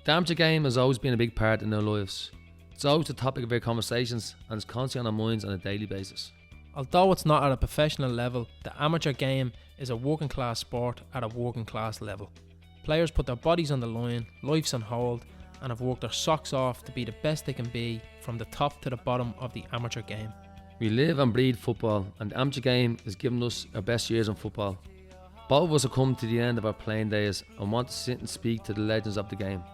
The amateur game has always been a big part in our lives. It's always the topic of our conversations and it's constantly on our minds on a daily basis. Although it's not at a professional level, the amateur game is a working class sport at a working class level. Players put their bodies on the line, lives on hold, and have worked their socks off to be the best they can be from the top to the bottom of the amateur game. We live and breathe football, and the amateur game has given us our best years in football. Both of us have come to the end of our playing days and want to sit and speak to the legends of the game,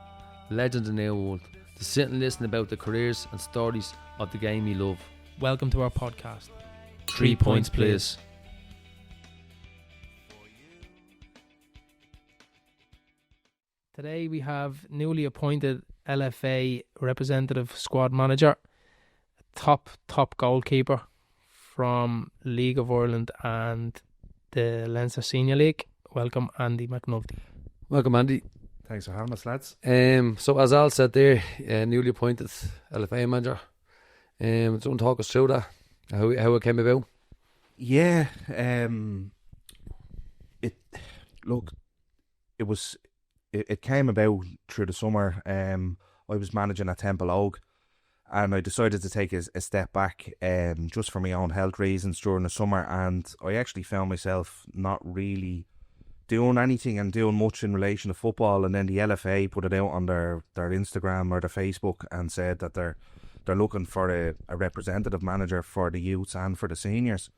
legends in their world, to sit and listen about the careers and stories of the game we love. Welcome to our podcast. 3 points, please. Today we have newly appointed LFA representative squad manager, top goalkeeper from League of Ireland and the Leinster Senior League. Welcome, Andy McNulty. Welcome, Andy. Thanks for having us, lads. So as Al said there, newly appointed LFA manager. Do you want to talk us through that? How it came about? Yeah, it came about through the summer. I was managing at Temple Oak, and I decided to take a step back, just for my own health reasons during the summer. And I actually found myself not really doing anything and doing much in relation to football. And then the LFA put it out on their Instagram or their Facebook and said that they're looking for a representative manager for the youths and for the seniors.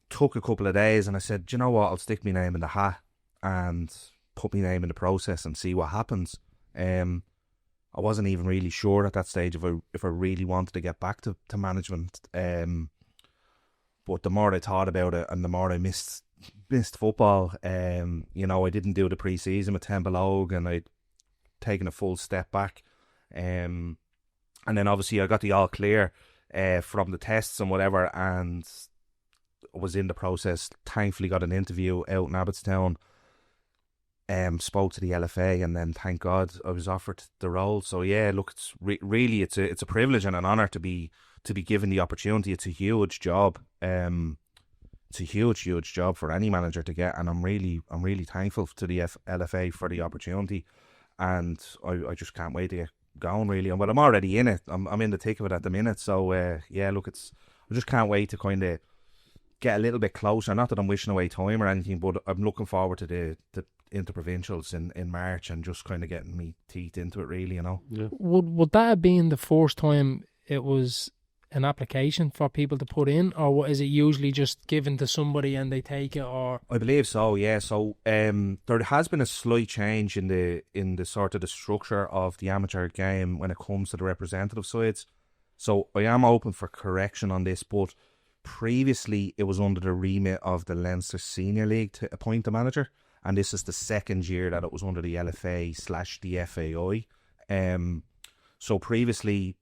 Took a couple of days and I said, do you know what, I'll stick my name in the hat and put my name in the process and see what happens. I wasn't even really sure at that stage if I really wanted to get back to management. But the more I thought about it and the more I missed football, I didn't do the pre-season with Temple Oak and I'd taken a full step back. And then obviously I got the all clear from the tests and whatever, and was in the process. Thankfully got an interview out in Abbottstown. Spoke to the LFA, and then thank God I was offered the role. So yeah, look, it's really it's a privilege and an honour to be given the opportunity. It's a huge job. It's a huge job for any manager to get, and I'm really thankful to the LFA for the opportunity, and I just can't wait to get going really. But I'm already in it. I'm in the thick of it at the minute. So yeah, look, I just can't wait to kind of get a little bit closer. Not that I'm wishing away time or anything, but I'm looking forward to the Interprovincials in March and just kind of getting me teeth into it really, you know. Yeah. Would that have been the first time it was an application for people to put in, or is it usually just given to somebody and they take it? Or I believe so, yeah. So there has been a slight change in the sort of the structure of the amateur game when it comes to the representative sides. So I am open for correction on this, but previously it was under the remit of the Leinster Senior League to appoint a manager, and this is the second year that it was under the LFA/the FAI. So previously,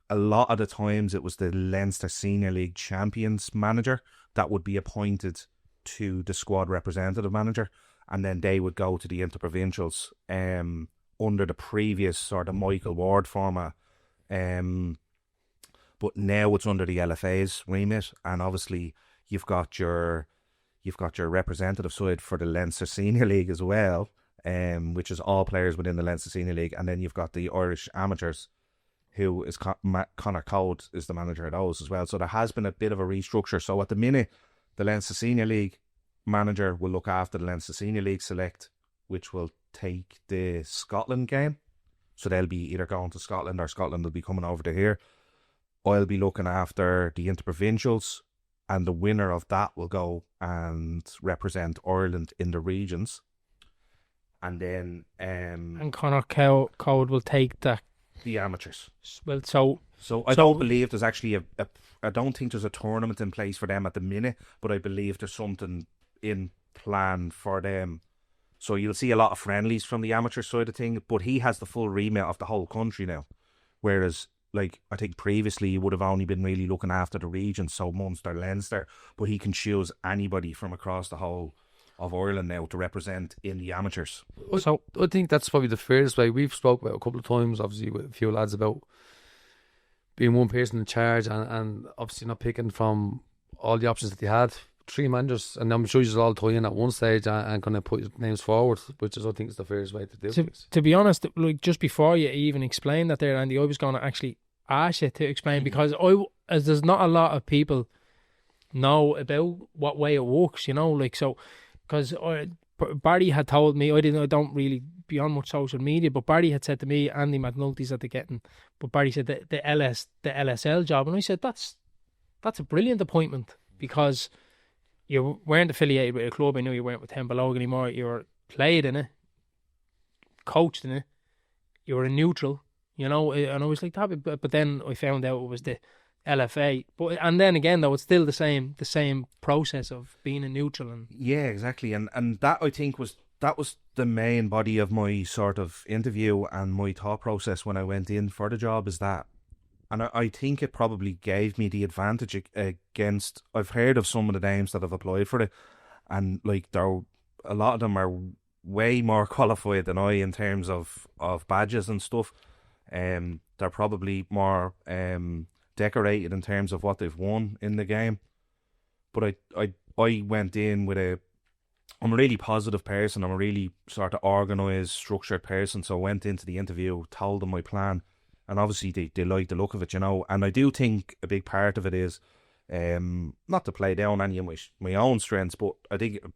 a lot of the times it was the Leinster Senior League champions manager that would be appointed to the squad representative manager, and then they would go to the Interprovincials under the previous sort of Michael Ward format. But now it's under the LFA's remit, and obviously you've got your representative side for the Leinster Senior League as well, which is all players within the Leinster Senior League, and then you've got the Irish amateurs, who is Conor Code is the manager of those as well. So there has been a bit of a restructure. So at the minute, the Leinster Senior League manager will look after the Leinster Senior League Select, which will take the Scotland game. So they'll be either going to Scotland or Scotland will be coming over to here. I'll be looking after the Interprovincials, and the winner of that will go and represent Ireland in the regions. And then and Conor Code will take the amateurs. Well, so I don't believe there's actually I don't think there's a tournament in place for them at the minute, but I believe there's something in plan for them. So you'll see a lot of friendlies from the amateur side of things, but he has the full remit of the whole country now. Whereas, like, I think previously he would have only been really looking after the regions, so Munster, Leinster, but he can choose anybody from across the whole of Ireland now to represent in the amateurs. So I think that's probably the fairest way. We've spoke about a couple of times, obviously, with a few lads about being one person in charge and obviously not picking from all the options that they had. three managers, and I'm sure you'll all tie in at one stage and kind of put names forward, which is, I think, is the fairest way to do things. To be honest, like just before you even explained that there, Andy, I was going to actually ask you to explain, because as there's not a lot of people know about what way it works, you know, like, so, because Barry had told me, I don't really be on much social media, but Barry had said to me, Andy McNulty's at the getting, but Barry said the LSL job, and I said that's a brilliant appointment, because you weren't affiliated with a club. I know you weren't with Temple anymore. You were played in it, coached in it. You were a neutral, you know. And I was like that, but then I found out it was the LFA. And then again, though, it's still the same process of being a neutral. And yeah, exactly. And that, I think, was the main body of my sort of interview and my thought process when I went in for the job, is that. And I think it probably gave me the advantage against. I've heard of some of the names that have applied for it, and like a lot of them are way more qualified than I in terms of badges and stuff. They're probably more decorated in terms of what they've won in the game. But I went in with I'm a really positive person. I'm a really sort of organised, structured person. So I went into the interview, told them my plan. And obviously they like the look of it, you know. And I do think a big part of it is, not to play down any of my own strengths, but I think a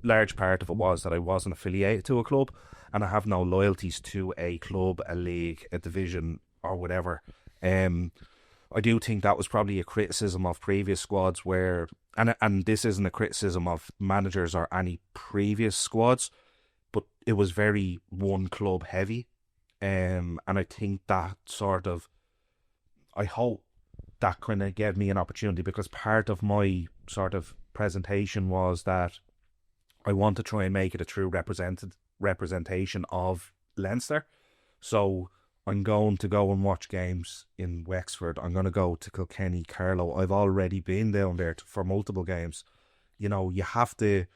large part of it was that I wasn't affiliated to a club, and I have no loyalties to a club, a league, a division, or whatever. I do think that was probably a criticism of previous squads where, and this isn't a criticism of managers or any previous squads, but it was very one club heavy. And I think that sort of, I hope that kind of gave me an opportunity, because part of my sort of presentation was that I want to try and make it a true representation of Leinster. So I'm going to go and watch games in Wexford. I'm going to go to Kilkenny, Carlow. I've already been down there for multiple games. You know, you have to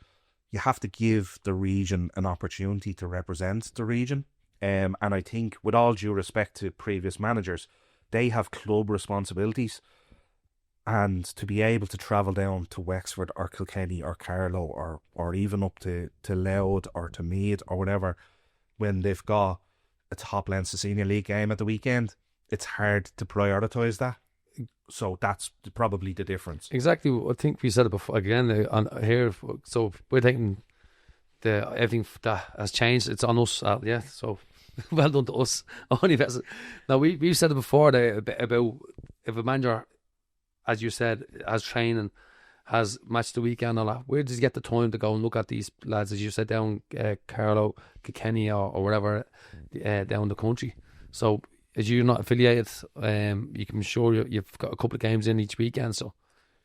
give the region an opportunity to represent the region. And I think, with all due respect to previous managers, they have club responsibilities. And to be able to travel down to Wexford or Kilkenny or Carlow or even up to Louth or to Meath or whatever, when they've got a top Leinster Senior League game at the weekend, it's hard to prioritise that. So that's probably the difference. Exactly. I think we said it before again on here. So we're taking everything that has changed. It's on us. Yeah. So well done to us. Now we've said it before about if a manager, as you said, has training, has match the weekend, all that, where does he get the time to go and look at these lads, as you said, down Carlow, Kilkenny or wherever down the country? So as you're not affiliated, you can be sure you've got a couple of games in each weekend. So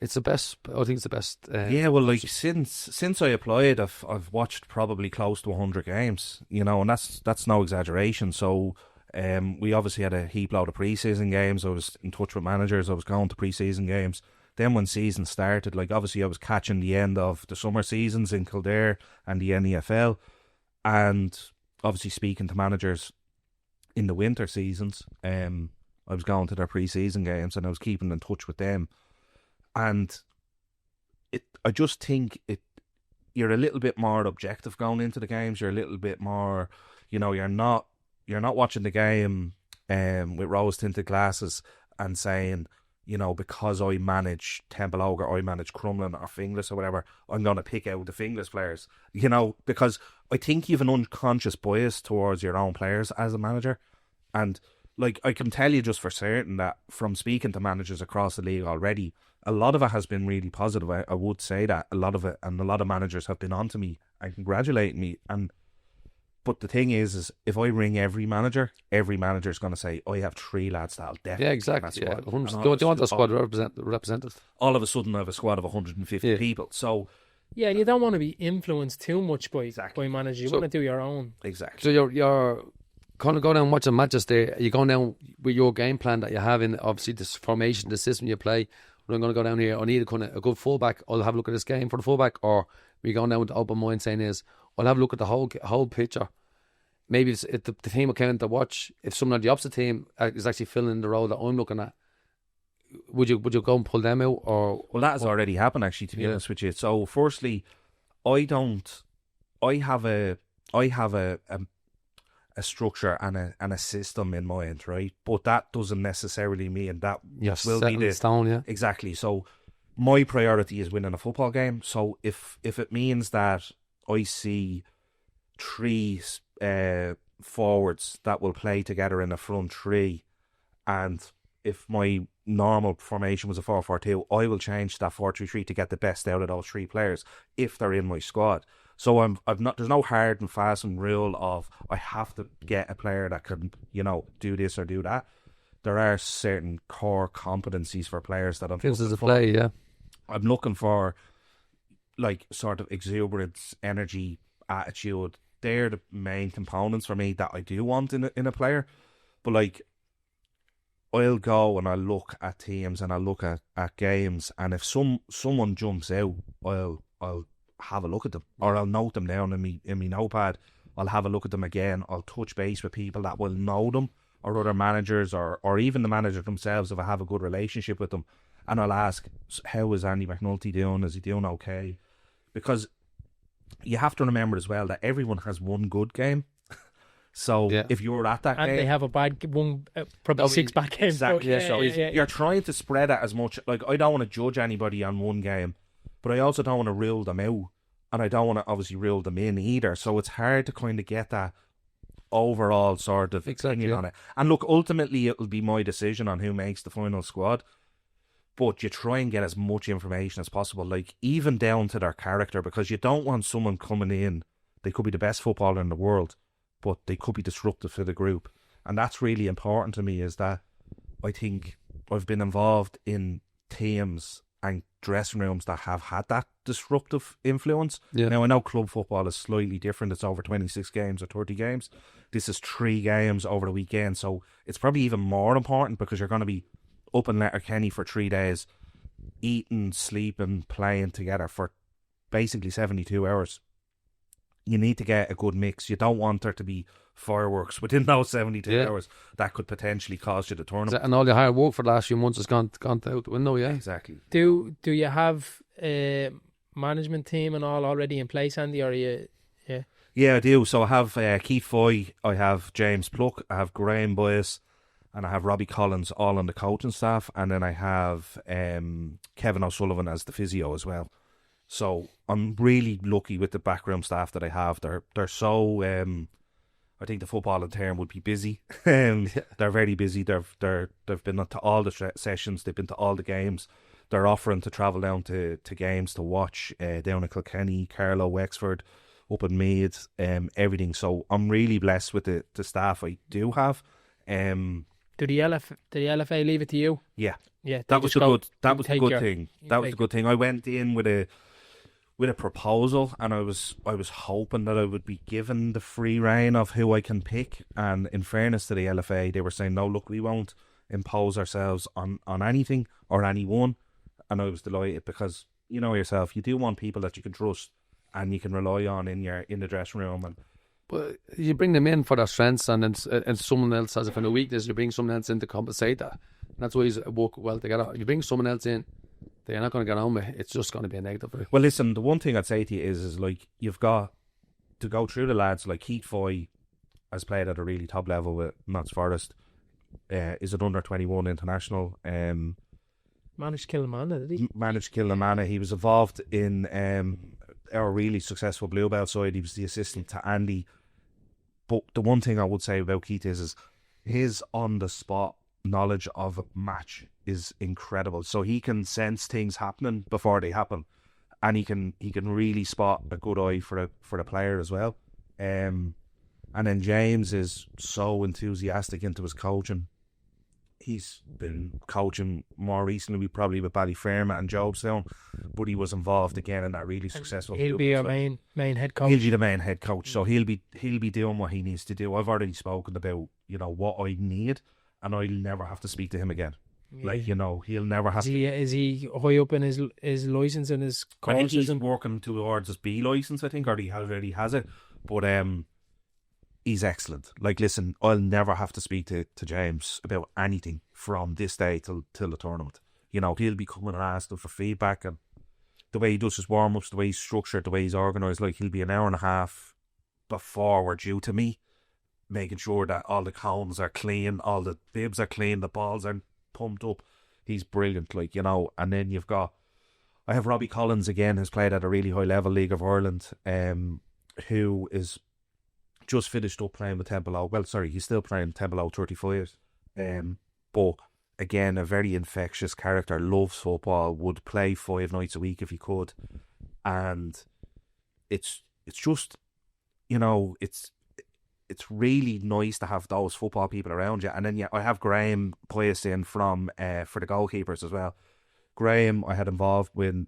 it's the best. I think it's the best. Yeah, well, like since I applied, I've watched probably close to 100 games. You know, and that's no exaggeration. So we obviously had a heap load of pre-season games. I was in touch with managers. I was going to pre-season games. Then when season started, like obviously I was catching the end of the summer seasons in Kildare and the NEFL, and obviously speaking to managers in the winter seasons. I was going to their pre-season games and I was keeping in touch with them. And I just think you're a little bit more objective going into the games. You're a little bit more, you know, you're not watching the game with rose-tinted glasses and saying, you know, because I manage Temple Oak or I manage Crumlin or Finglas or whatever, I'm going to pick out the Finglas players. You know, because I think you have an unconscious bias towards your own players as a manager. And like, I can tell you just for certain that from speaking to managers across the league already, a lot of it has been really positive. I would say that a lot of it, and a lot of managers have been on to me and congratulating me. But the thing is if I ring every manager's going to say, I have 3 lads that'll definitely. Yeah, exactly. Yeah. Do you want a squad represented? All of a sudden I have a squad of 150 people. So yeah, and you don't want to be influenced too much by managers. You want to do your own. Exactly. So you're kind of going down watching matches there. You're going down with your game plan that you have in, obviously, this formation, the system you play. When I'm going to go down here, I need a good fullback. I'll have a look at this game for the fullback. Or we're going down with the open mind saying I'll have a look at the whole picture. Maybe it's the team I can't watch. If someone on the opposite team is actually filling the role that I'm looking at, would you go and pull them out, or? Well, that has already happened, actually, to be honest with you. So, firstly, I have a structure and a system in mind, right? But that doesn't necessarily mean that Yes, will set be in stone, yeah. exactly. So, my priority is winning a football game. So, if it means that I see 3 forwards that will play together in a front 3, and if my normal formation was a 4-4-2, I will change that 4-3-3 to get the best out of those 3 players if they're in my squad. So I've not. There's no hard and fast rule of I have to get a player that can, do this or do that. There are certain core competencies for players that I'm looking for. Play, yeah. I'm looking for, like, sort of exuberance, energy, attitude. They're the main components for me that I do want in a player. But, like, I'll go and I'll look at teams and I'll look at games, and if someone jumps out, I'll have a look at them, or I'll note them down in my notepad. I'll have a look at them again. I'll touch base with people that will know them, or other managers, or even the manager themselves if I have a good relationship with them, and I'll ask, how is Andy McNulty doing? Is he doing okay? Because you have to remember as well that everyone has one good game. So if you're at that game, and they have a bad one, probably 6 bad games. Exactly. So you're trying to spread it as much. Like, I don't want to judge anybody on one game, but I also don't want to rule them out, and I don't want to obviously rule them in either. So it's hard to kind of get that overall sort of opinion on it. And look, ultimately it'll be my decision on who makes the final squad, but you try and get as much information as possible, like even down to their character, because you don't want someone coming in, they could be the best footballer in the world, but they could be disruptive to the group. And that's really important to me, is that I think I've been involved in teams and dressing rooms that have had that disruptive influence. Now, I know club football is slightly different. It's over 26 games or 30 games. This is 3 games over the weekend, so it's probably even more important, because you're going to be up in Letterkenny for 3 days, eating, sleeping, playing together for basically 72 hours. You need to get a good mix. You don't want there to be fireworks within those 72 hours that could potentially cost you the tournament. And all your hard work for the last few months has gone out the window, Exactly. Do you have a management team and all already in place, Andy, or are you... Yeah, I do. So I have Keith Foy, I have James Pluck, I have Graham Boyce, and I have Robbie Collins all on the coaching staff, and then I have Kevin O'Sullivan as the physio as well. So I'm really lucky with the backroom staff that I have. They're so I think the footballing term would be busy. They're very busy. They've been to all the sessions. They've been to all the games. They're offering to travel down to games to watch down in Kilkenny, Carlow, Wexford, up in Meath, everything. So I'm really blessed with the staff I do have. Did the LFA leave it to you? Yeah. Yeah. That was a good thing. That was a good thing. I went in with a proposal, and I was hoping that I would be given the free rein of who I can pick. And in fairness to the LFA, they were saying, no, look, we won't impose ourselves on anything or anyone. And I was delighted, because you know yourself, you do want people that you can trust and you can rely on in the dressing room. And but you bring them in for their strengths, and someone else has a kind of weakness. You bring someone else in to compensate that. And that's why you work well together. You bring someone else in, they're not going to get on with it. It's just going to be a negative. Right? Well, listen, the one thing I'd say to you is like, you've got to go through the lads. Like Keith Foy has played at a really top level with Notts Forest. Is an under-21 international. Managed Kilmanagh, did he? Managed Kilmanagh. He was involved in our really successful Bluebell side. He was the assistant to Andy. But the one thing I would say about Keith is his on-the-spot knowledge of a match is incredible. So he can sense things happening before they happen, and he can really spot a good eye for the player as well. And then James is so enthusiastic into his coaching. He's been coaching more recently, probably with Ballyfermot and Jobestown, but he was involved again in that really successful. He'll be our main head coach. He'll be the main head coach, so he'll be doing what he needs to do. I've already spoken about what I need, and I'll never have to speak to him again. Yeah. Like, he'll never have to. Is he high up in his license and his courses? I think he's working towards his B license, I think, or he already has it. But he's excellent. Like, listen, I'll never have to speak to James about anything from this day till the tournament. You know, he'll be coming and asking for feedback, and the way he does his warm-ups, the way he's structured, the way he's organised, like, he'll be an hour and a half before we're due to me, making sure that all the cones are clean, all the bibs are clean, the balls are pumped up. He's brilliant, like, you know. And then I have Robbie Collins again, who's played at a really high level, League of Ireland, who is just finished up playing with Temple. Well, sorry, he's still playing Temple 35. But again, a very infectious character, loves football, would play 5 nights a week if he could. And it's just, you know, it's really nice to have those football people around you. And then I have Graham Pius in from for the goalkeepers as well. Graham I had involved with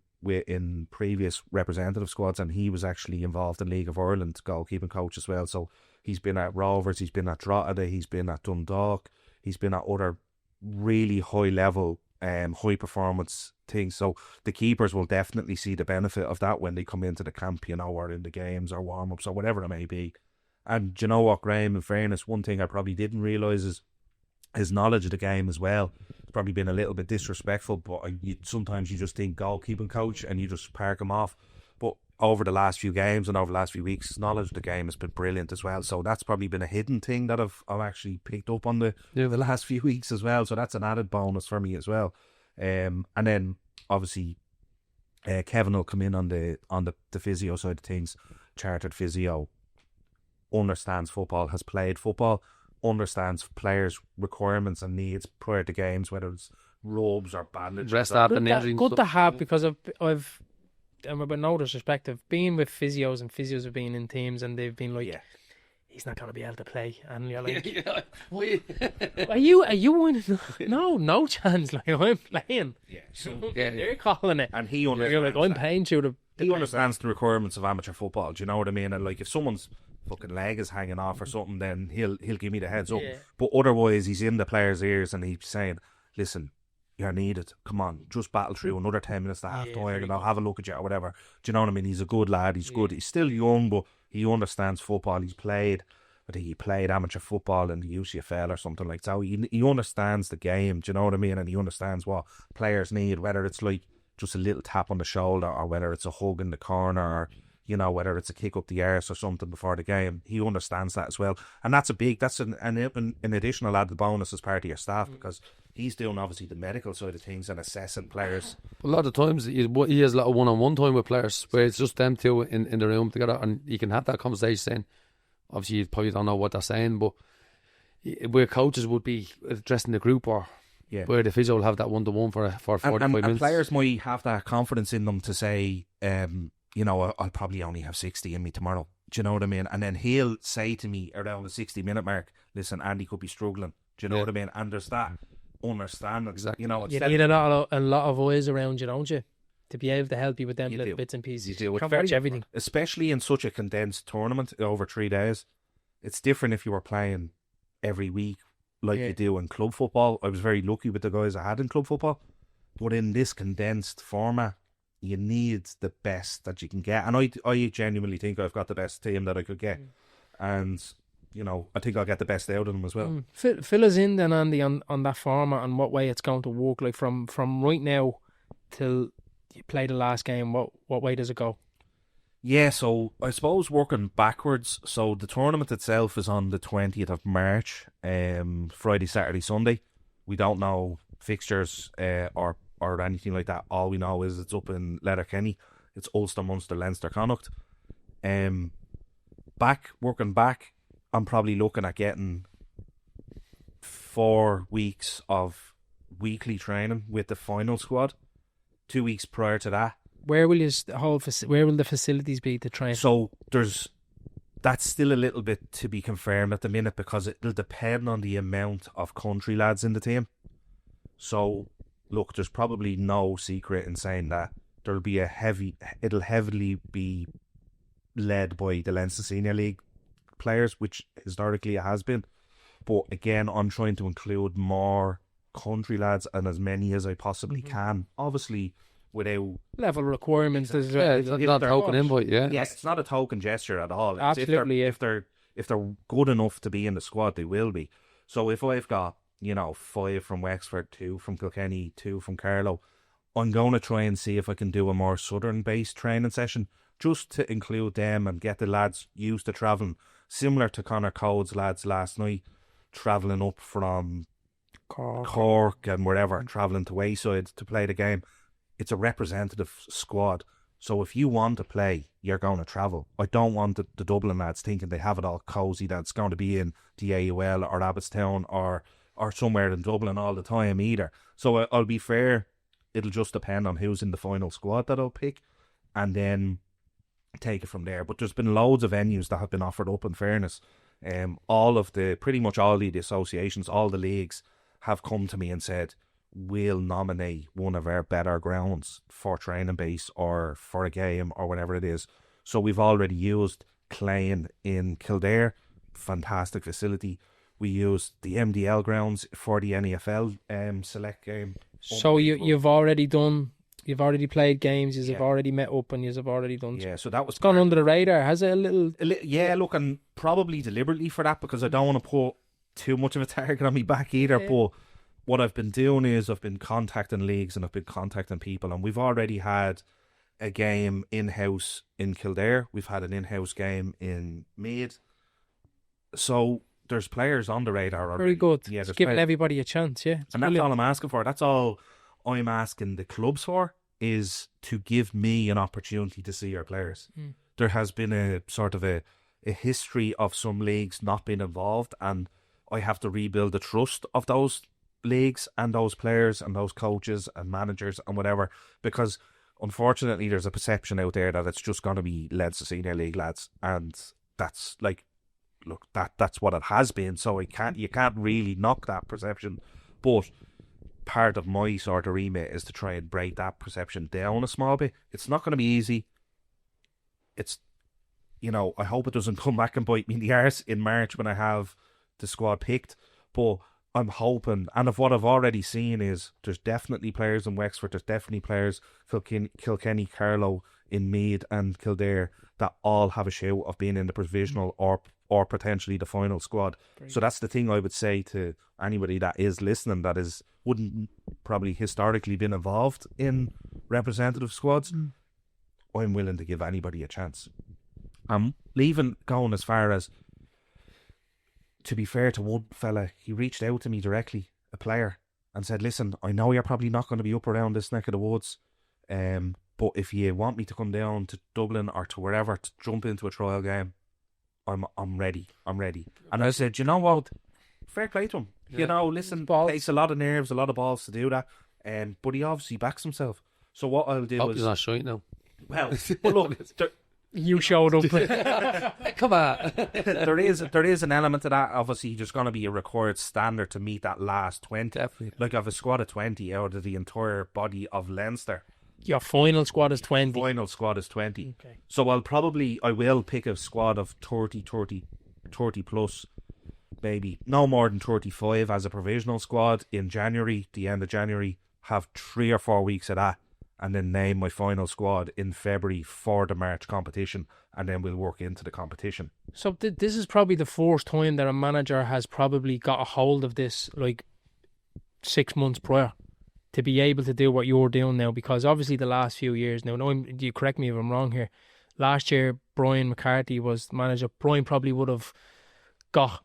in previous representative squads, and he was actually involved in League of Ireland goalkeeping coach as well. So he's been at Rovers, he's been at Drogheda, he's been at Dundalk, he's been at other really high level high performance things. So the keepers will definitely see the benefit of that when they come into the camp, you know, or in the games or warm-ups or whatever it may be. And do you know what, Graham, in fairness, one thing I probably didn't realise is his knowledge of the game as well. It's probably been a little bit disrespectful, but sometimes you just think goalkeeping coach and you just park him off. But over the last few games and over the last few weeks, his knowledge of the game has been brilliant as well. So that's probably been a hidden thing that I've actually picked up on the last few weeks as well. So that's an added bonus for me as well. And then obviously Kevin will come in on the physio side of things. Chartered physio, understands football, has played football, understands players' requirements and needs prior to games, whether it's robes or bandages. Rest after the injury. Good to have, because I've and with no disrespect, I've been with physios, and physios have been in teams and they've been like, he's not going to be able to play, and you're like, are you winning? No chance. Like, I'm playing. They're calling it, and he understands. You're like, I'm paying you to. He understands the requirements of amateur football. Do you know what I mean? And like, if someone's fucking leg is hanging off or something, then he'll give me the heads up. But otherwise, he's in the players' ears and he's saying, listen, you're needed. Come on, just battle through another 10 minutes to half time, and I'll have a look at you or whatever. Do you know what I mean? He's a good lad. He's good. He's still young, but he understands football. He's played, I think he played amateur football in the UCFL or something like that. So he understands the game. Do you know what I mean? And he understands what players need, whether it's like just a little tap on the shoulder or whether it's a hug in the corner or, you know, whether it's a kick up the arse or something before the game. He understands that as well. And that's an additional added bonus as part of your staff, because he's doing obviously the medical side of things and assessing players. A lot of times he has a lot of one-on-one time with players where it's just them two in the room together, and you can have that conversation saying, obviously you probably don't know what they're saying, but where coaches would be addressing the group, or where the physio will have that one-to-one for 45 minutes. And players might have that confidence in them to say, you know, I'll probably only have 60 in me tomorrow. Do you know what I mean? And then he'll say to me around the 60-minute mark, listen, Andy could be struggling. Do you know what I mean? And there's that understanding. Exactly. You know, you need a lot of eyes around you, don't you? To be able to help you with them little bits and pieces. You do. Can't watch everything. Especially in such a condensed tournament over 3 days. It's different if you were playing every week like you do in club football. I was very lucky with the guys I had in club football. But in this condensed format, you need the best that you can get. And I genuinely think I've got the best team that I could get. And, you know, I think I'll get the best out of them as well. Fill us in then, Andy, on that format and what way it's going to work. Like from right now till you play the last game, what way does it go? Yeah, so I suppose working backwards. So the tournament itself is on the 20th of March, Friday, Saturday, Sunday. We don't know fixtures or anything like that. All we know is it's up in Letterkenny. It's Ulster, Munster, Leinster, Connacht. Working back, I'm probably looking at getting 4 weeks of weekly training with the final squad. 2 weeks prior to that. Where will where will the facilities be to train? So that's still a little bit to be confirmed at the minute, because it'll depend on the amount of country lads in the team. So look, there's probably no secret in saying that it'll heavily be led by the Leinster Senior League players, which historically it has been. But again, I'm trying to include more country lads and as many as I possibly can. Obviously, without level requirements. It's not a token invite, Yes, it's not a token gesture at all. Absolutely. If they're if they're good enough to be in the squad, they will be. So if I've got, 5 from Wexford, 2 from Kilkenny, 2 from Carlow, I'm going to try and see if I can do a more southern-based training session just to include them and get the lads used to travelling, similar to Conor Code's lads last night, travelling up from Cork and wherever, travelling to Wayside to play the game. It's a representative squad. So if you want to play, you're going to travel. I don't want the Dublin lads thinking they have it all cosy, that it's going to be in the AUL or Abbottstown or somewhere in Dublin all the time either. So I'll be fair, it'll just depend on who's in the final squad that I'll pick and then take it from there. But there's been loads of venues that have been offered up, in fairness. Pretty much all the associations, all the leagues have come to me and said, we'll nominate one of our better grounds for training base or for a game or whatever it is. So we've already used Clane in Kildare, fantastic facility. We used the MDL grounds for the NFL select game. So you've already played games, you've already met up and you've already done. Yeah, so that was gone under the radar, has it a little? Yeah, look, and probably deliberately for that, because I don't want to put too much of a target on me back either, but what I've been doing is I've been contacting leagues and I've been contacting people, and we've already had a game in-house in Kildare. We've had an in-house game in Meath. So there's players on the radar already. Very good. Yeah, it's giving everybody a chance, yeah. And that's all I'm asking for. That's all I'm asking the clubs for, is to give me an opportunity to see our players. There has been a sort of a history of some leagues not being involved, and I have to rebuild the trust of those leagues and those players and those coaches and managers and whatever, because unfortunately there's a perception out there that it's just going to be Leinster Senior League lads, and that's like, look, that's what it has been, so you can't really knock that perception, but part of my sort of remit is to try and break that perception down a small bit. It's not going to be easy. It's, I hope it doesn't come back and bite me in the arse in March when I have the squad picked, but I'm hoping, and of what I've already seen is there's definitely players in Wexford, there's definitely players Kilkenny, Carlow, in Meath and Kildare that all have a shout of being in the provisional or potentially the final squad. So that's the thing I would say to anybody that is listening that wouldn't probably historically been involved in representative squads. I'm willing to give anybody a chance. I'm leaving going as far as, to be fair to one fella, he reached out to me directly, a player, and said, listen, I know you're probably not going to be up around this neck of the woods, but if you want me to come down to Dublin or to wherever to jump into a trial game, I'm ready. And I said, you know what, fair play to him. Yeah. Listen, it takes a lot of nerves, a lot of balls to do that, but he obviously backs himself. So what I'll do Hope he's not showing now. Well, look, you showed up. Come on. there is an element to that. Obviously, there's going to be a required standard to meet that last 20. Definitely. Like, I have a squad of 20 out of the entire body of Leinster. Your final squad is 20. Final squad is 20. Okay. So I will pick a squad of 30 plus, maybe no more than 35 as a provisional squad in January, the end of January, have 3 or 4 weeks of that, and then name my final squad in February for the March competition, and then we'll work into the competition. So this is probably the first time that a manager has probably got a hold of this, like 6 months prior, to be able to do what you're doing now, because obviously the last few years, you correct me if I'm wrong here, last year Brian McCarthy was manager. Brian probably would have got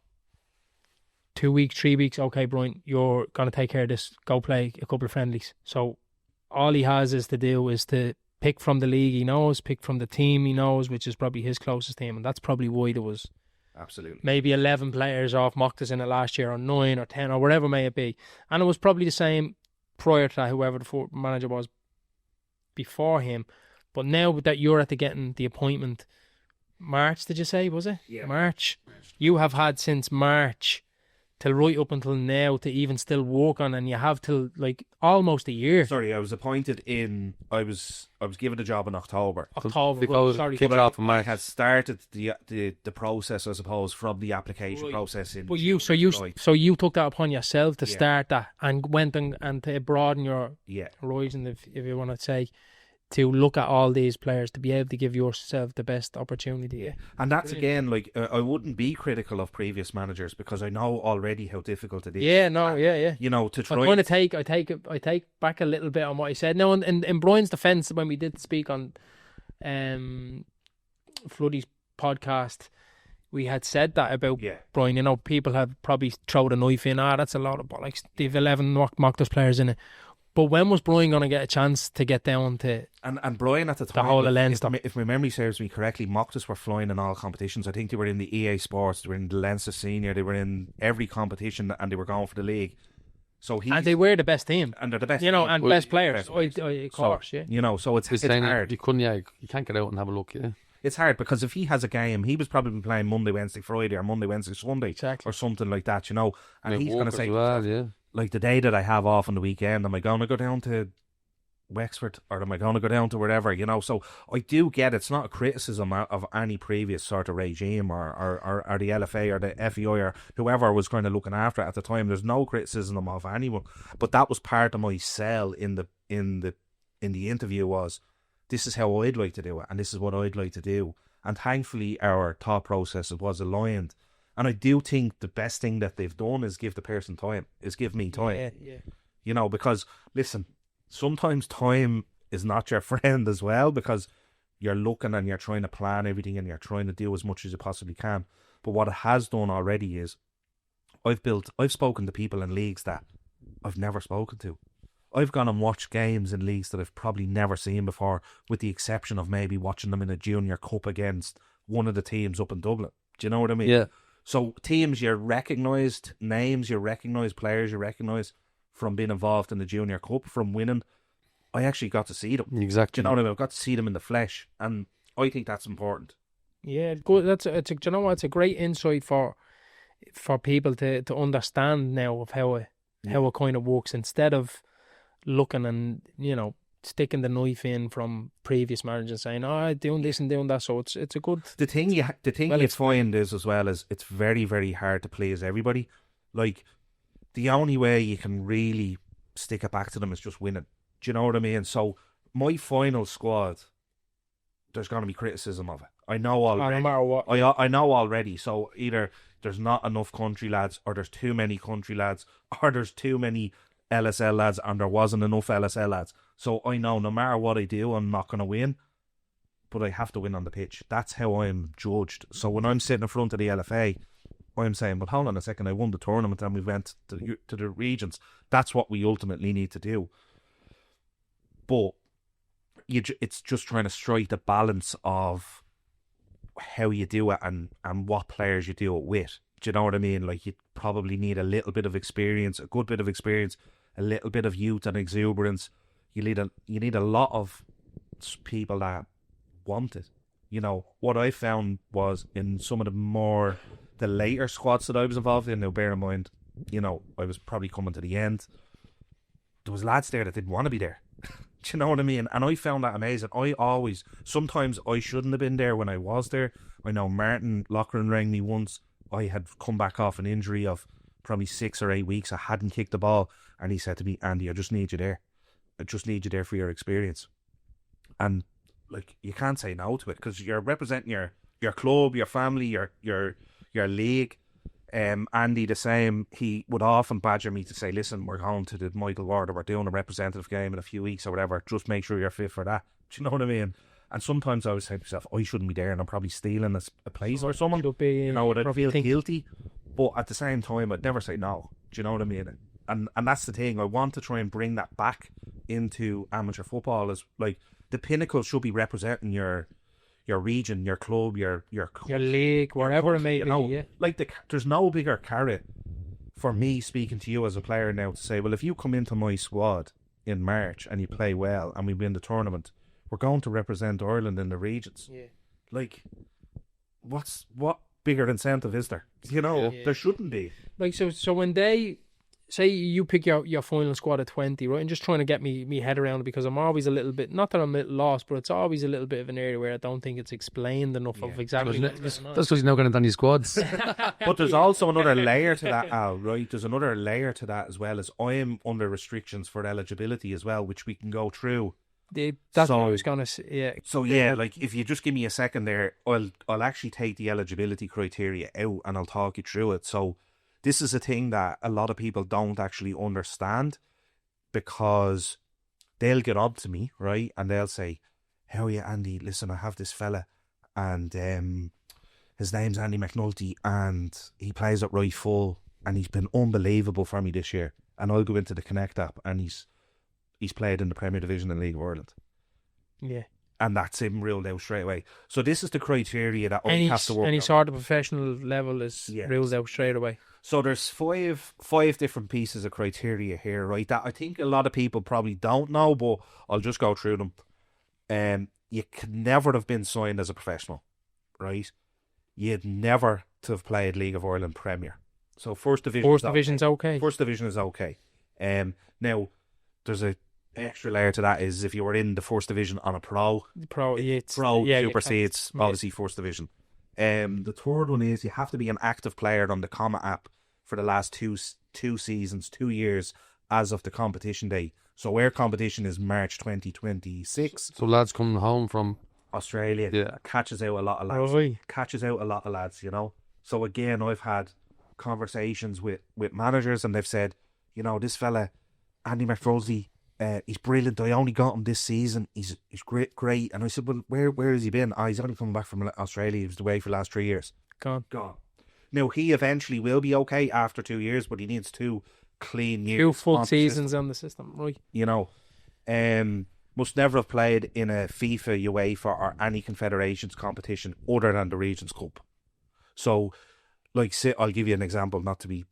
2 weeks, 3 weeks, okay Brian, you're going to take care of this, go play a couple of friendlies. So all he has is to pick from the league he knows, pick from the team he knows, which is probably his closest team, and that's probably why there was absolutely maybe 11 players off Mocktas in it last year, or 9 or 10 or whatever may it be. And it was probably the same prior to that, whoever the manager was before him. But now that you're at getting the appointment, March, did you say, was it? Yeah. March. You have had since March till right up until now to even still work on, and you have till like almost a year. Sorry, I was appointed I was given the job in October. Sorry. Kick it off in I March. had started the process, I suppose, from the application process in. But you took that upon yourself to start that, and went and to broaden your horizon, if you want to say. to look at all these players to be able to give yourself the best opportunity. Yeah. And that's again, like, I wouldn't be critical of previous managers because I know already how difficult it is. Yeah, no, yeah. You know, to try. I'm going to I take back a little bit on what I said. Now, in Brian's defence, when we did speak on Floodie's podcast, we had said that about Brian. You know, people have probably thrown a knife in. That's a lot of bollocks. They've 11 mocked players in it. But when was Brian going to get a chance to get down to and Brian at the time, the whole of Leinster? If my memory serves me correctly, Mocktus were flying in all competitions. I think they were in the EA Sports, they were in the Leinster Senior, they were in every competition, and they were going for the league. So and they were the best team, and they're the best, you know, team. and best players. Of course, so, you know, so it's hard. You can't get out and have a look. Yeah, it's hard because if he has a game, he was probably playing Monday, Wednesday, Friday, or Monday, Wednesday, Sunday, or something like that. You know, and he's going to say, like, the day that I have off on the weekend, am I going to go down to Wexford or am I going to go down to wherever, you know? So I do get it's not a criticism of any previous sort of regime or the LFA or the FEI or whoever was kind of looking after it at the time. There's no criticism of anyone, but that was part of my sell in the interview was, this is how I'd like to do it and this is what I'd like to do. And thankfully our thought process was aligned. And I do think the best thing that they've done is give the person time, is give me time. Yeah. You know, because listen, sometimes time is not your friend as well, because you're looking and you're trying to plan everything and you're trying to do as much as you possibly can. But what it has done already is I've spoken to people in leagues that I've never spoken to. I've gone and watched games in leagues that I've probably never seen before, with the exception of maybe watching them in a junior cup against one of the teams up in Dublin. Do you know what I mean? Yeah. So teams you recognised, names you recognise, players you recognise from being involved in the junior cup, from winning. I actually got to see them. Exactly. Do you know what I mean? I got to see them in the flesh, and I think that's important. Yeah, good. Do you know what? It's a great insight for people to understand now of how it kind of works, instead of looking and, you know, sticking the knife in from previous managers saying, doing this and doing that. So it's a good. The thing you find is, as well, as it's very, very hard to please everybody. Like, the only way you can really stick it back to them is just winning. Do you know what I mean? So my final squad, there's going to be criticism of it. I know already. No matter what. I know already. So either there's not enough country lads, or there's too many country lads, or there's too many LSL lads and there wasn't enough LSL lads. So I know no matter what I do, I'm not going to win, but I have to win on the pitch. That's how I'm judged. So when I'm sitting in front of the LFA, I'm saying, but hold on a second, I won the tournament and we went to the regions. That's what we ultimately need to do. But it's just trying to strike the balance of how you do it and what players you do it with. Do you know what I mean? Like, you probably need a little bit of experience, a good bit of experience, a little bit of youth and exuberance. You need a lot of people that want it. You know, what I found was in some of the later squads that I was involved in, now bear in mind, you know, I was probably coming to the end, there was lads there that didn't want to be there. Do you know what I mean? And I found that amazing. Sometimes I shouldn't have been there when I was there. I know Martin Loughran rang me once. I had come back off an injury of probably 6 or 8 weeks. I hadn't kicked the ball, and he said to me, Andy, I just need you there. I just need you there for your experience. And, like, you can't say no to it, because you're representing your club, your family, your league. Andy, the same. He would often badger me to say, listen, we're going to the Michael Ward, or we're doing a representative game in a few weeks or whatever. Just make sure you're fit for that. Do you know what I mean? And sometimes I would say to myself, I shouldn't be there, and I'm probably stealing a place or someone. You know, I'd feel guilty. But at the same time, I'd never say no. Do you know what I mean? And that's the thing. I want to try and bring that back into amateur football. As, like, the pinnacle should be representing your region, your club, your league, wherever it may be. Yeah. Like, there's no bigger carrot for me speaking to you as a player now to say, well, if you come into my squad in March and you play well and we win the tournament, we're going to represent Ireland in the regions. Yeah. Like, what bigger incentive is there? You know, there shouldn't be. Like, so when they say you pick your final squad of 20, right? And just trying to get me head around it, because I'm always a little bit, not that I'm a little lost, but it's always a little bit of an area where I don't think it's explained enough of exactly what's going on. That's because you're not going to done your squads. But there's also another layer to that, Al, right? There's another layer to that as well, as I am under restrictions for eligibility as well, which we can go through That's So- what I was going to say. Yeah. So yeah, like if you just give me a second there, I'll actually take the eligibility criteria out and I'll talk you through it. So this is a thing that a lot of people don't actually understand, because they'll get on to me, right? And they'll say, "How are you, Andy? Listen, I have this fella, and his name's Andy McNulty, and he plays at right full, and he's been unbelievable for me this year." And I'll go into the Connect app, and he's played in the Premier Division in League of Ireland. Yeah. And that's him ruled out straight away. So this is the criteria that I have to work Any out. sort of professional level is Yes. ruled out straight away. So there's five different pieces of criteria here, right? That I think a lot of people probably don't know, but I'll just go through them. You could never have been signed as a professional, right? You'd never to have played League of Ireland Premier. So first division. First division's okay. First division is okay. Now there's a extra layer to that, is if you were in the first division on a pro supersedes obviously first division. The third one is you have to be an active player on the Comma app for the last two seasons, 2 years as of the competition day. So our competition is March 2026. So lads coming home from Australia. Yeah. Catches out a lot of lads. Right. Catches out a lot of lads, you know. So again, I've had conversations with managers, and they've said, you know, this fella Andy McNulty, he's brilliant. I only got him this season. He's great. And I said, well, where has he been? He's only coming back from Australia. He was away for the last 3 years. Gone. Now he eventually will be okay after 2 years, but he needs 2 clean years. 2 full on the seasons system, on the system, right? you know. Must never have played in a FIFA, UEFA, or any confederations competition other than the Regions Cup. So, like, say, I'll give you an example, not to be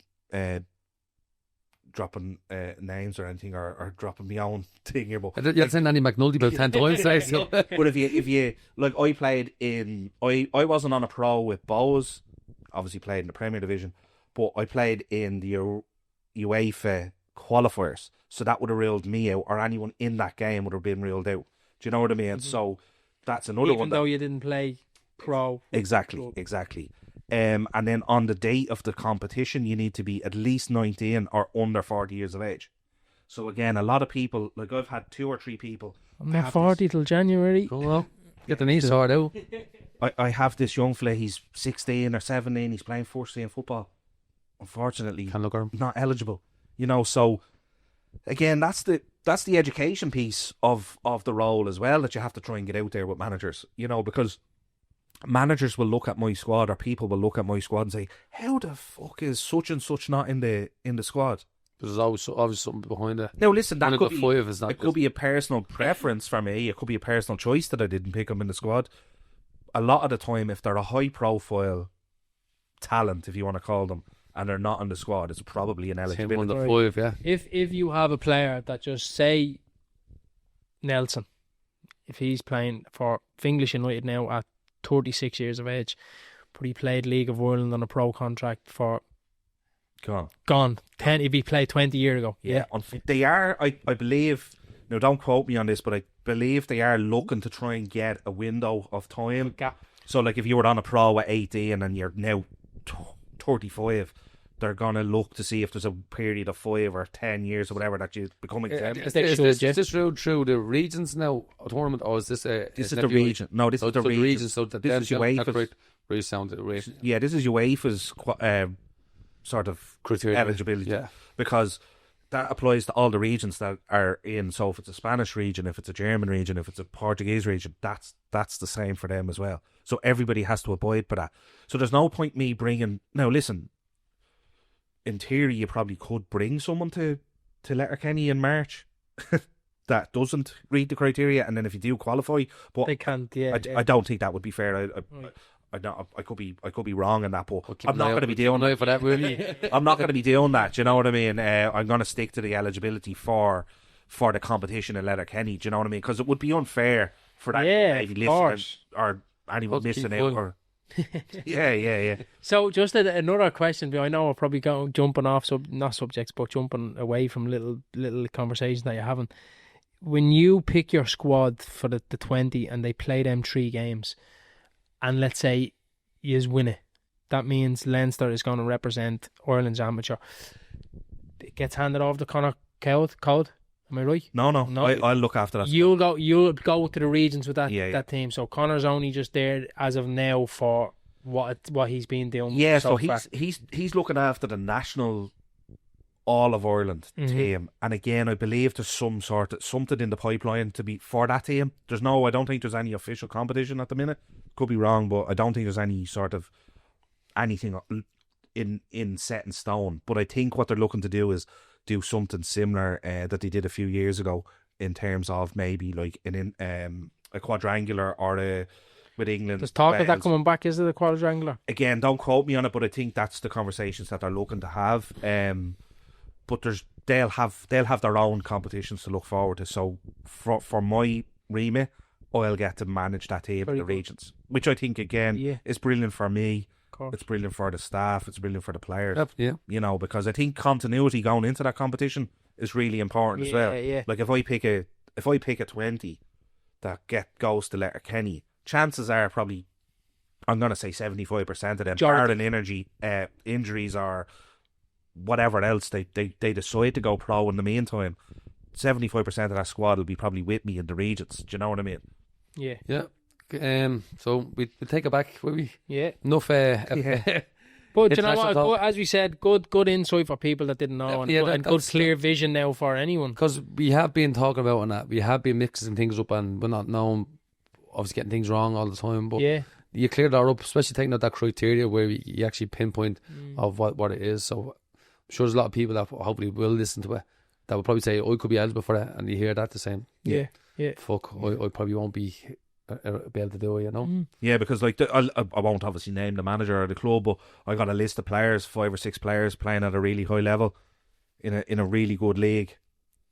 dropping names or anything, or dropping my own thing here, but You're saying Andy McNulty about 10 times today, so. but if you like, I played in, I wasn't on a pro with Bows, obviously played in the Premier Division, but I played in the UEFA qualifiers, so that would have ruled me out, or anyone in that game would have been ruled out. Do you know what I mean? So that's another Even one. though you didn't play pro. Exactly. And then on the date of the competition, you need to be at least 19 or under 40 years of age. So again, a lot of people, like I've had 2 or 3 people. I'm not 40 till January. Go on. Get the knees sorted out. I have this young fella, he's 16 or 17, he's playing first team football. Unfortunately, Can't look at him. not eligible. You know, so again, that's the education piece of the role as well, that you have to try and get out there with managers, you know, because managers will look at my squad, or people will look at my squad and say, how the fuck is such and such not in the squad? There's always obviously something behind it. Now listen, that One of could the be, 5 is not it good. could be a personal preference for me, it could be a personal choice that I didn't pick him in the squad. A lot of the time, if they're a high profile talent, if you want to call them, and they're not in the squad, it's probably an It's him on eligibility. the 5, yeah. If you have a player that, just say Nelson, if he's playing for English United now at 36 years of age, but he played League of Ireland on a pro contract for gone 10, if he played 20 years ago. Yeah, they are, I believe, now don't quote me on this, but I believe they are looking to try and get a window of time. Gap. So like if you were on a pro at 18 and you're now 35, they're going to look to see if there's a period of 5 or 10 years or whatever that you become exempt. Is this through the regions now, a tournament, or is this a... This is the region. No, this is the region. So that This is UEFA's. Really sounded right. Yeah, this is UEFA's sort of Criteria. eligibility. Yeah. Because that applies to all the regions that are in. So if it's a Spanish region, if it's a German region, if it's a Portuguese region, that's the same for them as well. So everybody has to abide by that. So there's no point me bringing... Now listen, in theory you probably could bring someone to Letterkenny in March that doesn't read the criteria, and then if you do qualify, but They can't, yeah. I don't think that would be fair. I could be wrong on that, but I'm not going to be doing that for that, really. I'm not going to be doing that. Do you know what I mean? I'm going to stick to the eligibility for the competition in Letterkenny. Do you know what I mean? Because it would be unfair for that maybe listening or anyone missing out. Or yeah. So just another question. I know we're probably jumping off not subjects, but jumping away from little conversations that you're having. When you pick your squad for the 20 and they play them 3 games, and let's say you win it, that means Leinster is going to represent Ireland's amateur. It gets handed off to Conor Code. Am I right? No. No. I'll look after that. You'll go to the regions with that Yeah. that team. So Connor's only just there as of now for what he's been doing. Yeah, so far. he's looking after the national all of Ireland team, and again, I believe there's something in the pipeline to be for that team. I don't think there's any official competition at the minute. Could be wrong, but I don't think there's any sort of anything in set in stone. But I think what they're looking to do is do something similar that they did a few years ago in terms of maybe like a quadrangular or with England. There's talk of that coming back. Is it a quadrangular? Again, don't quote me on it, but I think that's the conversations that they're looking to have. But they'll have their own competitions to look forward to. So for my remit, I'll get to manage that team in the regions, which I think again is brilliant for me. It's brilliant for the staff. It's brilliant for the players. Yeah. You know, because I think continuity going into that competition is really important as well. Yeah. Like if I pick a 20 that goes to Letterkenny, chances are probably I'm going to say 75% of them, barring injuries or whatever else they decide to go pro in the meantime, 75% of that squad will be probably with me in the regions. Do you know what I mean? Yeah. So we take it back, will we? Yeah. Enough. But do you know what? Good, as we said, good insight for people that didn't know, and good clear vision now for anyone. Because we have been talking about on that, we have been mixing things up, and we're not known, obviously getting things wrong all the time. But you cleared that up, especially taking out that criteria where you actually pinpoint of what it is. So I'm sure there's a lot of people that hopefully will listen to it that will probably say, "I could be eligible for that," and you hear that the same. Yeah. Fuck, I probably won't be able to do it, you know. Yeah, because like I won't obviously name the manager or the club, but I got a list of players, 5 or 6 players playing at a really high level in a really good league.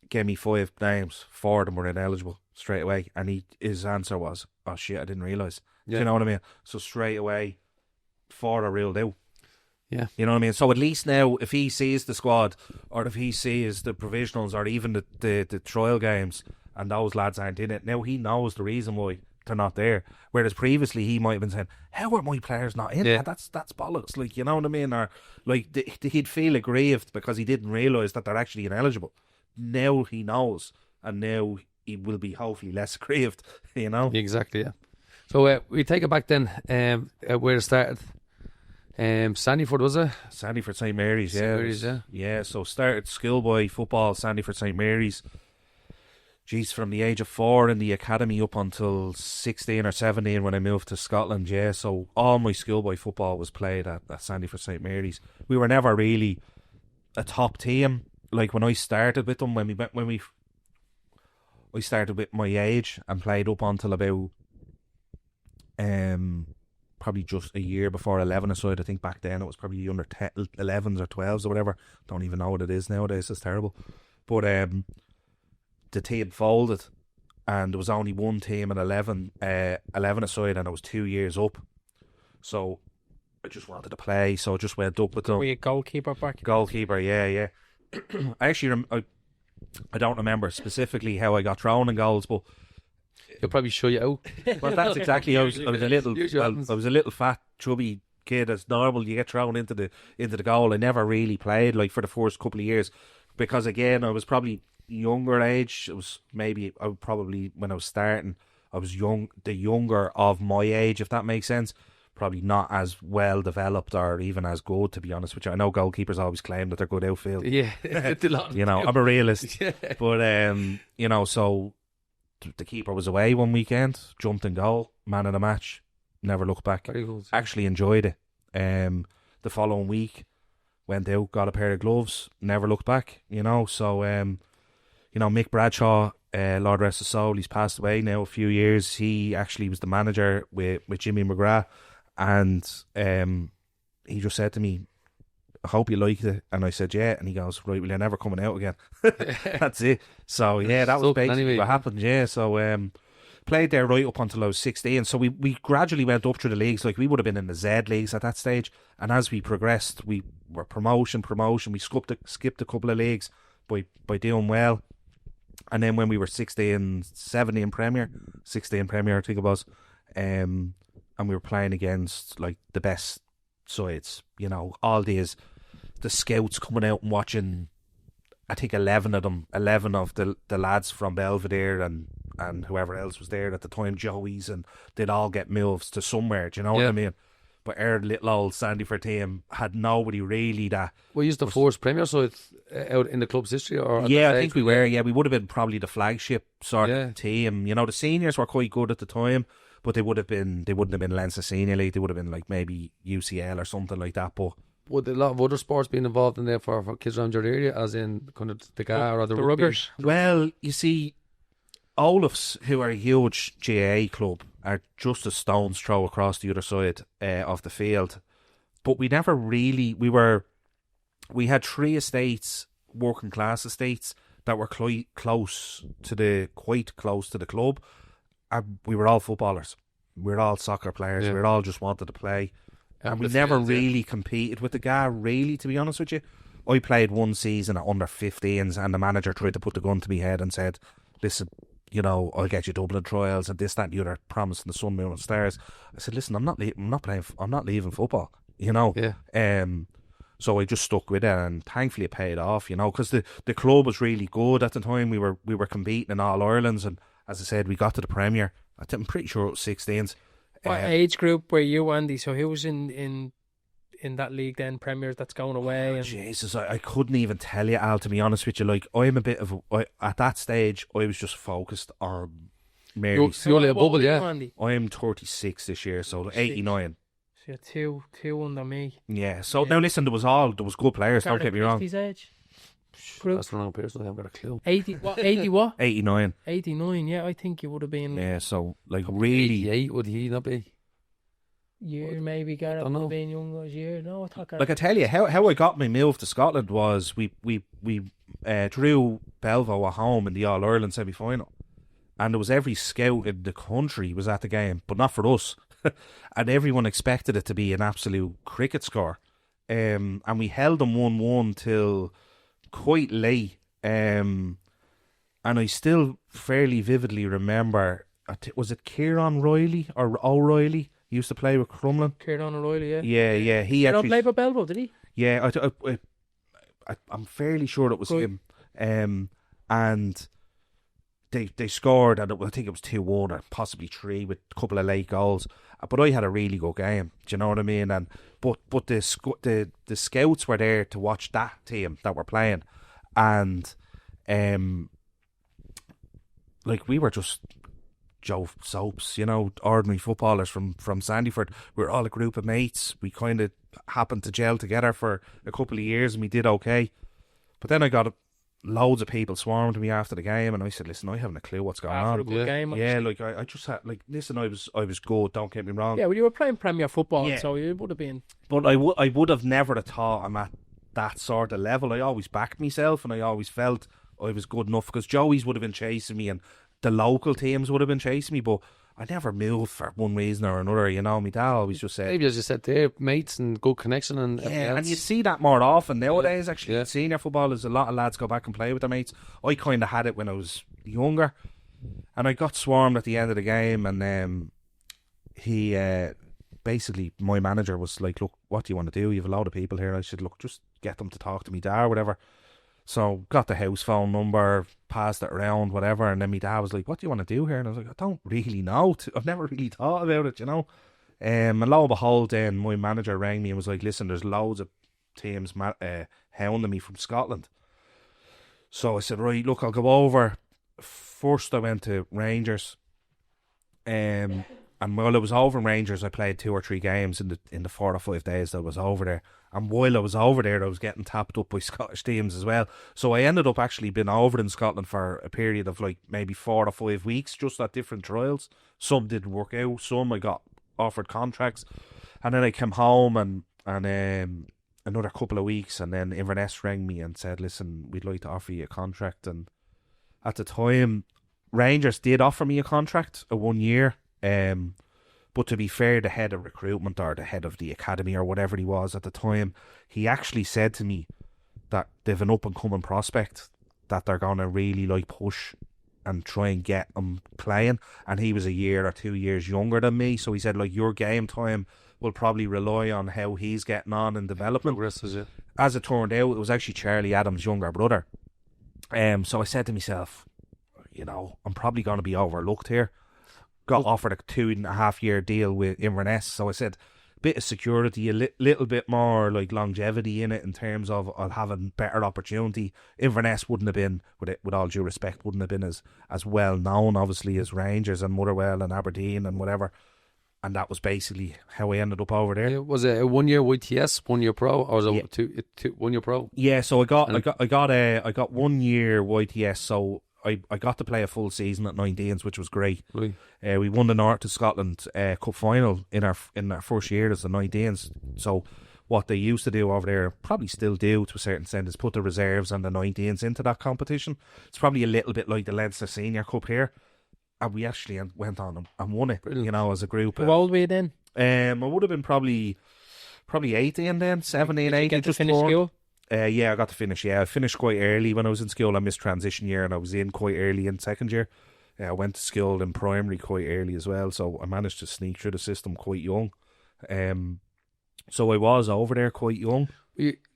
Gave me 5 names, 4 of them were ineligible straight away, and his answer was, "Oh shit, I didn't realise." Do you know what I mean? So straight away, 4 are ruled out. Yeah. You know what I mean? So at least now, if he sees the squad, or if he sees the provisionals, or even the trial games, and those lads aren't in it, now he knows the reason why they're not there. Whereas previously he might have been saying, "How are my players not in? That's bollocks." Like, you know what I mean? Or like he'd feel aggrieved because he didn't realise that they're actually ineligible. Now he knows, and now he will be hopefully less aggrieved. You know? Exactly. Yeah. So we take it back then. Where it started. Sandyford, was it? Sandyford St Mary's, St Mary's, yeah. Yeah, so started schoolboy football, Sandyford St Mary's. Geez, from the age of 4 in the academy up until 16 or 17 when I moved to Scotland, yeah. So all my schoolboy football was played at Sandyford St Mary's. We were never really a top team. Like when I started with them, I started with my age and played up until about probably just a year before 11 aside. I think back then it was probably under 11s or 12s or whatever. Don't even know what it is nowadays. It's terrible. But the team folded, and there was only one team at 11 aside, and it was 2 years up. So I just wanted to play, so I just went up with them. Were you goalkeeper back? Goalkeeper, yeah. I actually I don't remember specifically how I got thrown in goals, but he'll probably show you out. Well, that's exactly. I was a little fat, chubby kid. As normal, you get thrown into the goal. I never really played like for the first couple of years because again I was probably younger age. It was maybe when I was starting, I was the younger of my age, if that makes sense. Probably not as well developed or even as good, to be honest with you. I know goalkeepers always claim that they're good outfield. Yeah, you know, I'm a realist. Yeah. But you know, so the keeper was away one weekend, jumped in goal, man of the match, never looked back. Very good. Actually enjoyed it. The following week, went out, got a pair of gloves, never looked back. You know, so you know, Mick Bradshaw, Lord rest his soul, he's passed away now a few years. He actually was the manager with Jimmy McGrath, and he just said to me, "I hope you liked it." And I said, "Yeah." And he goes, "Right, well, you're never coming out again." That's it. So yeah, that was basically what happened. Yeah, so played there right up until I was 16. So we gradually went up through the leagues. Like we would have been in the Z leagues at that stage, and as we progressed, we were promotion. We skipped a couple of leagues by doing well. And then when we were 16 Premier, I think it was, and we were playing against like the best sides, you know, all these, the scouts coming out and watching I think 11 of them, 11 of the lads from Belvedere and whoever else was there at the time, Joey's, and they'd all get moves to somewhere, do you know what I mean? But our little old Sandyford team had nobody really that... We used the first Premier side out in the club's history? Or yeah, I think we were. Yeah, we would have been probably the flagship sort of team. You know, the seniors were quite good at the time, but they wouldn't have been Leinster Senior League. They would have been like maybe UCL or something like that. But would a lot of other sports being involved in there for kids around your area, as in kind of the GAR or the ruggers? Well, you see, Olaf's, who are a huge GAA club, are just a stone's throw across the other side of the field. But we never really... We had 3 estates, working class estates, that were quite close to the club. And we were all footballers. We were all soccer players. We were all just wanted to play. And we never really competed with the GAR, really, to be honest with you. I played one season at under 15s, and the manager tried to put the gun to my head and said, listen, you know, I'll get you Dublin trials and this, that, and the other, promising the sun, moon, and stars. I said, listen, I'm not leaving football, you know. So I just stuck with it, and thankfully it paid off, you know, because the club was really good at the time. We were competing in All Irelands, and as I said, we got to the Premier. I'm pretty sure it was 16s. What age group were you, Andy? So who was in that league then, Premier, that's going away? And... Jesus, I couldn't even tell you, Al, to be honest with you. Like, I'm a bit of at that stage, I was just focused on Mary. You're only a bubble, yeah. Andy? I'm 36 this year, so 89. So you're two under me. Yeah, so now listen, there was good players, don't get me wrong. Age? That's the wrong person, I haven't got a clue. 80 what? 89. 89, yeah, I think you would have been... Yeah, so, like, really... 88, would he not be? Year maybe, Gareth would have been younger as year. No, I thought Gareth... Like, I tell you, how I got my move to Scotland was we drew Belvo at home in the All-Ireland semi-final. And there was every scout in the country was at the game, but not for us. And everyone expected it to be an absolute cricket score. And we held them 1-1 till quite late. And I still fairly vividly remember, was it Kieran Riley or O'Reilly? He used to play with Crumlin. Kieran O'Reilly, yeah. Yeah. He actually played for Belvo, did he? Yeah, I'm fairly sure it was him. And they scored, and I think it was 2-1 or possibly 3 with a couple of late goals. But I had a really good game. Do you know what I mean? And but the scouts were there to watch that team that were playing, and like, we were just Joe Soaps, you know, ordinary footballers from Sandyford. We were all a group of mates. We kind of happened to gel together for a couple of years, and we did okay. But then I got loads of people swarmed me after the game, and I said, listen, I haven't a clue what's going on. A good game, yeah, like, I just had, like, listen, I was good, don't get me wrong. Yeah, well, you were playing Premier football, so it would have been... But I would have never have thought I'm at that sort of level. I always backed myself, and I always felt I was good enough, because Joey's would have been chasing me, and the local teams would have been chasing me, but I never moved for one reason or another, you know. My dad always just said... Maybe, as you said there, mates and good connection and everything else. And you see that more often nowadays, actually. Yeah. Senior football is a lot of lads go back and play with their mates. I kind of had it when I was younger, and I got swarmed at the end of the game, and he... basically, my manager was like, look, what do you want to do? You have a load of people here. I said, look, just get them to talk to me dad or whatever. So got the house phone number, passed it around, whatever, and then my dad was like, what do you want to do here? And I was like, I don't really know. I've never really thought about it, you know. And lo and behold, then my manager rang me and was like, listen, there's loads of teams hounding me from Scotland. So I said, right, look, I'll go over. First I went to Rangers. And while I was over in Rangers, I played 2 or 3 games in the 4 or 5 days that I was over there. And while I was over there, I was getting tapped up by Scottish teams as well. So I ended up actually being over in Scotland for a period of like maybe 4 or 5 weeks, just at different trials. Some didn't work out, some I got offered contracts. And then I came home and another couple of weeks, and then Inverness rang me and said, listen, we'd like to offer you a contract. And at the time, Rangers did offer me a contract, a 1 year. But to be fair, the head of recruitment or the head of the academy or whatever he was at the time, he actually said to me that they've an up and coming prospect that they're going to really like push and try and get him playing. And he was a year or 2 years younger than me, so he said, like, your game time will probably rely on how he's getting on in development. Progresses, yeah. As it turned out, it was actually Charlie Adams' younger brother. So I said to myself, you know, I'm probably going to be overlooked here. Got offered a 2.5-year deal with Inverness, so I said, bit of security, a little bit more like longevity in it in terms of I'll have a better opportunity. Inverness wouldn't have been, with all due respect, wouldn't have been as well known obviously as Rangers and Motherwell and Aberdeen and whatever, and that was basically how I ended up over there. Yeah, was it a 1 year YTS, 1 year pro, or was it 1 year pro? Yeah, so I got 1 year YTS, so I got to play a full season at 19s, which was great. Right. We won the North of Scotland Cup final in our first year as the 19s. So what they used to do over there, probably still do to a certain extent, is put the reserves and the 19s into that competition. It's probably a little bit like the Leinster Senior Cup here, and we actually went on and won it. Brilliant. You know, as a group. How old were you then? I would have been probably 18 then, 17, Did 18. you get to just finish born. school? Yeah, I got to finish. Yeah, I finished quite early when I was in school. I missed transition year and I was in quite early in second year. I went to school in primary quite early as well, so I managed to sneak through the system quite young. So I was over there quite young.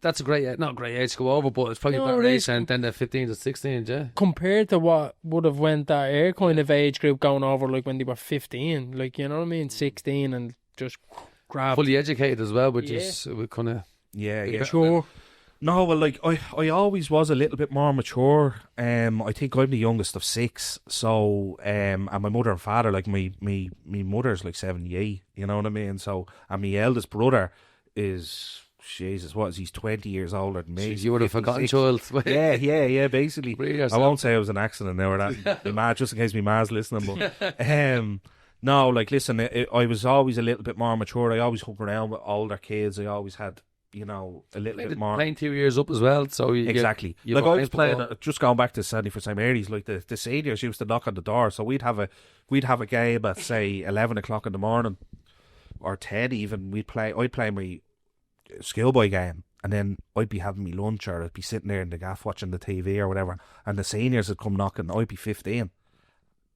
That's a great, not a great age to go over, but it's probably better age than the 15 to 16, yeah. Compared to what would have went that air kind of age group going over like when they were 15, like, you know what I mean, 16 and just grab. Fully educated as well, which Yeah. is kind of Mature. No, well, like I always was a little bit more mature. I think I'm the youngest of 6. So, and my mother and father, like my mother's like 78. You know what I mean? So, and my eldest brother is, Jesus, what is he's 20 years older than me? Jeez, you would have forgotten, child. Yeah. Basically, I won't say it was an accident now or that. Just in case my ma's listening, but no, like listen, I was always a little bit more mature. I always hung around with older kids. I always had, you know, a little bit more. Playing 2 years up as well, so exactly. Like I was playing, just going back to Sandy for St Mary's, like the seniors used to knock on the door, so we'd have a game at say 11 o'clock in the morning, or 10 even. I'd play my schoolboy game, and then I'd be having my lunch, or I'd be sitting there in the gaff watching the TV or whatever, and the seniors would come knocking. I'd be 15.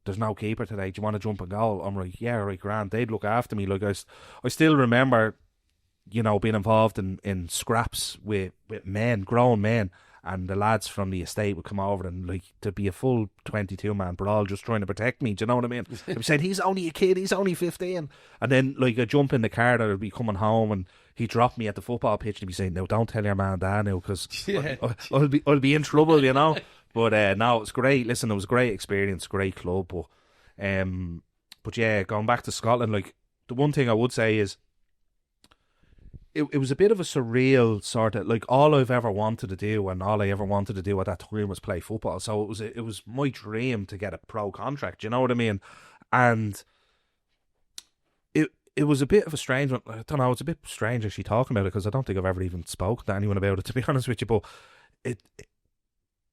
There's no keeper today. Do you want to jump a goal? I'm like, yeah, right, grand. They'd look after me. Like I still remember, you know, being involved in scraps with men, grown men, and the lads from the estate would come over and like to be a full 22-man brawl just trying to protect me. Do you know what I mean? They said, he's only a kid, he's only 15. And then like I jump in the car that I'd be coming home and he'd drop me at the football pitch and he'd be saying, no, don't tell your man and dad now, because I'll be in trouble, you know. But no, it was great. Listen, it was a great experience, great club. But yeah, going back to Scotland, like the one thing I would say is it was a bit of a surreal sort of, like, all I've ever wanted to do and all I ever wanted to do at that time was play football. So it was my dream to get a pro contract. You know what I mean? And it was a bit of a strange one. I don't know. It's a bit strange actually talking about it because I don't think I've ever even spoken to anyone about it, to be honest with you. But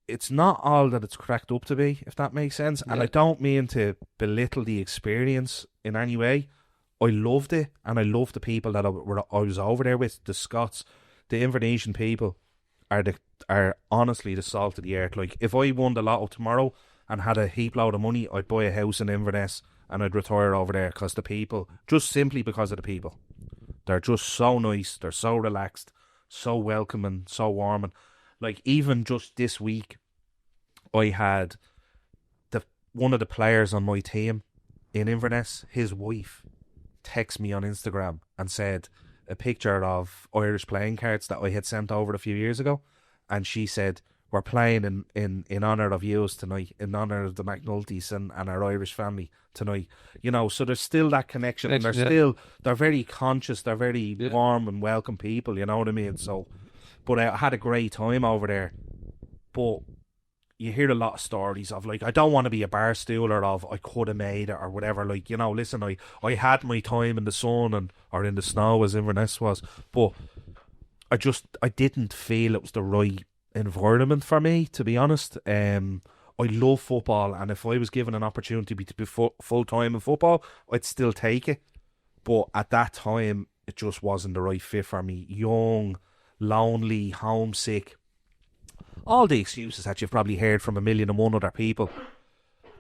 it's not all that it's cracked up to be, if that makes sense. Yeah. And I don't mean to belittle the experience in any way. I loved it, and I loved the people that I was over there with. The Scots, the Invernessian people are honestly the salt of the earth. Like, if I won the lotto tomorrow and had a heap load of money, I'd buy a house in Inverness and I'd retire over there, because the people, just simply because of the people, they're just so nice, they're so relaxed, so welcoming, so warm. And like, even just this week, I had one of the players on my team in Inverness, his wife, text me on Instagram and said a picture of Irish playing cards that I had sent over a few years ago, and she said, we're playing in honour of yous tonight, in honour of the McNultys and our Irish family tonight. You know, so there's still that connection, and they're very conscious, they're very warm and welcome people, you know what I mean? So, but I had a great time over there. But you hear a lot of stories of, like, I don't want to be a bar stooler of I could have made it or whatever. Like, you know, listen, I had my time in the sun or in the snow, as Inverness was, but I didn't feel it was the right environment for me, to be honest. I love football, and if I was given an opportunity to be full time in football, I'd still take it. But at that time, it just wasn't the right fit for me. Young, lonely, homesick, all the excuses that you've probably heard from 1,000,001 other people.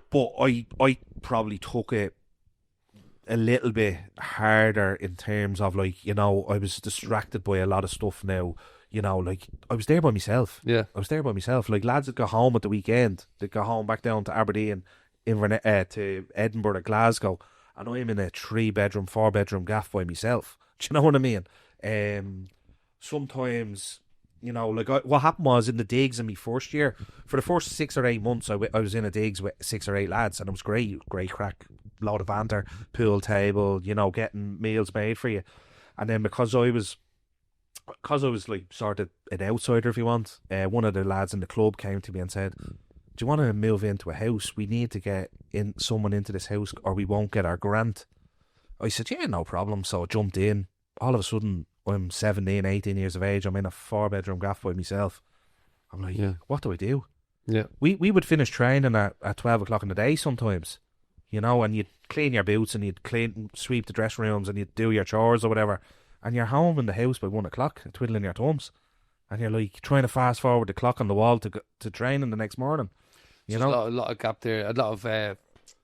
But I probably took it a little bit harder in terms of, like, you know, I was distracted by a lot of stuff now. you know, like, I was there by myself. Yeah. I was there by myself. Like, lads that go home at the weekend, they go home back down to Aberdeen, to Edinburgh, Glasgow, and I'm in a 3-bedroom, 4-bedroom gaff by myself. Do you know what I mean? Sometimes, you know, like, what happened was, in the digs in my first year, for the first 6 or 8 months, I was in a digs with 6 or 8 lads, and it was great crack, load of banter, pool table, you know, getting meals made for you. And then because I was like sort of an outsider, if you want, one of the lads in the club came to me and said, "Do you want to move into a house? We need to get someone into this house, or we won't get our grant." I said, "Yeah, no problem." So I jumped in. All of a sudden, I'm 17, 18 years of age. I'm in a 4-bedroom gaff by myself. I'm like, what do I do? Yeah. We would finish training at 12 o'clock in the day sometimes, you know, and you'd clean your boots and you'd sweep the dressing rooms and you'd do your chores or whatever. And you're home in the house by 1 o'clock, twiddling your thumbs. And you're like trying to fast forward the clock on the wall to training the next morning. You know? A lot of gap there. A lot of time,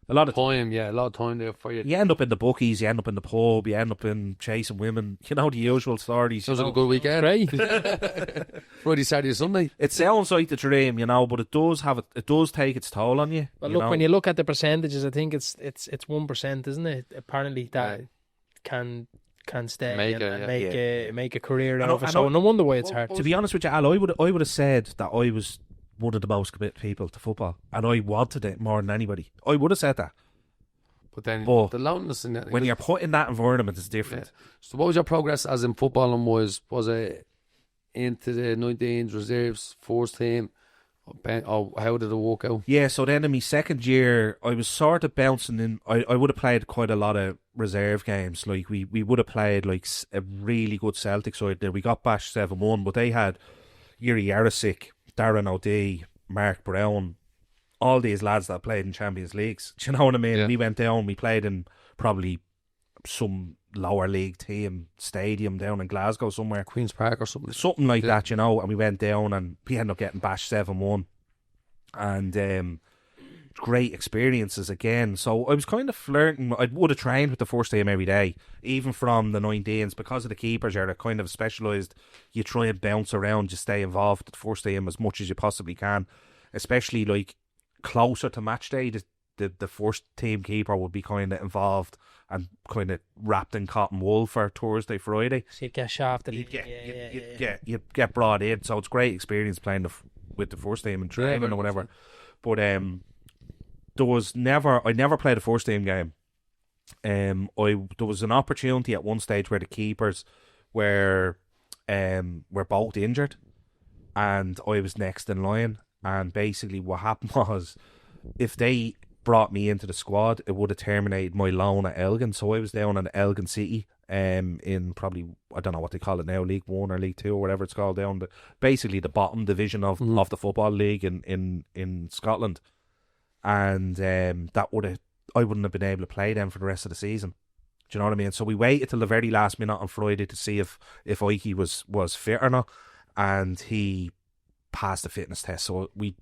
a lot of time there for you. You end up in the bookies, you end up in the pub, you end up in chasing women. You know, the usual stories. Sounds like a good weekend. Great. Friday, Saturday, Sunday. It sounds like the dream, you know, but it does take its toll on you. But look, when you look at the percentages, I think it's 1%, isn't it? Apparently that can stay make a career out of it. So no wonder why it's hard. To be honest with you, Al, I would have said that I was one of the most committed people to football, and I wanted it more than anybody. I would have said that. But then the loneliness in that, when you're put in that environment, is different. Yeah. So what was your progress as in footballing? Was it into the 19s, reserves, first team? Or how did it work out? Yeah, so then in my second year, I was sort of bouncing in. I would have played quite a lot of reserve games. Like, we would have played like a really good Celtic side there. We got bashed 7-1, but they had Yuri Yarosik, Darren O'Dea, Mark Brown, all these lads that played in Champions Leagues. Do you know what I mean? Yeah. We went down, we played in probably some lower league team stadium down in Glasgow somewhere. Queen's Park or something. Something like that, you know, and we went down and we ended up getting bashed 7-1. And great experiences again. So I was kind of flirting. I would have trained with the first team every day, even from the 19s, because of the keepers are kind of specialised. You try and bounce around, you stay involved with the first team as much as you possibly can, especially like closer to match day. The first team keeper would be kind of involved and kind of wrapped in cotton wool for Thursday, Friday. So you'd get shafted. You'd get brought in. So it's great experience playing with the first team and training or whatever. But I never played a first team game. There was an opportunity at one stage where the keepers were both injured, and I was next in line. And basically, what happened was, if they brought me into the squad, it would have terminated my loan at Elgin. So I was down in Elgin City, in probably, I don't know what they call it now, League 1 or League 2 or whatever it's called, down basically the bottom division of the football league in Scotland. And I wouldn't have been able to play them for the rest of the season. Do you know what I mean? So we waited till the very last minute on Friday to see if Ikey was fit or not, and he passed the fitness test. So we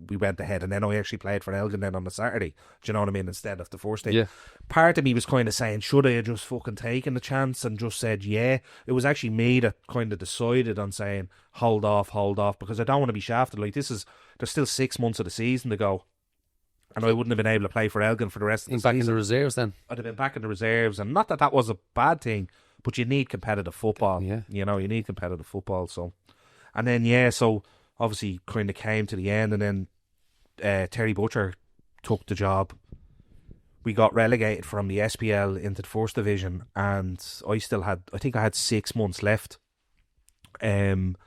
went ahead, and then I actually played for Elgin then on the Saturday. Do you know what I mean? Instead of the first day. Yeah. Part of me was kind of saying, should I have just fucking taken the chance and just said yeah? It was actually me that kind of decided on saying hold off, because I don't want to be shafted. Like, there's still 6 months of the season to go, and I wouldn't have been able to play for Elgin for the rest of the season. Back in the reserves then? I'd have been back in the reserves, and not that was a bad thing, but you need competitive football. Yeah. You know, you need competitive football. So, and then so obviously kind of came to the end, and then Terry Butcher took the job. We got relegated from the SPL into the first division, and I think I had 6 months left. And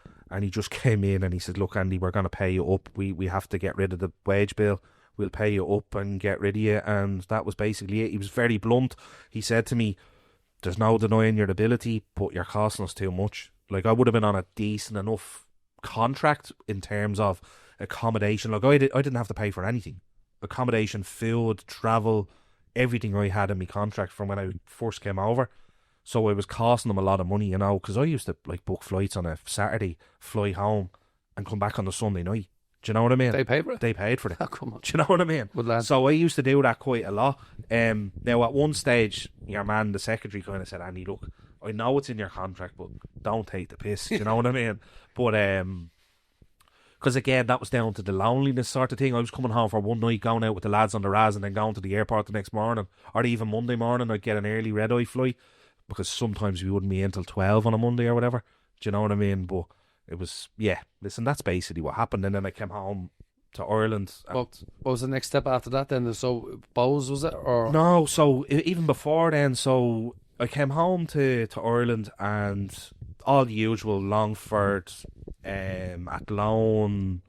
he just came in and he said, "Look, Andy, we're going to pay you up. We have to get rid of the wage bill. We'll pay you up and get rid of you." And that was basically it. He was very blunt. He said to me, "There's no denying your ability, but you're costing us too much." Like, I would have been on a decent enough contract in terms of accommodation. Like, I didn't have to pay for anything. Accommodation, food, travel, everything I had in my contract from when I first came over. So I was costing them a lot of money, you know, because I used to like book flights on a Saturday, fly home and come back on the Sunday night. Do you know what I mean? They paid for it? They paid for it. Oh, come on. Do you know what I mean? Good lad. So I used to do that quite a lot. Now, at one stage, your man, the secretary, kind of said, "Andy, look, I know it's in your contract, but don't take the piss. You know what I mean? But because again, that was down to the loneliness sort of thing. I was coming home for one night, going out with the lads on the Raz, and then going to the airport the next morning, or even Monday morning. I'd get an early red eye flight because sometimes we wouldn't be in till 12 on a Monday or whatever. Do you know what I mean? But it was, yeah. Listen, that's basically what happened, and then I came home to Ireland. What was the next step after that then? So Bowes, was it? Or No, so even before then, so I came home to Ireland, and all the usual Longford, Athlone,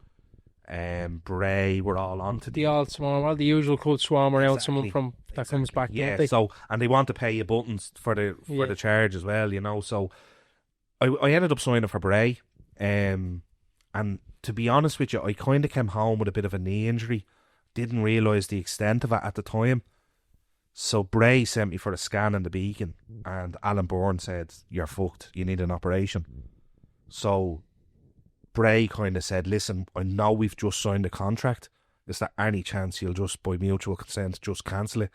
Bray were all on to The old swarm, all the usual could swarm around Exactly. someone from that comes back. yeah. don't they? So and they want to pay you buttons for the charge as well, you know. So I ended up signing for Bray, and to be honest with you, I kind of came home with a bit of a knee injury. Didn't realise the extent of it at the time. So Bray sent me for a scan in the Beacon, and Alan Bourne said, "You're fucked. You need an operation." So Bray kind of said, "Listen, I know we've just signed a contract. Is there any chance you'll just, by mutual consent, just cancel it?"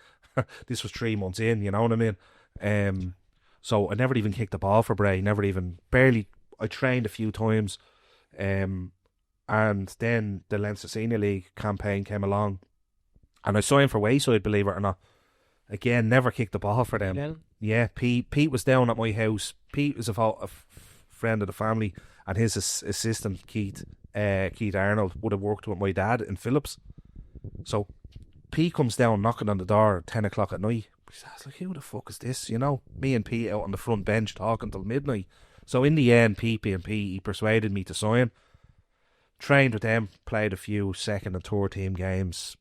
This was 3 months in, you know what I mean? So I never even kicked the ball for Bray. Barely. I trained a few times, and then the Leinster Senior League campaign came along, and I signed for Wayside, believe it or not. Again, never kicked the ball for them. Then? Yeah, Pete was down at my house. Pete was a friend of the family, and his assistant Keith Arnold would have worked with my dad in Phillips. So Pete comes down knocking on the door at 10 o'clock at night. I was like, who the fuck is this? You know, me and Pete out on the front bench talking till midnight. So in the end, Pete, he persuaded me to sign. Trained with them, played a few second and third team games,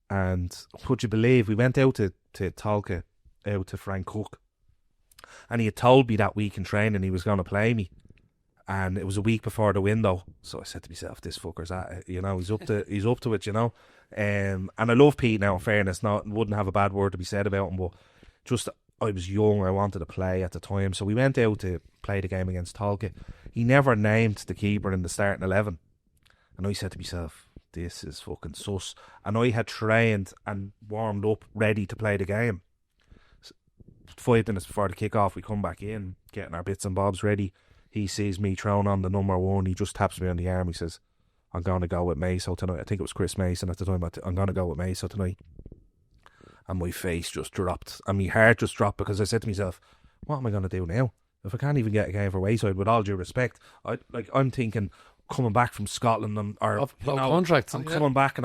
and would you believe we went out to Tolka, out to Frank Cook, and he had told me that week in training he was going to play me, and it was a week before the window. So I said to myself, this fucker's at it, you know, he's up to it, you know. And I love Pete now, in fairness, wouldn't have a bad word to be said about him, but just I was young, I wanted to play at the time, so we went out to play the game against Tolka. He never named the keeper in the starting 11, and I said to myself, this is fucking sus. And I had trained and warmed up, ready to play the game. 5 minutes before the kick-off, we come back in, getting our bits and bobs ready. He sees me thrown on the number 1. He just taps me on the arm. He says, I'm going to go with Maso tonight. I think it was Chris Mason at the time. I'm going to go with Maso tonight. And my face just dropped. And my heart just dropped, because I said to myself, what am I going to do now? If I can't even get a game for Wayside, with all due respect, I'm thinking, coming back from Scotland, contract. I'm coming back, and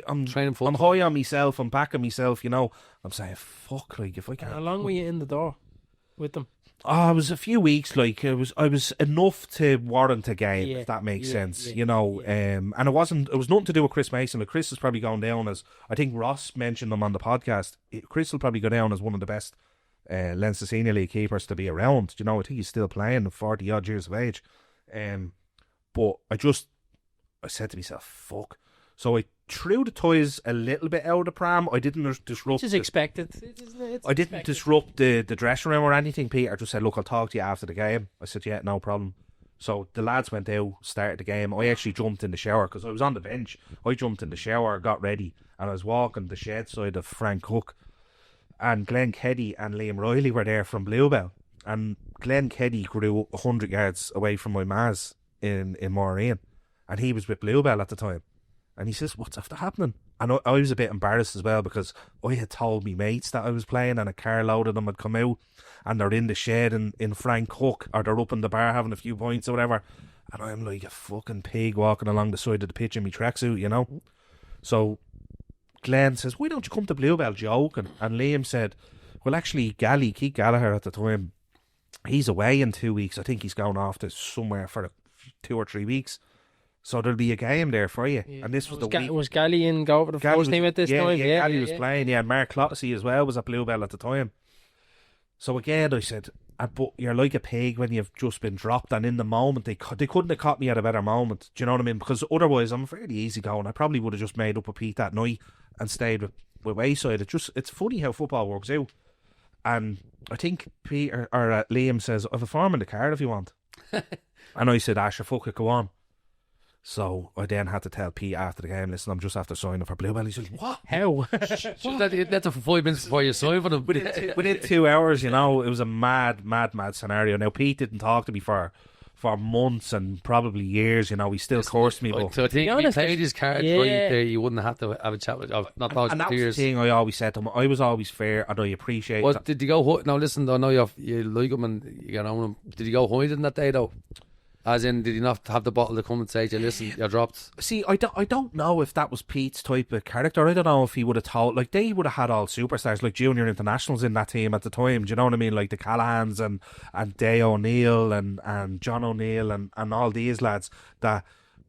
I'm training football. I'm high on myself. I'm backing myself. You know, I'm saying, fuck, like if I can't. How long were you in the door with them? I was a few weeks. Like I was enough to warrant a game, if that makes sense. You know, and it was nothing to do with Chris Mason. Like, Chris is probably going down as, I think Ross mentioned him on the podcast. Chris will probably go down as one of the best Leinster Senior League keepers to be around. You know, I think he's still playing at 40 odd years of age. But I said to myself, fuck. So I threw the toys a little bit out of the pram. I didn't disrupt. Which is expected. I didn't disrupt the dressing room or anything, Peter. I just said, look, I'll talk to you after the game. I said, yeah, no problem. So the lads went out, started the game. I actually jumped in the shower because I was on the bench. I jumped in the shower, got ready, and I was walking the shed side of Frank Cook. And Glenn Keddy and Liam Riley were there from Bluebell. And Glenn Keddy grew 100 yards away from my Maz in Maureen, and he was with Bluebell at the time, and he says, what's after happening? And I was a bit embarrassed as well, because I had told me mates that I was playing, and a carload of them had come out, and they're in the shed in Frank Cook, or they're up in the bar having a few pints or whatever, and I'm like a fucking pig walking along the side of the pitch in my tracksuit, you know. So Glenn says, why don't you come to Bluebell, joking? And Liam said, well, actually Keith Gallagher at the time, he's away in 2 weeks. I think he's going off to somewhere for 2 or 3 weeks. So there'll be a game there for you. Yeah. And this was the week. Was Gally in go over the first team at this time? Yeah, Gally was playing. Yeah, and Mark Clotty as well was at Bluebell at the time. So again, I said, but you're like a pig when you've just been dropped, and in the moment, they couldn't have caught me at a better moment. Do you know what I mean? Because otherwise, I'm fairly easy going. I probably would have just made up a Pete that night and stayed with Wayside. It's funny how football works out. And I think Peter or Liam says, I have a form in the car if you want. And I said, sure, fuck it, go on. So I then had to tell Pete after the game, listen, I'm just after signing for Bluebell. He's like, what? How? That's for 5 minutes before you sign for them. Within 2 hours, you know, it was a mad scenario. Now, Pete didn't talk to me for months and probably years, you know. He still cursed me. But so I think if he played his cards right there, you wouldn't have to have a chat with not those and that was years. the thing I always said to him. I was always fair and I appreciate that. Did you go, now listen, I know you like him and you get on him. Did you go hiding that day though? As in, did he not have the bottle to come and say to you, listen, you're dropped? See, I don't know if that was Pete's type of character. I don't know if he would have told, like, they would have had all superstars, like junior internationals in that team at the time. Do you know what I mean? Like the Callahans and Day O'Neill and John O'Neill and all these lads that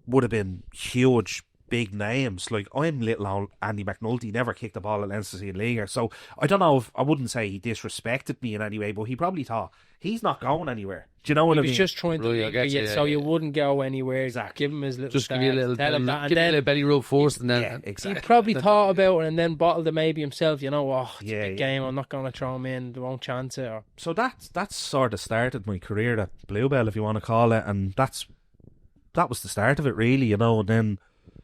would have been huge, big names. Like, I'm little old Andy McNulty, never kicked the ball at Leinster League. So I don't know if, I wouldn't say he disrespected me in any way, but he probably thought, he's not going anywhere. Do you know what I mean? He was just trying to you wouldn't go anywhere. Exactly. Give him his little just give you a little, tell him that, give him a little belly rub first, and then exactly. He probably thought about it and then bottled it maybe himself. You know, it's a big game. I'm not going to throw him in. They won't chance it. So that's sort of started my career at Bluebell, if you want to call it, and that was the start of it, really. You know, and then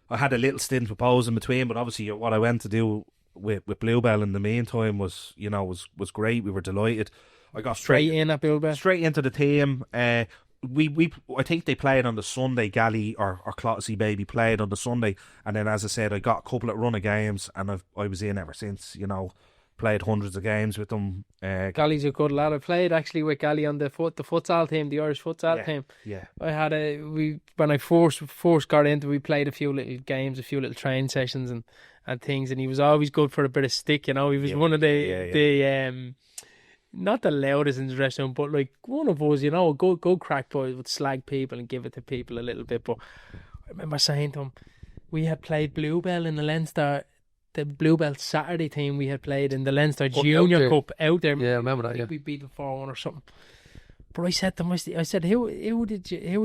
I had a little stint with Pose in between, but obviously what I went to do with Bluebell in the meantime was great. We were delighted. I got straight in at Bluebell, straight into the team. I think they played on the Sunday. Gally or Clotty maybe played on the Sunday, and then, as I said, I got a couple of run of games, and I was in ever since. You know, played hundreds of games with them. Gally's a good lad. I played actually with Gally on the futsal team, the Irish futsal team. Yeah, I had when I first got into, we played a few little games, a few little training sessions and things, and he was always good for a bit of stick. You know, he was one of the not the loudest in the dressing room, but like one of us, you know, a good crack boy would slag people and give it to people a little bit. But I remember saying to him, we had played Bluebell in the Leinster, the Bluebell Saturday team we had played in the Leinster Junior Cup out there. Yeah, I remember that. Yeah, we beat them 4-1 or something. But I said to him, I said, who were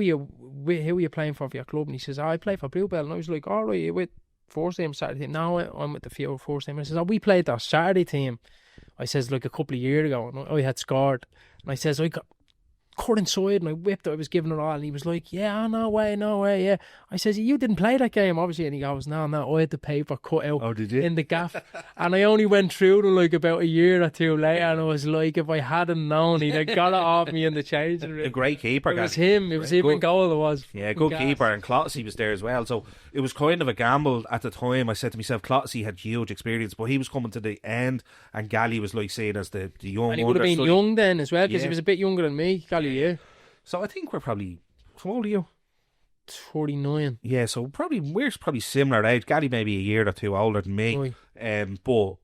you playing for your club? And he says, I play for Bluebell. And I was like, all right, you with first team, Saturday team? No, I'm with the first team. And I says, we played our Saturday team. I says, like a couple of years ago, and I had scored. And I says, I got cut inside and I whipped it. I was giving it all. And he was like, yeah, no way, yeah. I says, you didn't play that game, obviously. And he goes, no, I had the paper cut out in the gaff. And I only went through them like about a year or two later. And I was like, if I hadn't known, he'd have got it off me in the changing room. A great keeper. It was him in goal. It was. Yeah, good keeper. And Clotty was there as well. So it was kind of a gamble at the time. I said to myself, Clotty had huge experience, but he was coming to the end, and Gally was like seen as the young. And he would have been young then as well, because he was a bit younger than me, Gally. Yeah. So I think we're probably, how old are you? 49. Yeah, so we're probably similar age. Gally maybe a year or two older than me. But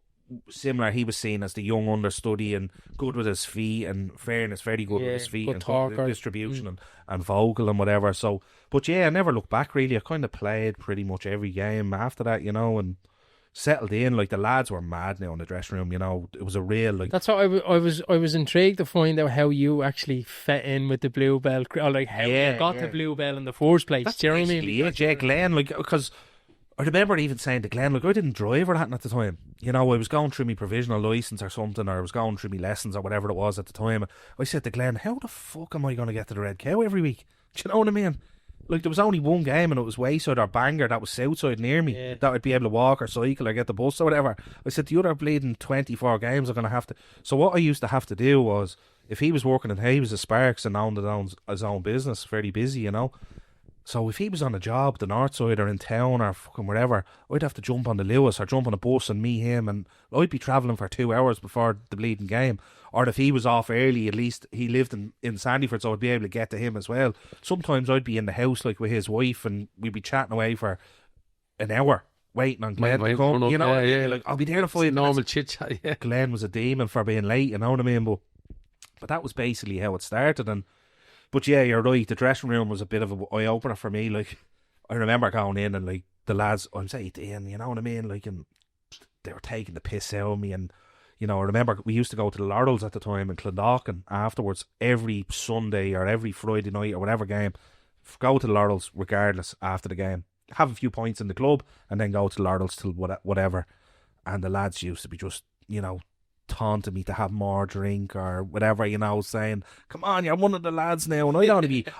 similar, he was seen as the young understudy and good with his feet, and fairness, very good with his feet and good distribution and vocal and whatever. So, but yeah, I never looked back really. I kind of played pretty much every game after that, you know, and settled in. Like, the lads were mad now in the dressing room, you know. It was a real, like, that's what I was intrigued to find out how you actually fit in with the Bluebell, or like how you got to Bluebell in the first place. That's, do you know what I mean? Yeah, Jay Glenn, like, because I remember even saying to Glenn, like, I didn't drive or that at the time. You know, I was going through my provisional licence or something, or I was going through my lessons or whatever it was at the time. I said to Glenn, how the fuck am I going to get to the Red Cow every week? Do you know what I mean? Like, there was only one game, and it was Wayside or Bangor that was Southside near me, that I'd be able to walk or cycle or get the bus or whatever. I said, the other bleeding 24 games I'm going to have to... So what I used to have to do was, if he was working in Hayes at Sparks and owned his own business, very busy, you know. So if he was on a job, the north side or in town or fucking wherever, I'd have to jump on the Lewis or jump on a bus and meet him, and I'd be travelling for 2 hours before the bleeding game. Or if he was off early, at least he lived in Sandyford, so I'd be able to get to him as well. Sometimes I'd be in the house like with his wife, and we'd be chatting away for an hour waiting on Glenn to come. You know, like, I'll be there in 5 minutes. Normal chit chat. Yeah. Glenn was a demon for being late, you know what I mean? But that was basically how it started. But yeah, you're right. The dressing room was a bit of an eye opener for me. Like, I remember going in and, like, the lads, I was 18, you know what I mean? Like, and they were taking the piss out of me. And, you know, I remember we used to go to the Laurels at the time in Clondalkin afterwards, every Sunday or every Friday night or whatever game. Go to the Laurels regardless after the game. Have a few points in the club and then go to the Laurels till whatever. And the lads used to be just, you know, taunting me to have more drink or whatever, you know, saying, come on, you're one of the lads now. And I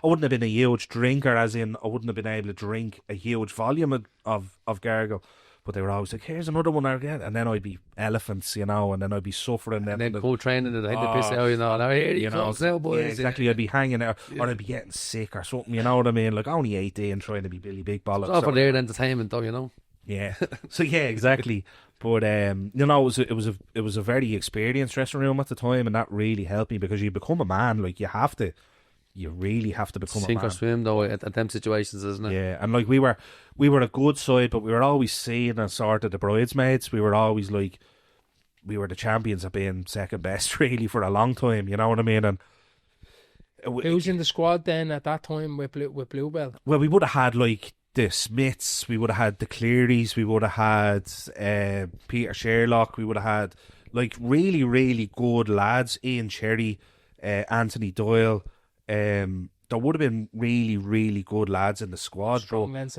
wouldn't have been a huge drinker, as in I wouldn't have been able to drink a huge volume of Gargle. But they were always like, here's another one again. And then I'd be elephants, you know, and then I'd be suffering. And then co-training and I'd the piss out, you know. Now here you comes now, boys. Yeah, exactly. I'd be hanging out, or I'd be getting sick or something, you know what I mean? Like, only 18 trying to be Billy Big Bollocks. It's all for their entertainment, though, you know. Yeah. So yeah, exactly. But you know, it was a very experienced dressing room at the time, and that really helped me, because you become a man. Like, you really have to become a man. Sink or swim, though, at them situations, isn't it? Yeah, and like we were a good side, but we were always seen as sort of the bridesmaids. We were always like, we were the champions of being second best, really, for a long time. You know what I mean? And who's in the squad then at that time with Bluebell? Well, we would have had like the Smiths, we would have had the Clearys, we would have had Peter Sherlock, we would have had like really, really good lads. Ian Cherry, Anthony Doyle. There would have been really, really good lads in the squad. Players,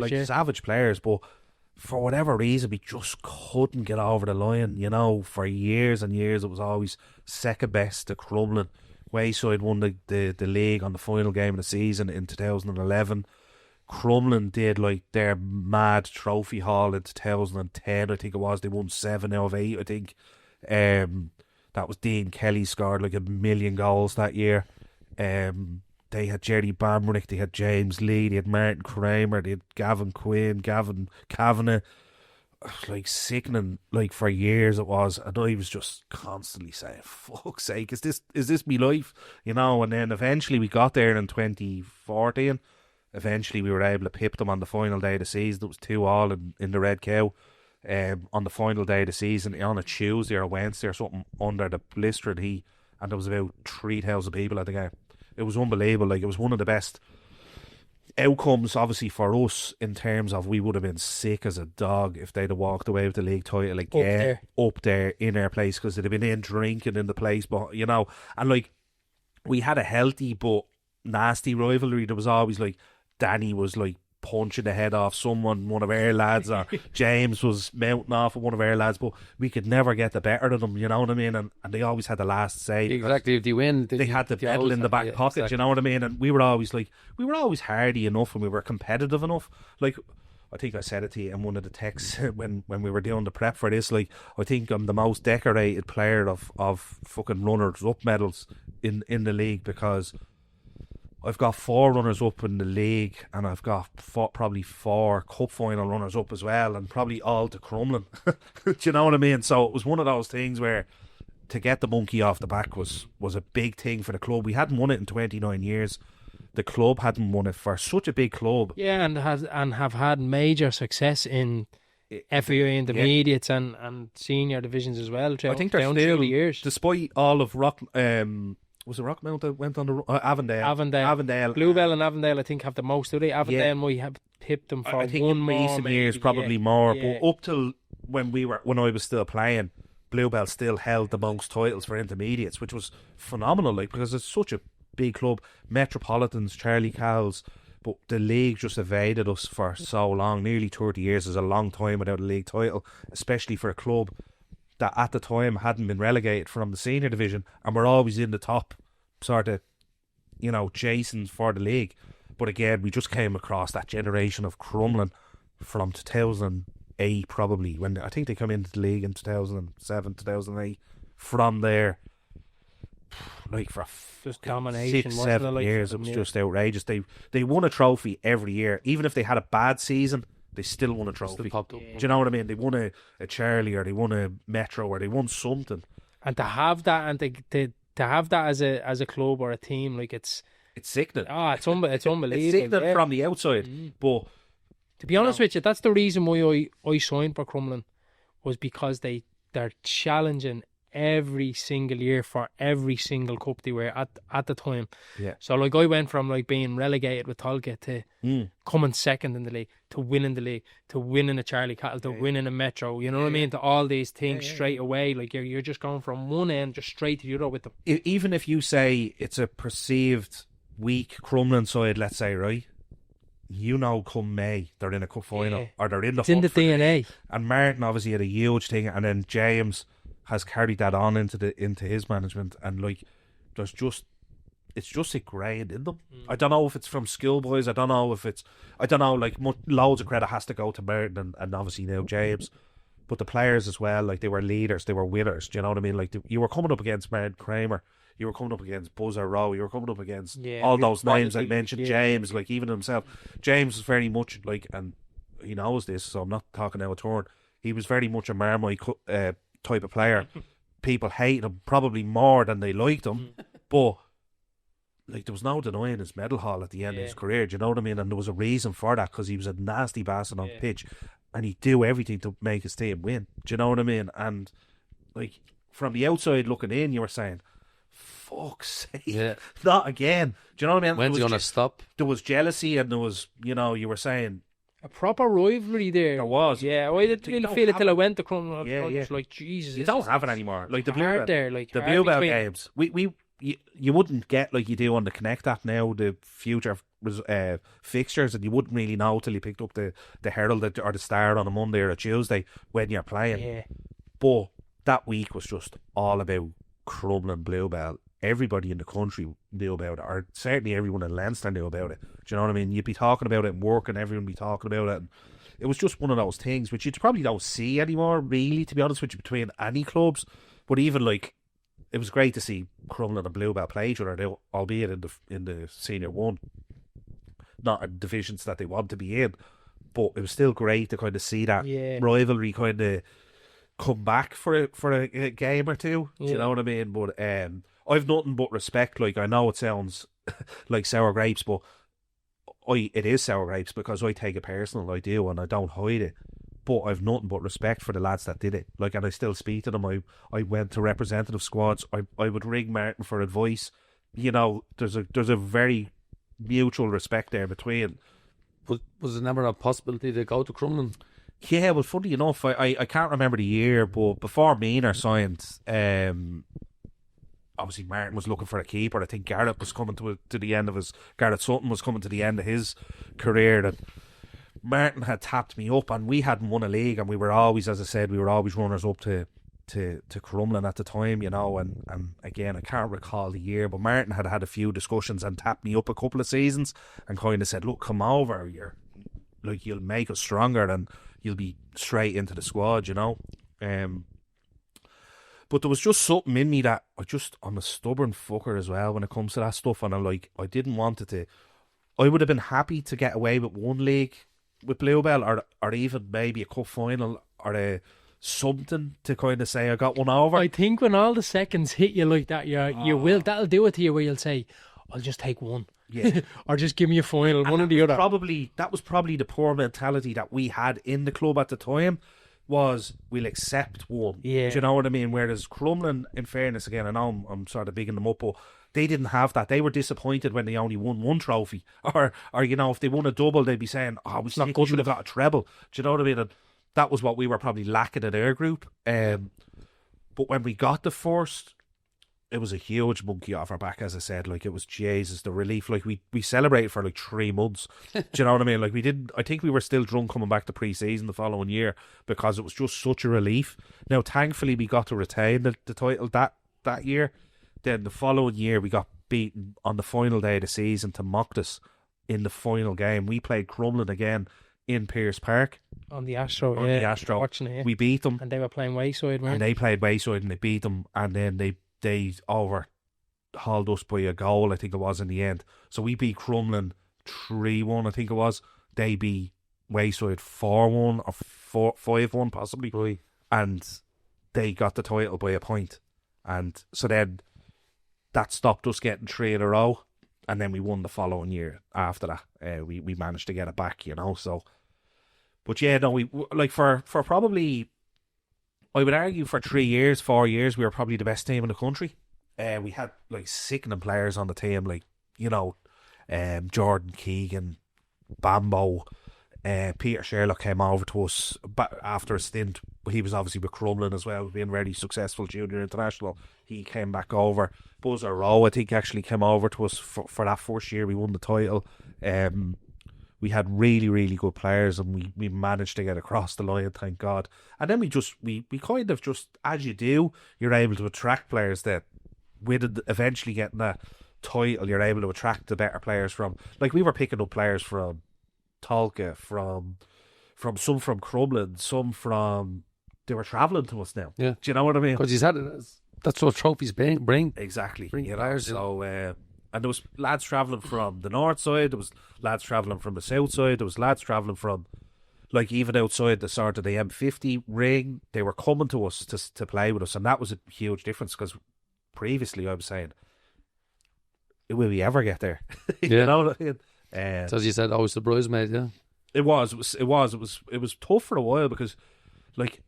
like savage players, but for whatever reason we just couldn't get over the line, you know. For years and years it was always second best to Crumlin. Wayside won the league on the final game of the season in 2011. Crumlin did like their mad trophy haul in 2010, I think it was. They won 7 out of 8, I think. That was Dean Kelly, scored like 1 million goals that year. They had Jerry Bamrick, they had James Lee, they had Martin Kramer, they had Gavin Quinn, Gavin Kavanagh. Like sickening, like for years it was, and I was just constantly saying, "Fuck's sake, is this me life?" You know. And then eventually we got there in 2014. Eventually we were able to pip them on the final day of the season. It was 2-2 in the Red Cow. On the final day of the season, on a Tuesday or a Wednesday or something, under the blistering heat, and there was about 3,000 people at the game. It was unbelievable. Like, it was one of the best outcomes, obviously, for us, in terms of we would have been sick as a dog if they'd have walked away with the league title again up there in our place, because they'd have been in drinking in the place, but you know. And like, we had a healthy but nasty rivalry. There was always like, Danny was like punching the head off someone, one of our lads, or James was mounting off of one of our lads, but we could never get the better of them, you know what I mean? And they always had the last say. Exactly. If they win, they had the pedal in the back pocket, exactly. You know what I mean? And we were always hardy enough, and we were competitive enough. Like, I think I said it to you in one of the texts when we were doing the prep for this. Like, I think I'm the most decorated player of fucking runners up medals in the league, because I've got 4 runners up in the league, and I've got probably 4 cup final runners up as well, and probably all to Crumlin. Do you know what I mean? So it was one of those things where to get the monkey off the back was a big thing for the club. We hadn't won it in 29 years. The club hadn't won it for such a big club. Yeah, and have had major success in FAI intermediates and senior divisions as well. I think they're still, years, despite all of Rock. Was it Rockmount that went on the Avondale? Bluebell and Avondale, I think, have the most, do they? Avondale might have pipped them for I think one more. In recent years, probably more. Yeah. But up till when I was still playing, Bluebell still held the most titles for intermediates, which was phenomenal. Like, because it's such a big club. Metropolitans, Charlie Cowles, but the league just evaded us for so long. Nearly 30 years is a long time without a league title, especially for a club that at the time hadn't been relegated from the senior division, and we're always in the top, sort of, you know, chasing for the league. But again, we just came across that generation of Crumlin from 2008, probably, when I think they come into the league in 2007, 2008. From there, like, for just domination, 6-7 years, it was just outrageous. They won a trophy every year, even if they had a bad season. They still won a trophy. Do you know what I mean? They won a Charlie, or they won a Metro, or they won something. And to have that, and to have that as a club or a team, like, it's sickening. It's unbelievable. It's sickening from the outside. But to be honest with you, that's the reason why I signed for Crumlin, was because they're challenging every single year for every single cup they were at the time. Yeah. So like, I went from like being relegated with Tolka to coming second in the league, to winning the league, to winning a Charlie Cattle, to winning a Metro. You know what I mean? To all these things straight away. Like, you're just going from one end just straight to the other with them. Even if you say it's a perceived weak Crumlin side, let's say, right? You know, come May, they're in a cup final, or they're in the. It's in the DNA. And Martin obviously had a huge thing, and then James has carried that on into his management, and like it's just ingrained in them. I don't know if it's from schoolboys. I don't know. Like loads of credit has to go to Merton and obviously now James, but the players as well. Like they were leaders, they were winners. Do you know what I mean? Like you were coming up against Martin Kramer, you were coming up against Buzzer Rowe, you were coming up against all those names I mentioned. James, like even himself, James was very much like, and he knows this, so I'm not talking out of turn. He was very much a Marmite type of player. People hated him probably more than they liked him, but like there was no denying his medal haul at the end of his career. Do you know what I mean? And there was a reason for that, because he was a nasty bastard on the pitch, and he'd do everything to make his team win. Do you know what I mean? And like from the outside looking in, you were saying, "Fuck's sake, not again." Do you know what I mean? When's he gonna stop? There was jealousy, and there was, you were saying a proper rivalry there. There was. Yeah, I didn't really feel it till I went to Crumlin. I was like, Jesus, you don't have it anymore. Like the Bluebell games, you wouldn't get like you do on the Connect app now, the future fixtures, and you wouldn't really know till you picked up the Herald or the Star on a Monday or a Tuesday when you're playing. Yeah. But that week was just all about Crumlin Bluebell. Everybody in the country knew about it, or certainly everyone in Leinster knew about it. Do you know what I mean? You'd be talking about it in work, and everyone would be talking about it. And it was just one of those things which you probably don't see anymore, really, to be honest with you, between any clubs. But even like, it was great to see Crumlin and Bluebell play each other, albeit in the Senior 1, not in divisions that they want to be in. But it was still great to kind of see that rivalry kind of come back for a game or two. Do you know what I mean? But I've nothing but respect. Like, I know it sounds like sour grapes, but it is sour grapes because I take it personal. I do, and I don't hide it. But I've nothing but respect for the lads that did it. Like, and I still speak to them. I went to representative squads. I would ring Martin for advice. There's a very mutual respect there between. Was there never a possibility to go to Crumlin? Yeah, well, funny enough, I can't remember the year, but before Meaner signed, obviously Martin was looking for a keeper. I think Garrett was coming to the end of Garrett Sutton was coming to the end of his career, and Martin had tapped me up, and we hadn't won a league, and we were always, as I said, runners up to Crumlin at the time, and again, I can't recall the year, but Martin had had a few discussions and tapped me up a couple of seasons and kind of said, look, come over, you'll make us stronger and you'll be straight into the squad, but there was just something in me that I'm a stubborn fucker as well when it comes to that stuff, and I didn't want it to. I would have been happy to get away with one league with Bluebell, or even maybe a cup final, or something to kind of say I got one over. I think when all the seconds hit you like that, you will. That'll do it to you, where you'll say, "I'll just take one." Yeah. Or just give me a final, one or the other. That was probably the poor mentality that we had in the club at the time, was we'll accept one. Yeah. Do you know what I mean? Whereas Crumlin, in fairness, again, I know I'm sort of bigging them up, but they didn't have that. They were disappointed when they only won one trophy. Or if they won a double, they'd be saying, "Oh, we should have got a treble." Do you know what I mean? And that was what we were probably lacking in our group. But when we got the first, it was a huge monkey off our back, as I said. Like, it was, Jesus, the relief. Like, we celebrated for like 3 months. Do you know what I mean? Like, I think we were still drunk coming back to pre-season the following year, because it was just such a relief. Now, thankfully, we got to retain the title that year. Then the following year, we got beaten on the final day of the season to Moctus in the final game. We played Crumlin again in Pearse Park. On the Astro, watching it, We beat them. And they were playing Wayside, weren't and they played Wayside, and they beat them, and then they overhauled us by a goal, I think it was, in the end. So we beat Crumlin 3-1, I think it was. They beat Wayside 4-1 or 5-1 possibly. Right. And they got the title by a point. And so then that stopped us getting 3 in a row. And then we won the following year after that. We managed to get it back, so. But yeah, no, we like for probably, I would argue, for 4 years, we were probably the best team in the country. We had like sickening players on the team, like, Jordan Keegan, Bambo, Peter Sherlock came over to us after a stint. He was obviously with Crumlin as well, being very successful junior international. He came back over. Buzzer Rowe, I think, actually came over to us for that first year we won the title. we had really, really good players, and we managed to get across the line, thank God. And then we kind of just, as you do, you're able to attract players that, with it eventually getting that title, you're able to attract the better players from. Like, we were picking up players from Tolka, from some from Crumlin, some from, they were travelling to us now. Yeah. Do you know what I mean? Because that's what trophies bring. Exactly. Bring You know, players, so, and there was lads travelling from the north side, there was lads travelling from the south side, there was lads travelling from, like, even outside the sort of the M50 ring. They were coming to us to play with us, and that was a huge difference, because previously I was saying, will we ever get there? You Yeah. know what I mean? So as you said, always the bridesmaid, yeah. It was tough for a while, because, like,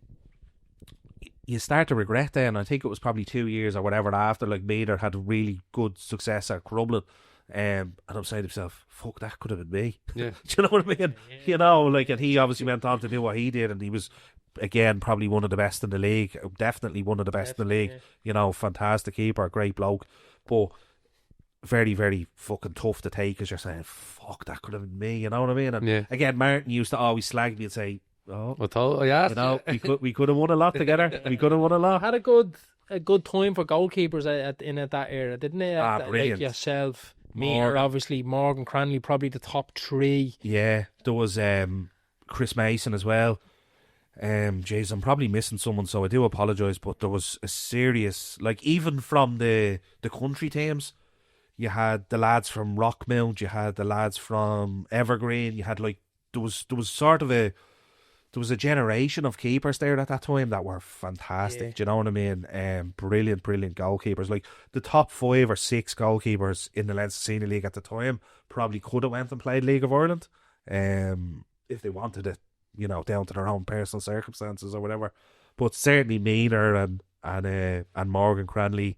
you start to regret then. I think it was probably 2 years or whatever after, like, Maynard had really good success at Crumlin, and I'm saying to myself, fuck, that could have been me. Yeah. Do you know what I mean? You know, like, and he obviously went on to do what he did, and he was, again, probably one of the best in the league, definitely one of the best in the league. You know, fantastic keeper, great bloke, but very, very fucking tough to take, as you're saying, fuck, that could have been me. You know what I mean? And Yeah. again, Martin used to always slag me and say, oh, Yeah. you know, we could have won a lot together. We could have won a lot. Had a good time for goalkeepers at that era, didn't they? Brilliant. Like yourself, Meter, obviously, Morgan Cranley, probably the top three. Yeah, there was Chris Mason as well. Jeez, I'm probably missing someone, so I do apologise, but there was a serious, like, even from the country teams, you had the lads from Rockmount, you had the lads from Evergreen, you had, like, there was a generation of keepers there at that time that were fantastic. Yeah. Do you know what I mean? Brilliant goalkeepers. Like, the top 5 or 6 goalkeepers in the Leinster Senior League at the time probably could have went and played League of Ireland, if they wanted it, you know, down to their own personal circumstances or whatever. But certainly Meaner and Morgan Cranley,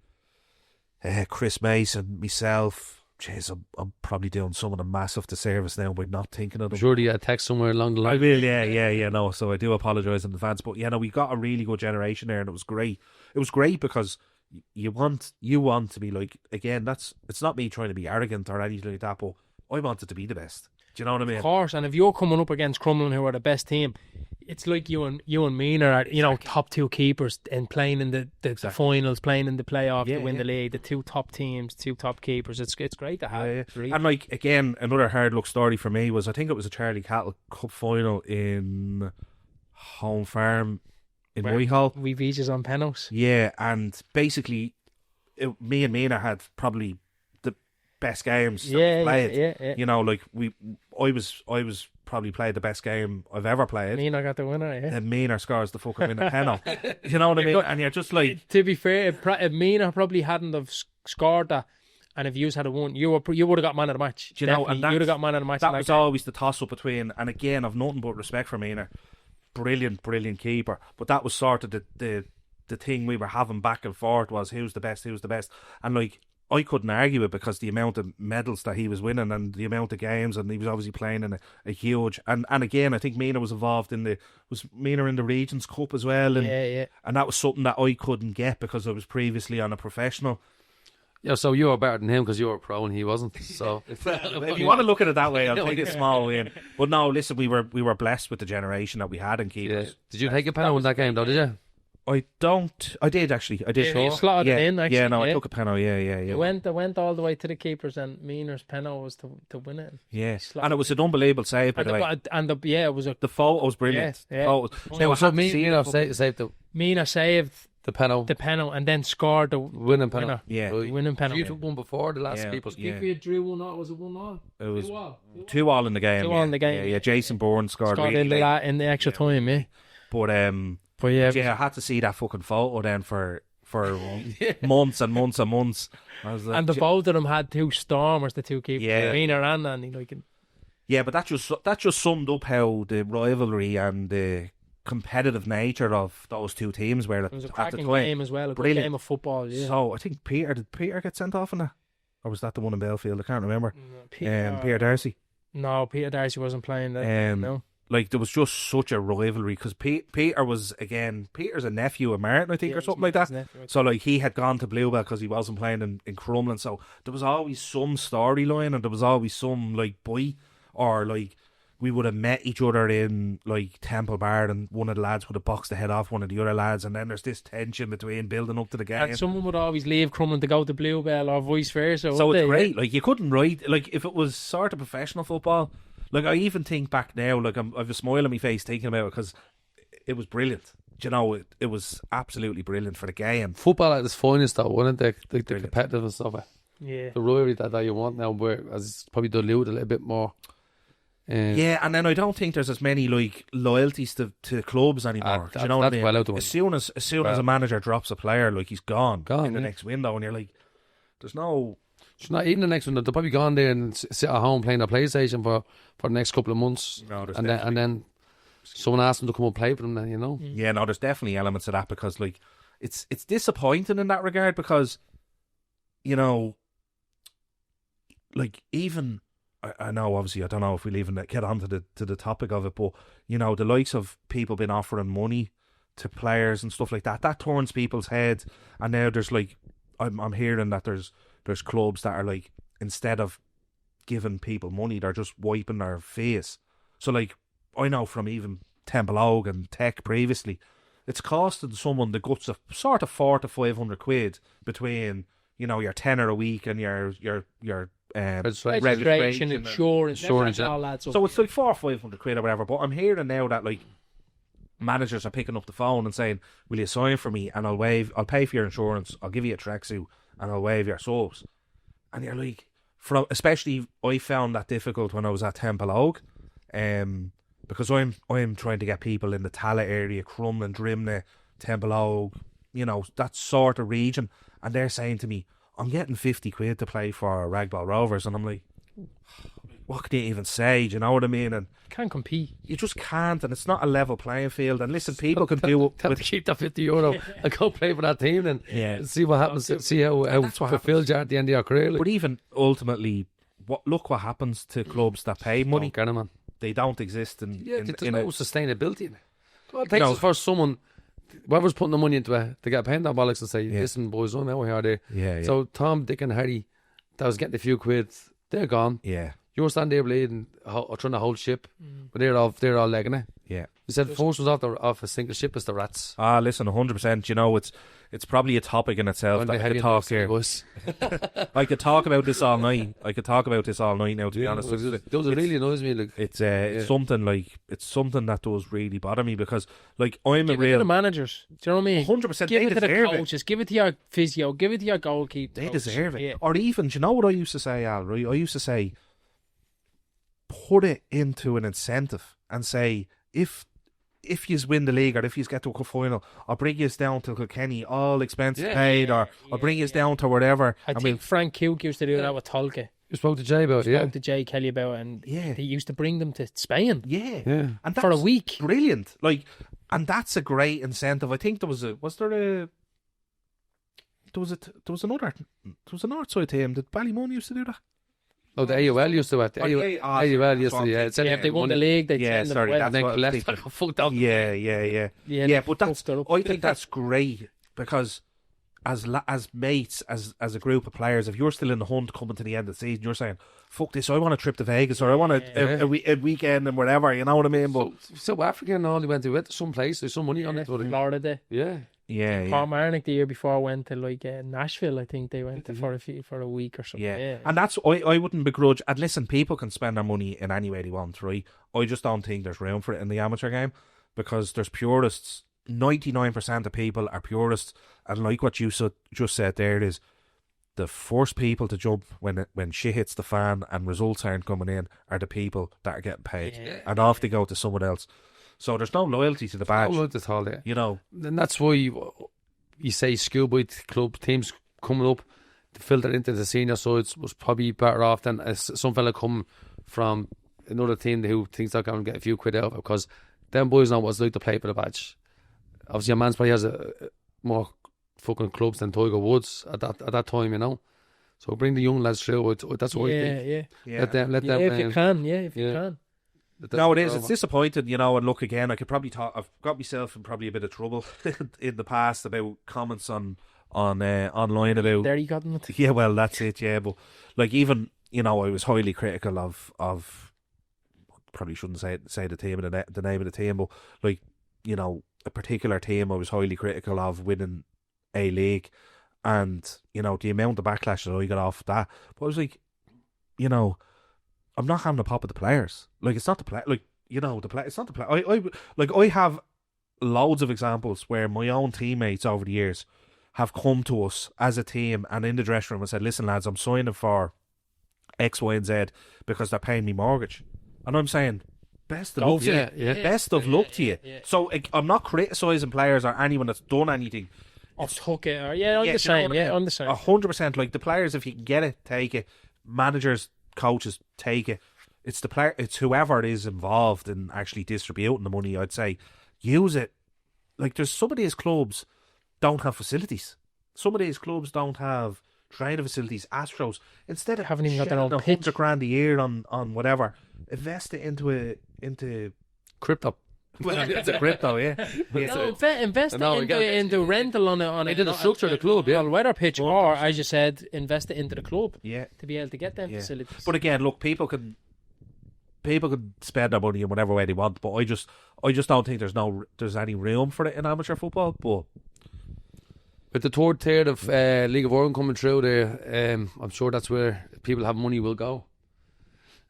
Chris Mason, myself. Jeez, I'm probably doing someone a massive disservice now by not thinking of them. Surely you had text somewhere along the line. I will, yeah, no. So I do apologise in advance, but yeah, no, we got a really good generation there, and it was great. It was great because you want to be like, again, it's not me trying to be arrogant or anything like that, but I wanted to be the best. Do you know what I mean? Of course, and if you're coming up against Crumlin, who are the best team, it's like you and Meaner are, you know, top 2 keepers and playing in the finals, playing in the playoff to win the league. The 2 top teams, 2 top keepers. It's great to have. Yeah. Really. And, like, again, another hard luck story for me was, I think it was a Charlie Cattle Cup final in Home Farm in Whitehall. We beaches on penalties. Yeah, and basically, me and Mina had probably the best games that we played. Yeah. You know, like, I was probably played the best game I've ever played. Meaner got the winner, yeah. And Meaner scores the fucking winner penalty. You know what I mean? And you're just like, to be fair, if Meaner probably hadn't have scored that, and if you had won, you would have got man of the match. Do you know? And you'd have got man of the match. That was always the toss up between. And again, I've nothing but respect for Meaner. Brilliant keeper. But that was sort of the thing we were having back and forth was who's the best. And, like, I couldn't argue it, because the amount of medals that he was winning and the amount of games, and he was obviously playing in a huge, and again, I think Meaner was involved in the Regions Cup as well, and and that was something that I couldn't get because I was previously on a professional. Yeah, so you were better than him because you were pro and he wasn't. So if you want to look at it that way, I'll take a small win. But no, listen, we were blessed with the generation that we had in keepers. Yeah. Did you take a penalty in that game though? Did you? I did actually. I did. You slotted it in, actually. Yeah, no, I took a penalty. Yeah. It went all the way to the keepers, and Meaner's penalty was to win it. Yeah, and it was an unbelievable save, by the way. It was the photo was brilliant. Yeah. Meaner saved the Meaner saved the penalty, and then scored the winning penalty. Yeah, winning penalty. You took one before the last keepers. If you drew 1-0, was it 1-0? It was 2-2 in the game. 2-2 in the game. Yeah. Jason Bourne scored really in the extra time. Yeah, but I had to see that fucking photo then for months and months and months. And the both of them had 2 stormers, the 2 keepers, Meaner and Andy. Yeah, but that just summed up how the rivalry and the competitive nature of those 2 teams were it was a at the cracking time. game as well, a good game of football. Yeah. So I think did Peter get sent off in that, or was that the one in Belfield? I can't remember. Peter Darcy. No, Peter Darcy wasn't playing that. No. Like, there was just such a rivalry because Peter was, again, Peter's a nephew of Martin, I think, or something like that. So, like, he had gone to Bluebell because he wasn't playing in Crumlin. So there was always some storyline, and there was always some, like, boy, or, like, we would have met each other in like Temple Bar, and one of the lads would have boxed the head off one of the other lads, and then there's this tension between building up to the game. And someone would always leave Crumlin to go to Bluebell or vice versa. So it's they? great. Like, you couldn't write, like, if it was sort of professional football. Like, I even think back now, like, I've a smile on my face thinking about it, because it was brilliant. Do you know, it was absolutely brilliant for the game. Football at its finest, though, wasn't it? The competitive stuff. Yeah. The rivalry that you want now, where it's probably diluted a little bit more. Yeah, and then I don't think there's as many like loyalties to clubs anymore. Do you know what I mean? Well out the as soon as a manager drops a player, like, he's gone in the yeah. next window, and you're like, there's no. It's not even the next one. They'll probably gone there and sit at home playing their PlayStation for the next couple of months. No, and then someone asks them to come and play for them. Then, you know. Yeah, no, there's definitely elements of that, because like it's disappointing in that regard, because, you know, like, even. I know, obviously, I don't know if we'll even get onto the topic of it, but, you know, the likes of people been offering money to players and stuff like that, that turns people's heads. And now there's like, I'm hearing that there's clubs that are like, instead of giving people money, they're just wiping their face. So, like, I know from even Temple Oak and Tech previously, it's costing someone the guts of sort of 400 to 500 quid between, you know, your tenner a week and your registration, insurance, all that stuff. So it's like 400 or 500 quid or whatever. But I'm hearing now that, like, managers are picking up the phone and saying, "Will you sign for me? And I'll pay for your insurance. I'll give you a tracksuit, and I'll waive your subs." And you're like, especially I found that difficult when I was at Temple Oak, because I'm trying to get people in the Tala area, Crumlin, Drimnagh, Temple Oak, you know, that sort of region, and they're saying to me, "I'm getting 50 quid to play for Ragball Rovers," and I'm like, what can you even say? Do you know what I mean? And can't compete. You just can't, and it's not a level playing field. And listen, people can do it with keep that €50 and go play for that team, and see what happens. See how fulfilled you are at the end of your career. Like. But even ultimately, look what happens to clubs that pay money. Don't get it, man. They don't exist there's no sustainability in it. Well, it takes No. for someone, whoever's putting the money into it, to get paid that bollocks and say, "Listen, boys, I'm out here." There. Yeah. So Tom, Dick, and Harry, that was getting a few quid. They're gone. Yeah. You're standing there bleeding, trying to hold ship, but they're all legging it. Yeah. You said first was off a single ship is the rats. Listen, 100%. You know, it's probably a topic in itself that I could talk here. I could talk about this all night. Now, to be honest. Those really annoys me. Like, it's something that does really bother me, because, like, I'm give a real it to the managers. Do you know what I mean? 100%. Give it to the coaches. Give it to your physio. Give it to your goalkeeper. They deserve it. Yeah. Or even, do you know what I used to say, Al? Right? I used to say, put it into an incentive and say, if you win the league, or if you get to a cup final, I'll bring you down to Kilkenny, all expenses paid, or I'll bring you down to whatever. I think Frank Cooke used to do that with Tolka. You spoke to Jay about it, Spoke to Jay Kelly about it, and he used to bring them to Spain. Yeah. And that's for a week. Brilliant. Like, and that's a great incentive. I think there was a North Side team. Did Ballymun used to do that? Oh, the AUL used to do it. AUL used to, if they won the league, they'd send them away. And then left. Yeah, but I think that's great, because as mates, as a group of players, if you're still in the hunt coming to the end of the season, you're saying, "Fuck this! I want a trip to Vegas, or I want a weekend and whatever." You know what I mean? But South Africa and all, they went to some place. There's some money on it. Florida. Yeah. Paul Marnick the year before went to like Nashville. I think they went to for a week or something. Yeah. And that's I wouldn't begrudge. And listen, people can spend their money in any way they want, right? I just don't think there's room for it in the amateur game, because there's purists. 99% of people are purists, and like what you just said there, is the first people to jump when shit hits the fan and results aren't coming in are the people that are getting paid, and off they go to someone else. So there's no loyalty to the badge. No loyalty at all there. You know. And that's why you say schoolboy club teams coming up to filter into the senior sides was probably better off than some fella come from another team who thinks they're going to get a few quid out of it, because them boys know what it's like to play for the badge. Obviously, a man's probably has more fucking clubs than Tiger Woods at that time, you know. So bring the young lads through. That's what I think. Let them. If you can. No, it is. It's disappointing, you know. And look, again, I could probably talk. I've got myself in probably a bit of trouble in the past about comments on online about. There you got them. Yeah, well, that's it. Yeah, but like, even, you know, I was highly critical of probably shouldn't say the team and the name of the team, but like, you know, a particular team I was highly critical of winning a league, and you know the amount of backlash that I got off that. But I was like, you know, I'm not having a pop at the players. Like, it's not the play. Like, you know, the play. It's not the play. I have loads of examples where my own teammates over the years have come to us as a team and in the dressing room and said, "Listen, lads, I'm signing for X, Y, and Z because they're paying me mortgage," and I'm saying, best of luck to you. Best of luck to you. So I'm not criticising players or anyone that's done anything. Or took it, or I'm the same. I'm the same. 100%. Like, the players, if you can get it, take it. Managers, coaches, take it. It's the player. It's whoever it is involved in actually distributing the money. I'd say use it. Like, there's some of these clubs don't have facilities. Some of these clubs don't have training facilities. Astros, instead of haven't even got their own pitch, $100,000 a year on whatever, invest it into crypto. Well, it's a crypto, yeah. No, invest into rental on it. Into the structure of the club, yeah. Weather pitch, or as you said, invest it into the club, yeah, to be able to get them facilities. But again, look, people can spend their money in whatever way they want, but I just don't think there's any room for it in amateur football. But with the third tier of League of Ireland coming through there, I'm sure that's where people have money will go.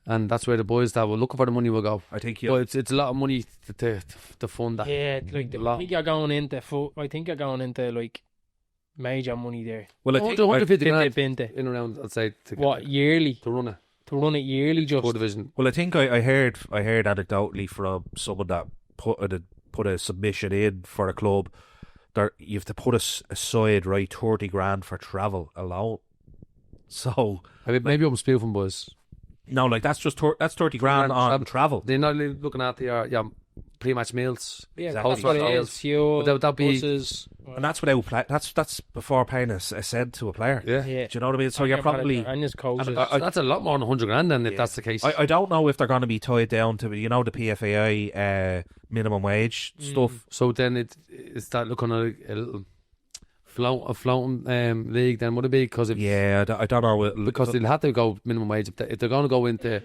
And that's where the boys that were looking for the money will go. I think, but it's a lot of money to fund that. Yeah, like I think you're going into like major money there. Well, I think 150 grand in around, I'd say. Yearly to run it? To run it yearly, just Four division. Well, I think I heard anecdotally from someone that put a submission in for a club. You have to put aside, right, 30 grand for travel alone. So maybe I'm spoofing, boys. No, like, that's 30 grand on travel. They're not looking at your pre-match meals, post-match meals, fuel, buses, and that's without that's before paying a cent to a player. Yeah. Do you know what I mean? So you're probably that's a lot more than 100 grand then, if that's the case. I don't know if they're going to be tied down to, you know, the PFAI minimum wage stuff. So then it's that looking at a little floating league then, would it be? Because I don't know, because they'll have to go minimum wage if they're going to go into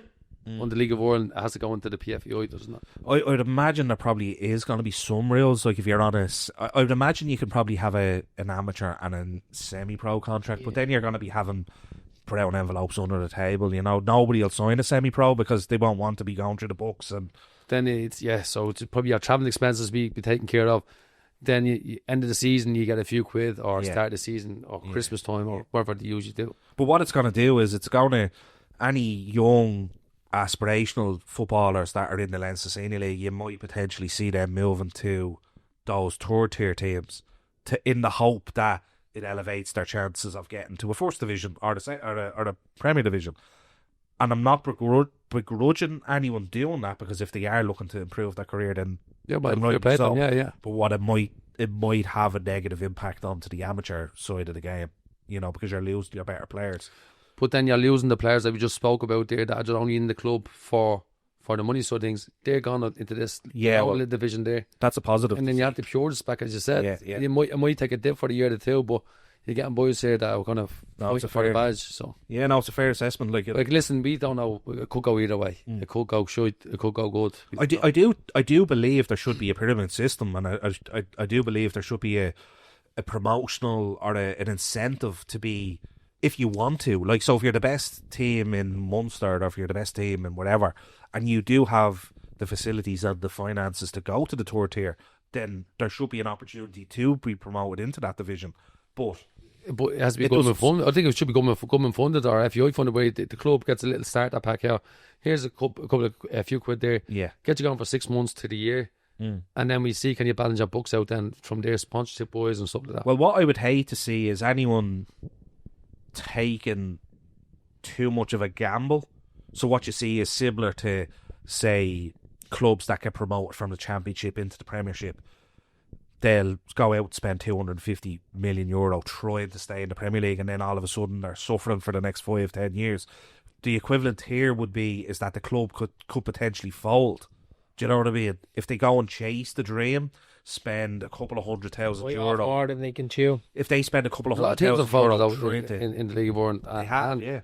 on the League of Ireland. It has to go into the PFAI, doesn't it? I'd imagine there probably is going to be some rules. Like, if you're honest, I would imagine you can probably have an amateur and a semi-pro contract, but then you're going to be having put out envelopes under the table. You know, nobody will sign a semi-pro because they won't want to be going through the books, and then so it's probably your travelling expenses be taken care of. Then you end of the season, you get a few quid, or start of the season, or Christmas time, or whatever they usually do. But what it's going to do is it's going to, any young aspirational footballers that are in the Leinster Senior League, you might potentially see them moving to those third tier teams in the hope that it elevates their chances of getting to a first division or the Premier Division. And I'm not begrudging anyone doing that, because if they are looking to improve their career, then but what it might have a negative impact onto the amateur side of the game, you know, because you're losing your better players. But then you're losing the players that we just spoke about there that are only in the club for the money sort of things. They're gone into this division there. That's a positive. And then you have the purists back, as you said. Yeah. It might take a dip for the year or two, but you're getting boys here that are kind of fighting for the badge. So it's a fair assessment. Like listen, we don't know. It could go either way. It could go shite. It could go good. I do believe there should be a pyramid system, and I do believe there should be a promotional or an incentive to be, if you want to. Like, so if you're the best team in Munster, or if you're the best team in whatever, and you do have the facilities and the finances to go to the third tier, then there should be an opportunity to be promoted into that division. But it has to be government funded. I think it should be government funded or FEI funded, where the club gets a little starter pack here. Here's a few quid there. Yeah. Get you going for 6 months to the year. And then we see, can you balance your books out then from their sponsorship boys and stuff like that. Well, what I would hate to see is anyone taking too much of a gamble. So what you see is similar to, say, clubs that get promoted from the Championship into the Premiership. They'll go out and spend €250 million trying to stay in the Premier League, and then all of a sudden they're suffering for the next 5-10 years. The equivalent here would be is that the club could potentially fold. Do you know what I mean? If they go and chase the dream, spend a couple of €100,000 more than they can chew. If they spend a couple of €100,000 in the League of Ireland, they have, yeah.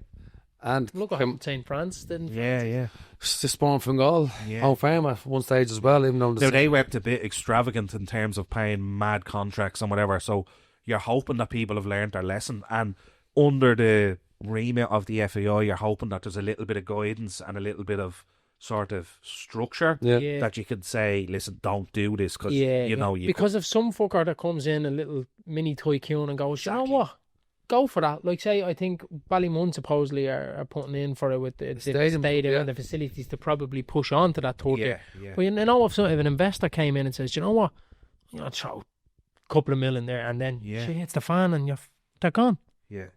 And Look at St. France didn't. Yeah. the Spawn from goal. Yeah. Home farm at one stage as well, even though Now, they went a bit extravagant in terms of paying mad contracts and whatever, so you're hoping that people have learned their lesson, and under the remit of the FAI, you're hoping that there's a little bit of guidance and a little bit of sort of structure Yeah. that you can say, listen, don't do this, because because if some fucker that comes in, a little mini tycoon, and goes, you know what, go for that. Like, say, I think Ballymun supposedly are putting in for it with the stadium and the facilities to probably push on to that 30. Yeah. But you know, if an investor came in and says, you know what, I'm going to throw a couple of million there, and then she hits the fan and they're gone. Yeah.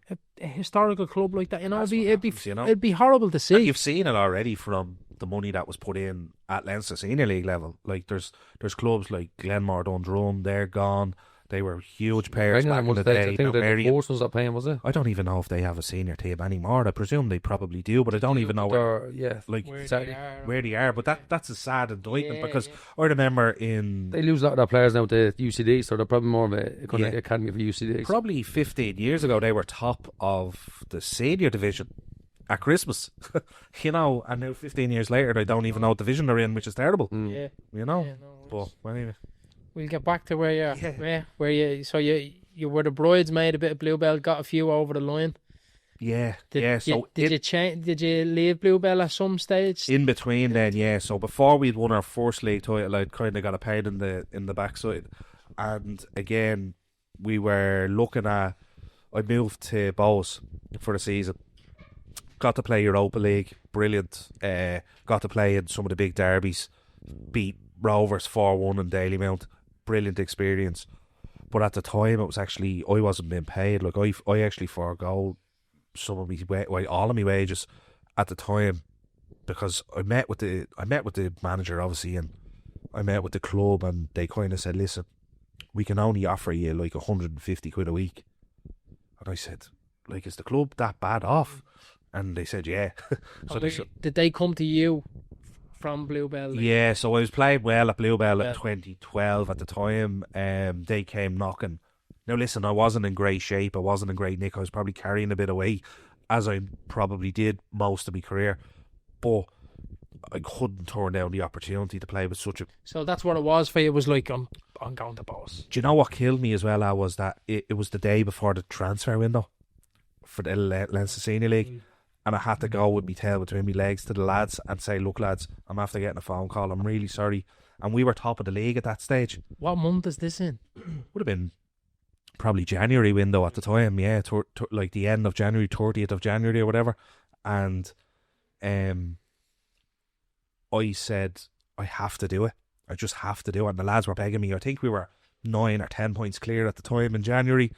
A historical club like that, you know, That's it'd be horrible to see. And you've seen it already from the money that was put in at Leinster Senior League level. Like, there's clubs like Glenmore, Dundrum, they're gone. They were huge players back in the day. I think the Force was not paying, was it? I don't even know if they have a senior team anymore. I presume they probably do, but I don't even know where they are. But that's a sad indictment, because I remember they lose a lot of their players now to UCD, so they're probably more of a academy for UCD. Probably 15 years ago, they were top of the senior division at Christmas, you know, and now 15 years later, they don't even know what division they're in, which is terrible. Yeah, you know. Yeah, no, but anyway, we'll get back to where you were the bridesmaid, a bit of Bluebell, got a few over the line. Did you leave Bluebell at some stage? In between then, yeah. So before we'd won our first league title, I'd kind of got a pain in the backside, and again we were looking at. I moved to Bows for the season. Got to play Europa League, brilliant. Got to play in some of the big derbies. Beat Rovers 4-1 in Dalymount, brilliant experience. But at the time, it was actually, I wasn't being paid. Like, I actually forego some of all of my wages at the time, because I met with the manager, obviously, and I met with the club, and they kind of said, listen, we can only offer you like 150 quid a week. And I said, like, is the club that bad off? And they said, yeah. Did they come to you from Bluebell? Yeah, so I was playing well at Bluebell in 2012 at the time. They came knocking. Now listen, I wasn't in great shape. I wasn't in great nick. I was probably carrying a bit of weight, as I probably did most of my career. But I couldn't turn down the opportunity to play with such a... So that's what it was for you. It was like, I'm going to Boss. Do you know what killed me as well? Was that it was the day before the transfer window for the Leinster Senior League. And I had to go with my tail between my legs to the lads and say, look lads, I'm after getting a phone call, I'm really sorry. And we were top of the league at that stage. What month is this in? Would have been probably January window at the time, yeah, like the end of January, 30th of January or whatever. And I said, I have to do it. I just have to do it. And the lads were begging me. I think we were 9 or 10 points clear at the time in January,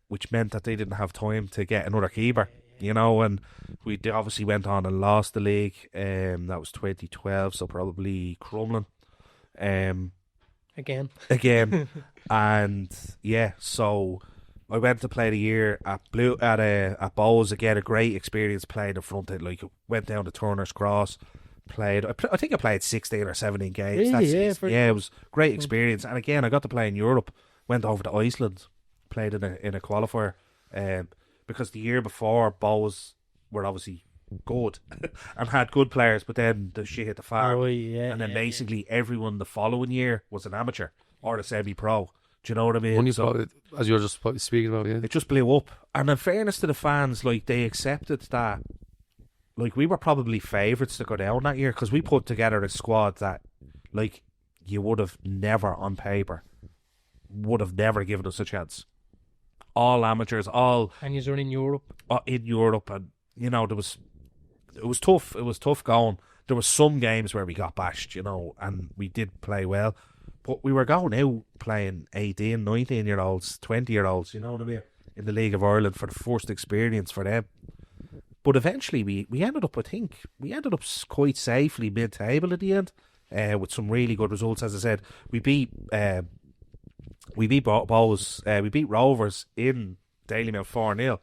which meant that they didn't have time to get another keeper. You know, and we obviously went on and lost the league. That was 2012, so probably Crumlin. Again. And yeah, so I went to play the year at Bowes. Again, a great experience playing in front of, like, went down to Turner's Cross, played. I think I played 16 or 17 games. Really? It was a great experience. And again, I got to play in Europe. Went over to Iceland, played in a qualifier. Because the year before, Bows were obviously good and had good players, but then the shit hit the fan. And then basically everyone the following year was an amateur or a semi-pro. Do you know what I mean? As you were just speaking about, yeah. It just blew up. And in fairness to the fans, like, they accepted that, like, we were probably favourites to go down that year, because we put together a squad that, like, you would have never, on paper, would have never given us a chance. All amateurs, and you're in Europe. In Europe, and you know, it was tough. It was tough going. There were some games where we got bashed, you know, and we did play well, but we were going out playing 18, 19-year-olds, 20-year-olds, you know what I mean, in the League of Ireland for the first experience for them. But eventually, we ended up. I think we ended up quite safely mid-table at the end, with some really good results. As I said, we beat Bowes, we beat Rovers in Dalymount 4-0,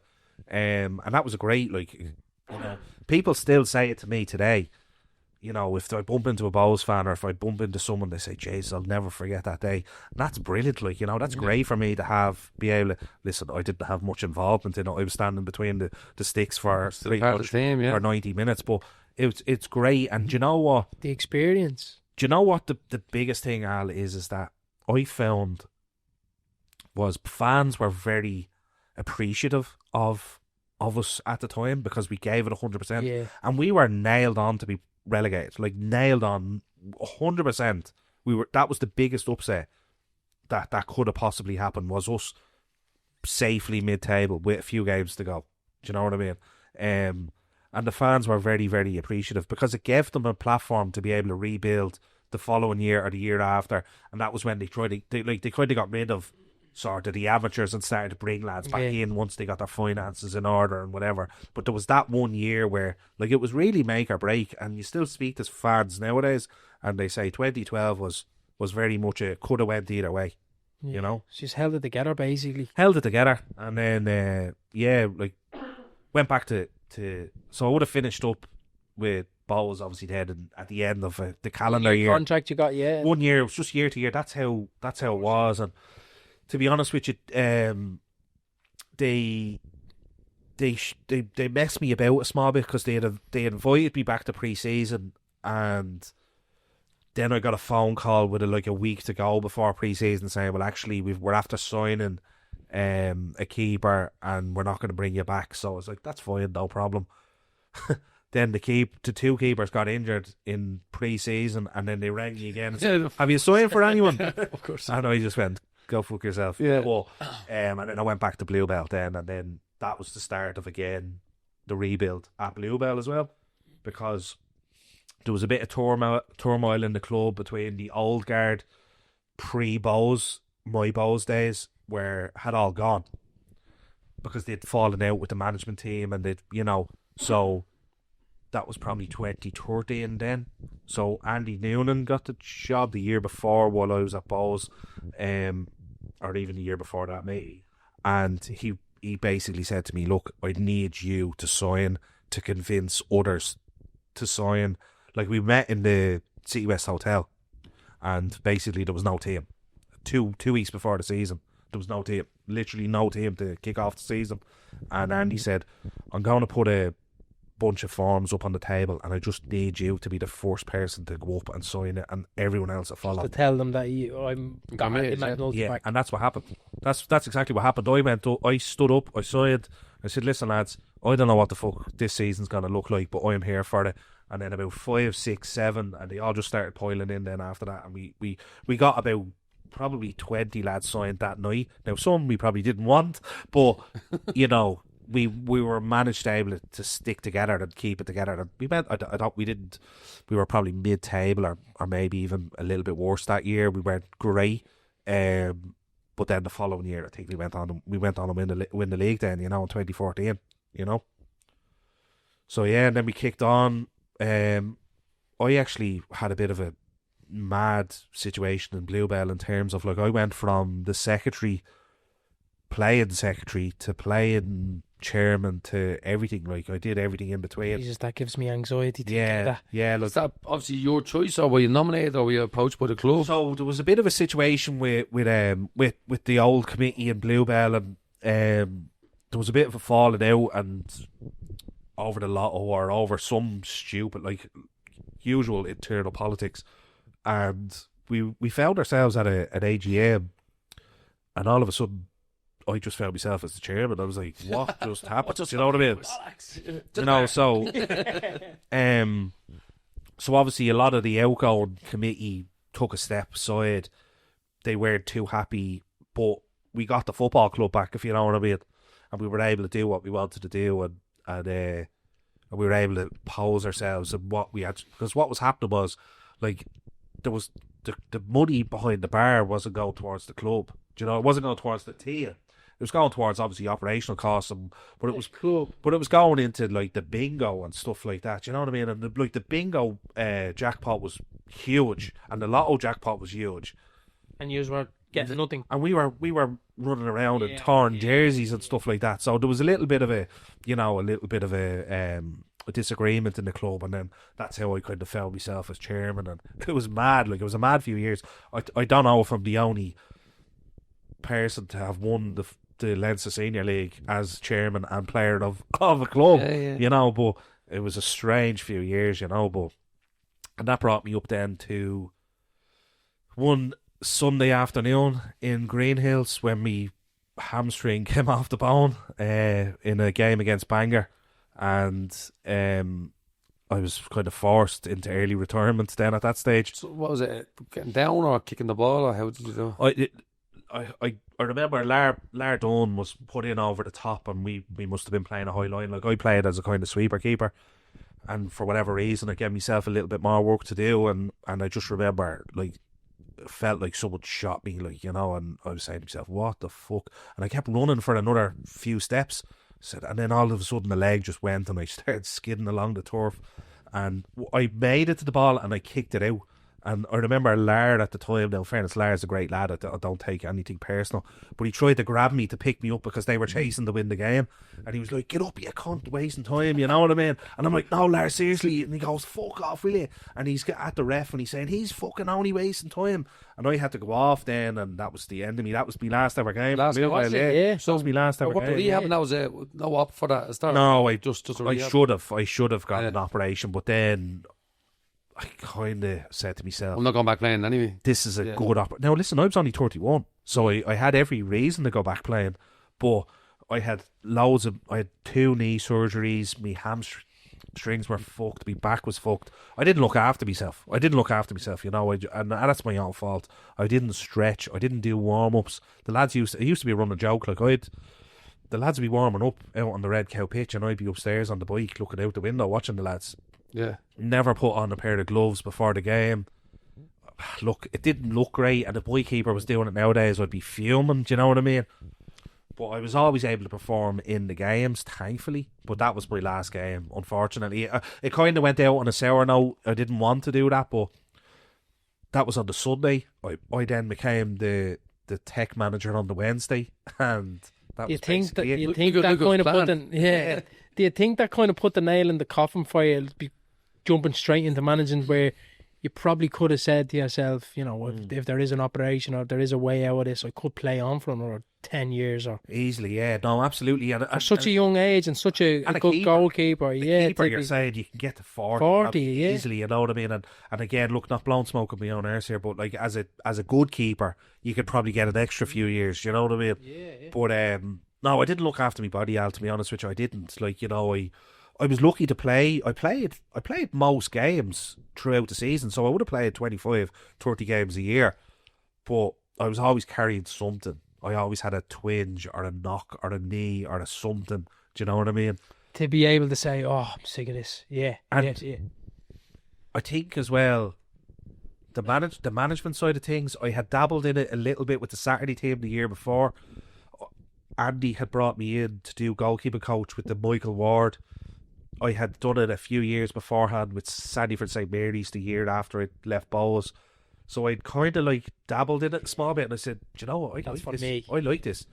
and that was a great, like, you know, people still say it to me today, you know, if I bump into a Bows fan or if I bump into someone, they say, "Jeez, I'll never forget that day." And that's brilliant, like, you know, that's great for me to be able to listen. I didn't have much involvement in it. I was standing between the sticks for pretty much for 90 minutes, but it's great. And do you know what? The experience. Do you know what the biggest thing, Al, is that I found was fans were very appreciative of us at the time because we gave it 100%, and we were nailed on to be relegated, like nailed on 100%. That was the biggest upset that could have possibly happened, was us safely mid-table with a few games to go. Do you know what I mean? And the fans were very, very appreciative because it gave them a platform to be able to rebuild the following year or the year after, and that was when they kind of got rid of sort of the amateurs and started to bring lads back in once they got their finances in order and whatever. But there was that one year where, like, it was really make or break, and you still speak to fans nowadays and they say 2012 was very much a could have went either way, you know. She's held it together, basically. Held it together, and then like went back to so I would have finished up with Bowes obviously then at the end of the calendar year contract you got. 1 year. It was just year to year. That's how it was. And to be honest with you, they messed me about a small bit because they invited me back to pre-season, and then I got a phone call with a week to go before pre-season saying, well, actually we're after signing a keeper and we're not going to bring you back. So I was like, that's fine, no problem. Then the two keepers got injured in pre-season, and then they rang me again and said, have you signed for anyone? Of course. And I just went, go fuck yourself. Yeah. Well, and then I went back to Bluebell then, and then that was the start of, again, the rebuild at Bluebell as well, because there was a bit of turmoil in the club between the old guard pre-Bowes, my Bowes days, where had all gone because they'd fallen out with the management team, and they'd, you know, so that was probably 2013 then. So Andy Noonan got the job the year before while I was at Bowes, or even the year before that, maybe. And he basically said to me, look, I need you to sign, to convince others to sign. Like, we met in the City West Hotel, and basically there was no team. Two weeks before the season, there was no team. Literally no team to kick off the season. And Andy said, I'm going to put a bunch of forms up on the table, and I just need you to be the first person to go up and sign it, and everyone else to follow. To tell them that I'm Andy McNulty back. And that's what happened. That's exactly what happened. I stood up, I signed, I said, listen lads, I don't know what the fuck this season's going to look like, but I'm here for it. And then about 5, 6, 7, and they all just started piling in then after that, and we got about probably 20 lads signed that night. Now, some we probably didn't want, but you know, we were managed to able to stick together and keep it together. And we thought we didn't. We were probably mid-table or maybe even a little bit worse that year. We weren't great, but then the following year, I think we went on to win the league. Then, you know, in 2014, you know. So yeah, and then we kicked on. I actually had a bit of a mad situation in Bluebell in terms of, like, I went from the playing secretary to playing chairman to everything. Like, I did everything in between. Jesus, that gives me anxiety to get that. Yeah. Look, is that obviously your choice, or were you nominated, or were you approached by the club? So there was a bit of a situation with the old committee in Bluebell, and there was a bit of a falling out, and over the lotto or over some stupid, like, usual internal politics, and we found ourselves at an AGM, and all of a sudden I just found myself as the chairman. I was like, what just happened? You know what I mean? You know, so so obviously a lot of the outgoing committee took a step aside. They weren't too happy, but we got the football club back, if you know what I mean, and we were able to do what we wanted to do, and we were able to pose ourselves and what we had, because what was happening was, like, there was the money behind the bar wasn't going towards the club. Do you know, it wasn't going towards the team. It was going towards, obviously, operational costs, but it was going into, like, the bingo and stuff like that. You know what I mean? And the bingo jackpot was huge, and the lotto jackpot was huge. And you were getting nothing. And we were running around in torn jerseys and stuff like that. So there was a little bit of a disagreement in the club, and then that's how I kind of found myself as chairman, and it was mad. Like, it was a mad few years. I don't know if I'm the only person to have won the Leinster Senior League as chairman and player of a club, you know, but it was a strange few years, you know, and that brought me up then to one Sunday afternoon in Greenhills when me hamstring came off the bone in a game against Bangor, and I was kind of forced into early retirement then at that stage. So what was it? Getting down or kicking the ball, or how did you do? I remember Lar Dunn was put in over the top, and we must have been playing a high line. Like, I played as a kind of sweeper keeper, and for whatever reason I gave myself a little bit more work to do, and I just remember, like, it felt like someone shot me, like, you know, and I was saying to myself, what the fuck? And I kept running for another few steps, and then all of a sudden the leg just went, and I started skidding along the turf, and I made it to the ball and I kicked it out. And I remember Lard at the time, now in fairness, Lard's a great lad, I don't take anything personal, but he tried to grab me to pick me up because they were chasing to win the game, and he was like, get up, you cunt, wasting time, you know what I mean? And I'm like, no, Lard, seriously. And he goes, fuck off, will you? And he's at the ref and he's saying, he's fucking only wasting time. And I had to go off then, and that was the end of me. That was my last ever game. Yeah. So that was my last ever game. Rehab, and that was no op for that. No, I rehab. should have got an operation, but then I kind of said to myself, I'm not going back playing anyway. This is a good opportunity. Now listen, I was only 31, so I had every reason to go back playing, but I had I had 2 knee surgeries, my hamstrings were fucked, my back was fucked. I didn't look after myself, you know, and that's my own fault. I didn't stretch, I didn't do warm-ups. The lads it used to be a running joke, like the lads would be warming up out on the Red Cow pitch, and I'd be upstairs on the bike looking out the window watching the lads. Yeah. Never put on a pair of gloves before the game. Look, it didn't look great, and if my keeper was doing it nowadays, I'd be fuming, do you know what I mean? But I was always able to perform in the games, thankfully. But that was my last game, unfortunately. It kind of went out on a sour note. I didn't want to do that, but that was on the Sunday. I then became the tech manager on the Wednesday, and that was basically it. Do you think that kind of put the nail in the coffin for you, be jumping straight into managing, where you probably could have said to yourself, you know, if there is an operation or there is a way out of this, I could play on for another 10 years or easily, yeah, no, absolutely. At such a young age and such a good goalkeeper, keeper, you're saying you can get to 40 easily, you know what I mean? And again, look, not blowing smoke up my own arse here, but like as a good keeper, you could probably get an extra few years, you know what I mean? Yeah. But no, I didn't look after my body, Al, to be honest with you. I didn't. Like, you know, I was lucky to play. I played most games throughout the season, so I would have played 25, 30 games a year. But I was always carrying something. I always had a twinge or a knock or a knee or a something. Do you know what I mean? To be able to say, oh, I'm sick of this. Yeah. And I think as well, the management side of things, I had dabbled in it a little bit with the Saturday team the year before. Andy had brought me in to do goalkeeper coach with the Michael Ward. I had done it a few years beforehand with Sandyford St Mary's the year after I left Bowes. So I'd kind of like dabbled in it a small bit, and I said, do you know what, I like this.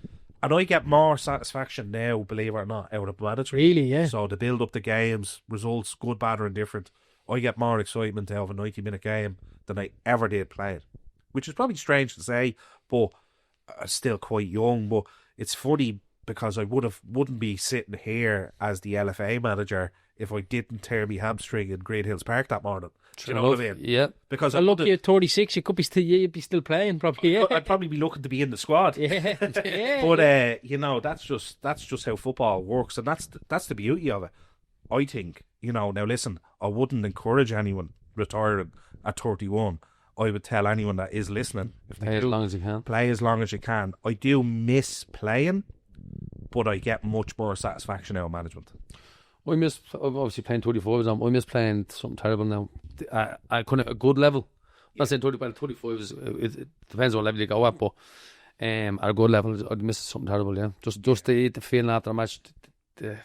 And I get more satisfaction now, believe it or not, out of management. Really, yeah. So to build up the games, results, good, bad or indifferent, I get more excitement out of a 90-minute game than I ever did playing. Which is probably strange to say, but I'm still quite young. But it's funny because I wouldn't be sitting here as the LFA manager if I didn't tear my hamstring in Green Hills Park that morning. Do you know what I mean? Yeah. Because look, you're 36, you could be you'd be still playing probably. Yeah. I'd probably be looking to be in the squad. Yeah. But you know, that's just how football works, and that's the beauty of it. I think, you know, now listen, I wouldn't encourage anyone retiring at 31. I would tell anyone that is listening, if they play as long as you can. Play as long as you can. I do miss playing, but I get much more satisfaction out of management. I'm obviously playing 35s. I miss playing something terrible now. I couldn't at a good level. I'm not saying 35 is, it depends on what level you go at, but at a good level, I'd miss something terrible, yeah. Just the feeling after a match, the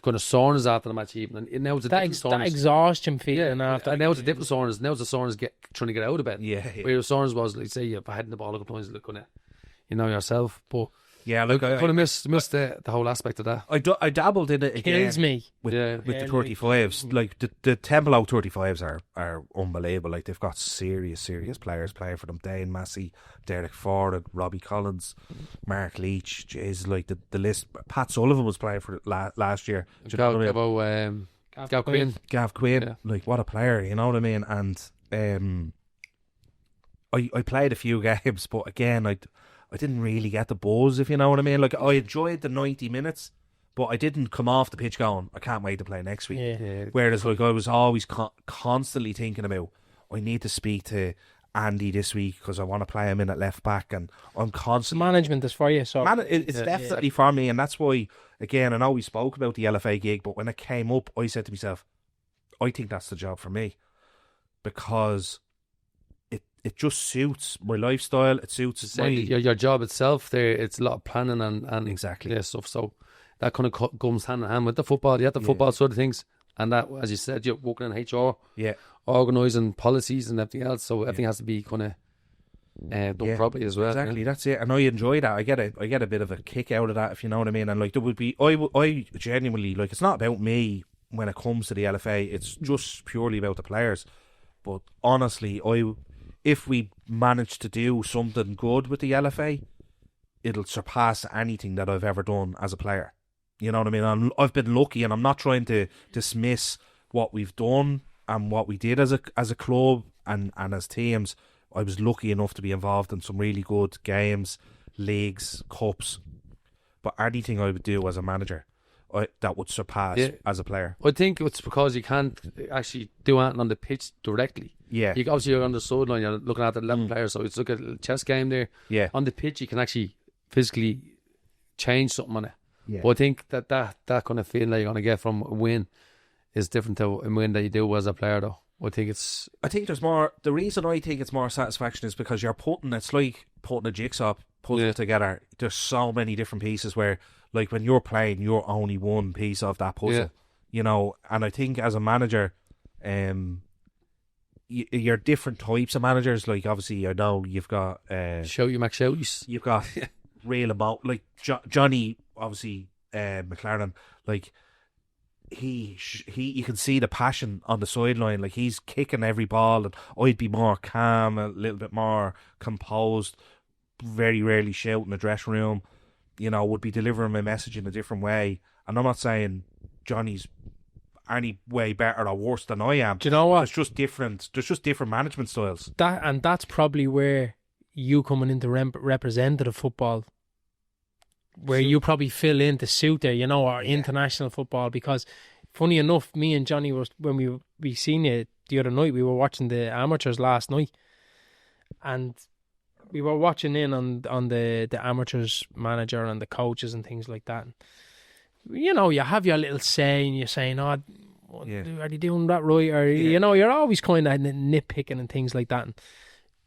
kind of soreness after the match, even. And now it's a different soreness. That exhaustion feeling after. And now it's a different soreness. Now it's a soreness trying to get out of bed. Yeah. Where your soreness was, like, say, you're heading the ball a couple times, kind of, you know, yourself. But Yeah, look, I kind of missed the whole aspect of that. I dabbled in it again. Kills me. With Yeah, the 35s. Like the Templeow 35s are unbelievable. Like they've got serious players playing for them. Dane Massey, Derek Ford, Robbie Collins, Mark Leach. Jeez, like the list. Pat Sullivan was playing for it last year. Gav Quinn. Gav Quinn. Yeah. Like what a player, you know what I mean? And I played a few games, but again I didn't really get the buzz, if you know what I mean. Like I enjoyed the 90 minutes, but I didn't come off the pitch going, I can't wait to play next week. Yeah. Whereas like I was always constantly thinking about, I need to speak to Andy this week because I want to play him in at left back, and I'm constantly... Management is for you, so... It's definitely for me, and that's why, again, I know we spoke about the LFA gig, but when it came up, I said to myself, I think that's the job for me, because it just suits my lifestyle. It suits your job itself. There, it's a lot of planning and exactly stuff. So that kind of comes hand in hand with the football. You have the football sort of things, and that, as you said, you're working in HR, organising policies and everything else. So everything has to be kind of done properly as well. Exactly, that's it. And I enjoy that. I get a bit of a kick out of that, if you know what I mean. And like there would be, I genuinely, like, it's not about me when it comes to the LFA. It's just purely about the players. But honestly, if we manage to do something good with the LFA, it'll surpass anything that I've ever done as a player. You know what I mean? I've been lucky, and I'm not trying to dismiss what we've done and what we did as a club and as teams. I was lucky enough to be involved in some really good games, leagues, cups. But anything I would do as a manager, that would surpass as a player. I think it's because you can't actually do anything on the pitch directly. Yeah. Obviously, you're on the sideline, you're looking at the 11 players, so it's like a chess game there. Yeah. On the pitch, you can actually physically change something on it. Yeah. But I think that kind of feeling that you're going to get from a win is different to a win that you do as a player, though. I think there's more. The reason I think it's more satisfaction is because it's like putting a jigsaw puzzle together. There's so many different pieces where, like, when you're playing, you're only one piece of that puzzle, you know. And I think as a manager, you're different types of managers. Like, obviously, I know you've got Shout you McShouties. You've got real about, like, Johnny, obviously, McLaren, like, he you can see the passion on the sideline. Like, he's kicking every ball, and I'd be more calm, a little bit more composed, very rarely shout in the dressing room, you know, would be delivering my message in a different way. And I'm not saying Johnny's any way better or worse than I am. Do you know what? There's just different management styles. That's probably where you coming into representative football, where you probably fill in to suit there, you know, or international football. Because funny enough, me and Johnny when we seen you the other night, we were watching the amateurs last night, and we were watching in on the amateurs manager and the coaches and things like that. And, you know, you have your little say, and you're saying, "Oh, are they doing that right?" Or you know, you're always kind of nitpicking and things like that. And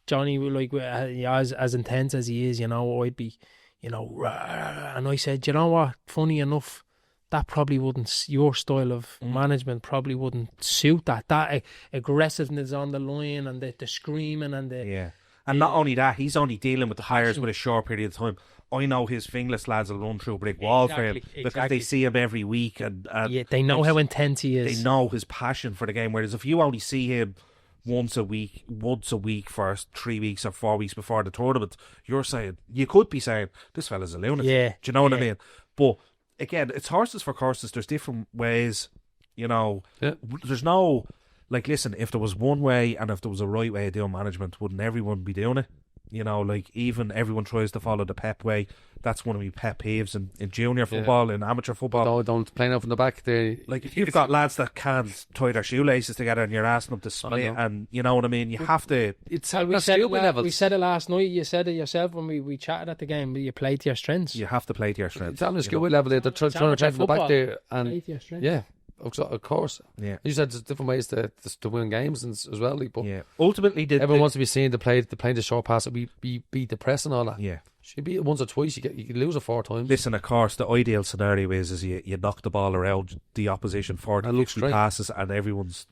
Johnny, like, as intense as he is, you know, I'd be, you know, and I said, you know what? Funny enough, that probably wouldn't, your style of management probably wouldn't suit that. That aggressiveness on the line and the screaming and the... Yeah. And not only that, he's only dealing with the hires with a short period of time. I know his fingerless lads will run through a brick wall for him because they see him every week. And they know how intense he is. They know his passion for the game. Whereas if you only see him once a week for 3 weeks or 4 weeks before the tournament, you could be saying, this fella's a lunatic. Yeah. Do you know what I mean? But again, it's horses for courses. There's different ways, you know. Yeah. There's no, like, listen, if there was one way and if there was a right way of doing management, wouldn't everyone be doing it? You know, like, even everyone tries to follow the Pep way. That's one of my pet peeves in junior football, in amateur football. Don't play enough in the back. Like, if you've got lads that can't tie their shoelaces together and you're asking them to split, and you know what I mean, you have to... We said it last night. You said it yourself when we chatted at the game. You play to your strengths. You have to play to your strengths. It's on the skill level there. They're trying to play from the back there. And play to your strengths. Yeah. Of course. Yeah. You said there's different ways to win games as well. But ultimately, everyone wants to be seen to play the short pass, be the press and all that. Yeah. You beat it once or twice, you can lose it 4 times. Listen, of course, the ideal scenario is you knock the ball around the opposition 40 passes and everyone's,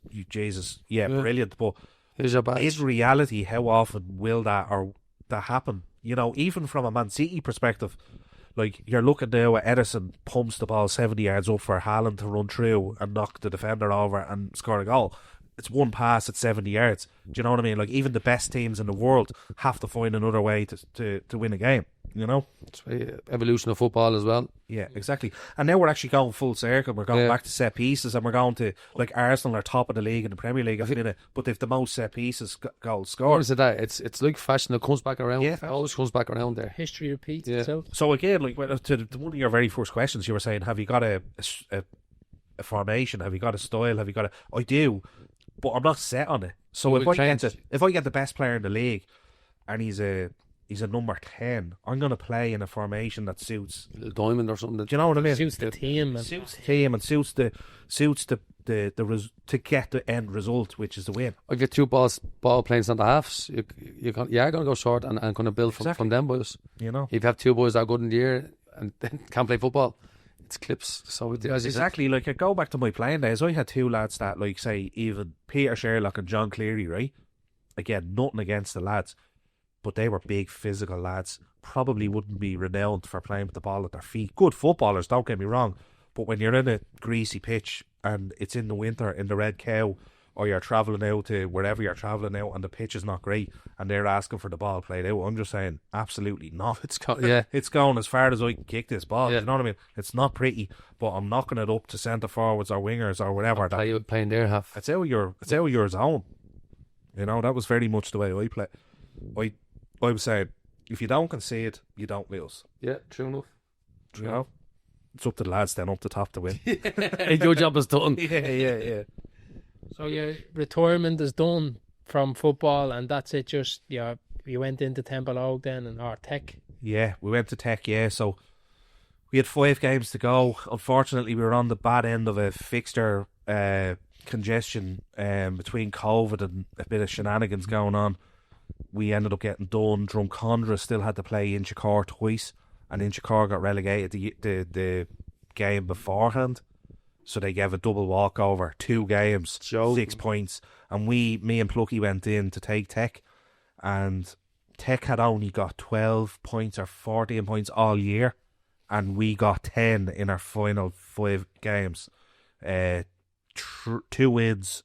brilliant. But in reality, how often will that happen? You know, even from a Man City perspective, Like, you're looking now at Edison pumps the ball 70 yards up for Haaland to run through and knock the defender over and score a goal. It's one pass at 70 yards. Do you know what I mean? Like, even the best teams in the world have to find another way to win a game, you know? It's evolution of football as well. Yeah, exactly. And now we're actually going full circle. We're going back to set pieces, and we're going to, like, Arsenal are top of the league in the Premier League at the minute, but they've the most set pieces goals scored. Is it that? It's like fashion that comes back around. Yeah, It always comes back around there. History repeats Yeah. itself. So again, like, to one of your very first questions, you were saying, have you got a formation? Have you got a style? Have you got a... I do, but I'm not set on it. So Well, if I get the best player in the league and he's a number 10, I'm going to play in a formation that suits... A diamond or something. Do you know what I mean? Suits the team. And Suits the team and suits the to get the end result, which is the win. I get two ball playing centre halves. You're going to go short and going to build from them boys. You know? If you have two boys that are good in the year and then can't play football, it's clips. So as you said, Exactly. Like, I go back to my playing days, I had two lads that, like, say, even Peter Sherlock and John Cleary, right? Again, nothing against the lads, but they were big physical lads. Probably wouldn't be renowned for playing with the ball at their feet. Good footballers, don't get me wrong, but when you're in a greasy pitch and it's in the winter in the Red Cow, or you're travelling out to wherever you're travelling out and the pitch is not great and they're asking for the ball played out, I'm just saying, absolutely not. It's going as far as I can kick this ball. Yeah. You know what I mean? It's not pretty, but I'm knocking it up to centre forwards or wingers or whatever. playing their half. It's out your zone. You know, that was very much the way I play. I was saying, if you don't concede, you don't lose. Yeah, true enough. You know? It's up to the lads then up the top to win. Your job is done. Yeah. so your retirement is done from football, and that's it. Just you went into Temple Oak then, and our Tech. Yeah, we went to Tech, so we had 5 games to go. Unfortunately, we were on the bad end of a fixture congestion between COVID and a bit of shenanigans going on. We ended up getting done. Drumcondra still had to play Inchicore twice, and Inchicore got relegated the game beforehand. So they gave a double walkover, 2 games, 6 points. And me and Plucky went in to take Tech, and Tech had only got 12 points or 14 points all year, and we got 10 in our final 5 games. 2 wins.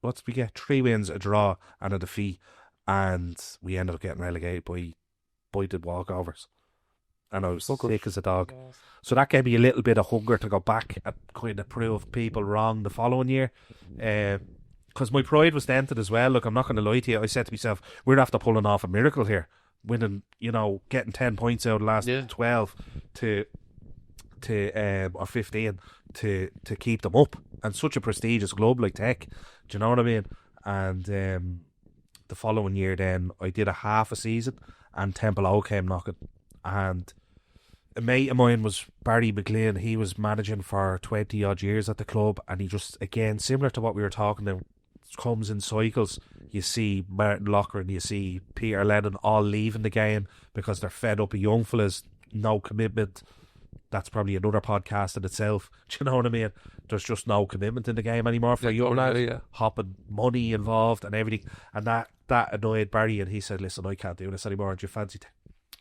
What did we get? 3 wins, a draw, and a defeat. And we ended up getting relegated by the walkovers. And I was sick as a dog. So that gave me a little bit of hunger to go back and kind of prove people wrong the following year. Because my pride was dented as well. Look, I'm not going to lie to you. I said to myself, we're after pulling off a miracle here. Winning, getting 10 points out of the last 12 or 15 to keep them up. And such a prestigious club like Tech. Do you know what I mean? And the following year then, I did a half a season and Temple Oak came knocking. And a mate of mine was Barry McLean. He was managing for 20 odd years at the club, and he just, again, similar to what we were talking about, comes in cycles. You see Martin Locker and you see Peter Lennon all leaving the game because they're fed up of young fellas, no commitment. That's probably another podcast in itself. Do you know what I mean? There's just no commitment in the game anymore for young lads. Hopping money involved and everything. And that annoyed Barry, and he said, listen, I can't do this anymore. Do you fancy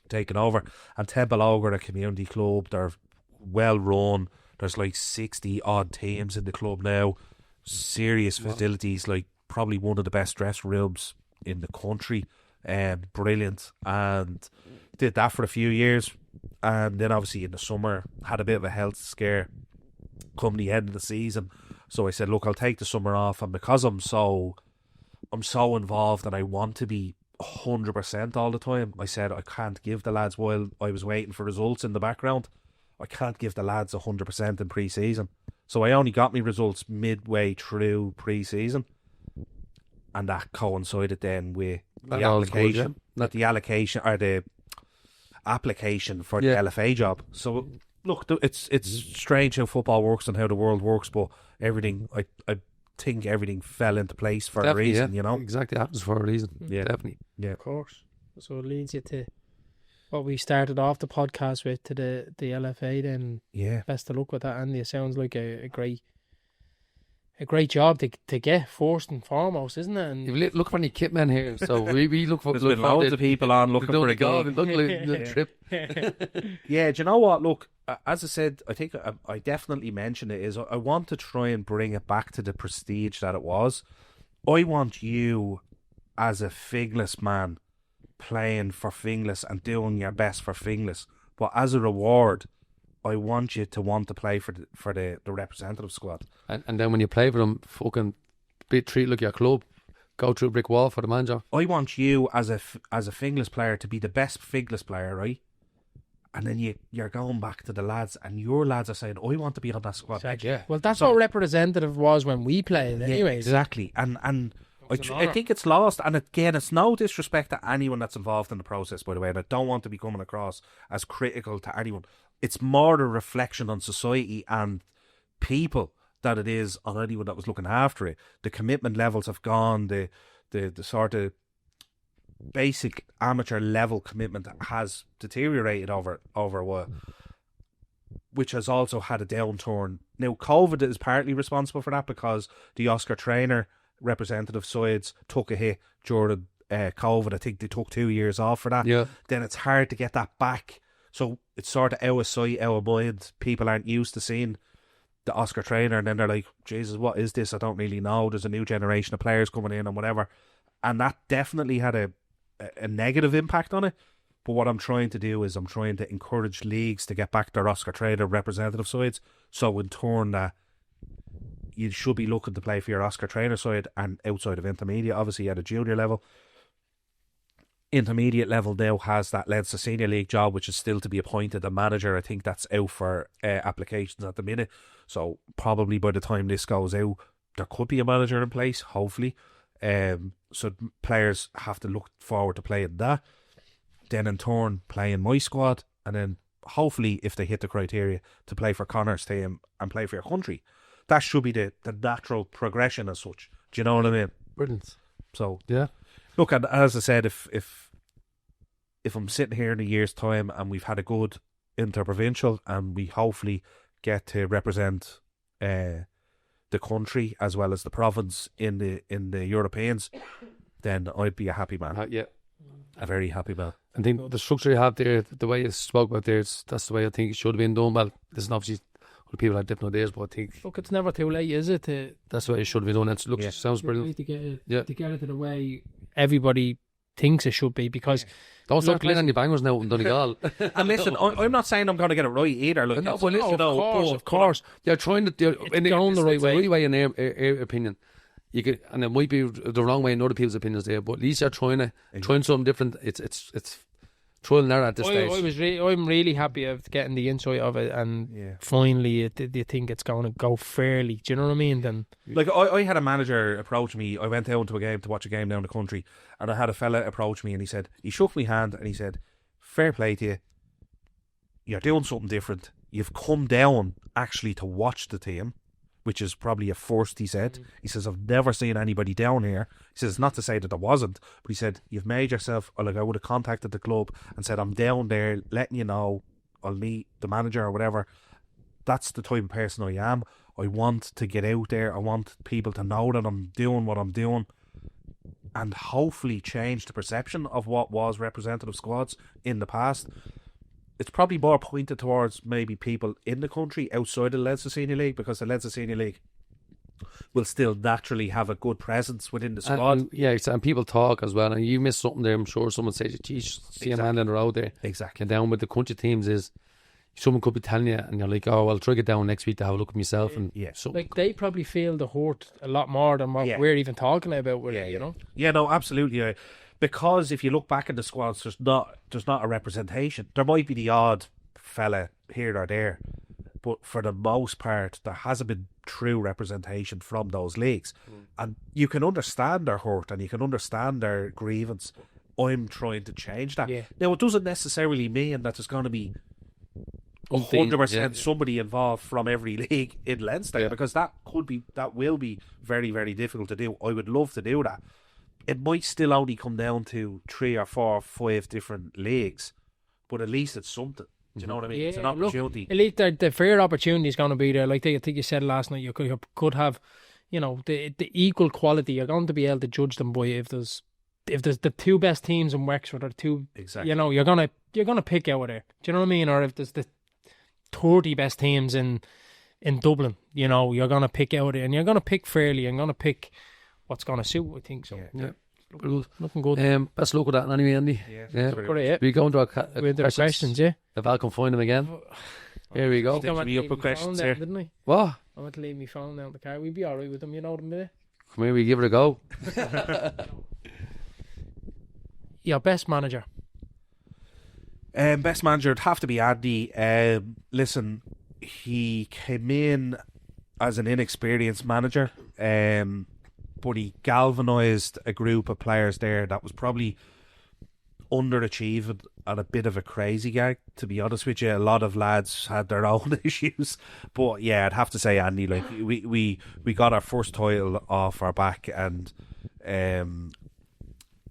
taking over? And Temple Oak are a community club. They're well run. There's like 60 odd teams in the club now. Serious facilities, like probably one of the best dressing rooms in the country. Brilliant. And did that for a few years. And then obviously in the summer had a bit of a health scare come the end of the season. So I said, look, I'll take the summer off, and because I'm so involved and I want to be 100% all the time, I said I can't give the lads, while I was waiting for results in the background, I can't give the lads 100% in pre-season. So I only got me results midway through pre-season, and that coincided then with the application, the application for the LFA job. So look, it's strange how football works and how the world works, but everything, I think everything fell into place for a reason, Exactly, happens for a reason. Yeah, definitely. Yeah, of course. So it leads you to what we started off the podcast with, to the LFA then. Yeah. Best of luck with that, Andy. It sounds like a great a great job to get first and foremost, isn't it? And You look for any kit men here, so we look for. There's been loads of people on looking for a goal. Look like the trip. Yeah, do you know what? Look, as I said, I think I definitely mentioned it, is I want to try and bring it back to the prestige that it was. I want you, as a Finglas man, playing for Finglas and doing your best for Finglas. But as a reward, I want you to want to play for the representative squad. And then when you play for them, fucking treat like your club. Go through a brick wall for the manager. I want you as a Finglas player to be the best Finglas player, right? And then you're going back to the lads, and your lads are saying, I want to be on that squad. exactly. Yeah. Well, that's what representative was when we played, anyways. Exactly. And I It's an honour. think it's lost. And again, it's no disrespect to anyone that's involved in the process, by the way. And I don't want to be coming across as critical to anyone. It's more a reflection on society and people that it is on anyone that was looking after it. The commitment levels have gone. The sort of basic amateur level commitment has deteriorated over a while, which has also had a downturn. Now, COVID is partly responsible for that, because the Oscar Traynor representative sides took a hit during COVID. I think they took 2 years off for that. Yeah. Then it's hard to get that back. So it's sort of out of sight, out of mind. People aren't used to seeing the Oscar Traynor, and then they're like, Jesus, what is this? I don't really know. There's a new generation of players coming in and whatever. And that definitely had a negative impact on it. But what I'm trying to do is I'm trying to encourage leagues to get back their Oscar Traynor representative sides. So in turn, that you should be looking to play for your Oscar Traynor side, and outside of intermediate, obviously at a junior level. Intermediate level now has that Leinster Senior League job, which is still to be appointed a manager. I think that's out for applications at the minute. So probably by the time this goes out, there could be a manager in place, hopefully. So players have to look forward to playing that. Then in turn, playing my squad. And then hopefully, if they hit the criteria, to play for Connor's team and play for your country. That should be the natural progression as such. Do you know what I mean? Brilliant. So, Yeah. look, and as I said, if I'm sitting here in a year's time and we've had a good interprovincial and we hopefully get to represent the country as well as the province in the Europeans, then I'd be a happy man. Yeah. A very happy man. I think the structure you have there, the way you spoke about there, that's the way I think it should have been done. Well, there's obviously other people have different ideas, but I think Look, it's never too late, is it? that's the way it should have been done. It looks, Yeah. sounds brilliant. To get it, Yeah. to get it to the way everybody thinks it should be, because Don't start Look, playing listen- any bangers now in Donegal. And listen, I'm not saying I'm going to get it right either. Look, No, it's- but listen, you know, of course. They're trying to. It's going the right way. Right way in their opinion. You could, and it might be the wrong way in other people's opinions there, but at least they're trying something different. It's trial and error at this stage. I'm really happy of getting the insight of it, and Yeah. finally, do you think it's going to go fairly? Do you know what I mean? Then Like, I had a manager approach me. I went down to a game to watch a game down the country, and I had a fella approach me, and he shook my hand and he said, "Fair play to you. You're doing something different. You've come down actually to watch the team, which is probably a first," he said. He says, "I've never seen anybody down here." He says, not to say that there wasn't, but he said, "You've made yourself," or like, I would have contacted the club and said, "I'm down there, letting you know, I'll meet the manager or whatever." That's the type of person I am. I want to get out there. I want people to know that I'm doing what I'm doing, and hopefully change the perception of what was representative squads in the past. It's probably more pointed towards maybe people in the country outside of the Leinster Senior League, because the Leinster Senior League will still naturally have a good presence within the squad. And people talk as well. And you miss something there. I'm sure someone says, "Geez, see a man in the road there." Exactly. And down with the country teams is someone could be telling you, and you're like, "Oh, I'll try it down next week to have a look at myself." And Yeah. like they probably feel the hurt a lot more than what Yeah. we're even talking about with it, you know. Yeah, no, absolutely. Because if you look back at the squads, there's not a representation. There might be the odd fella here or there, but for the most part, there hasn't been true representation from those leagues. And you can understand their hurt and you can understand their grievance. I'm trying to change that. Yeah. Now, it doesn't necessarily mean that there's going to be 100% somebody involved from every league in Leinster, because that will be very, very difficult to do. I would love to do that. It might still only come down to 3 or 4 or 5 different leagues, but at least it's something. Do you know what I mean? It's an opportunity. Look, at least the fair opportunity is going to be there. Like I think you said last night, you could have, the equal quality. You're going to be able to judge them by if there's the two best teams in Wexford or two. Exactly. You're gonna pick out of there. Do you know what I mean? Or if there's the 30 best teams in Dublin, you're gonna pick out of there, and you're gonna pick fairly and gonna pick what's gonna suit. I think so. Yeah. Looking good. Best luck with that anyway, Andy. Great. We go into our With the questions, yeah. If I can find them again. Here we go. I went to me up leave with my questions phone here. down, didn't I? What? I went to leave my phone down in the car. We'd be alright with them, them, didn't we? Come here, we give it a go. Your best manager. Best manager would have to be Andy. Listen, he came in as an inexperienced manager, but he galvanised a group of players there that was probably underachieving at a bit of a crazy gag, to be honest with you. A lot of lads had their own issues, but yeah, I'd have to say Andy. Like we got our first title off our back, and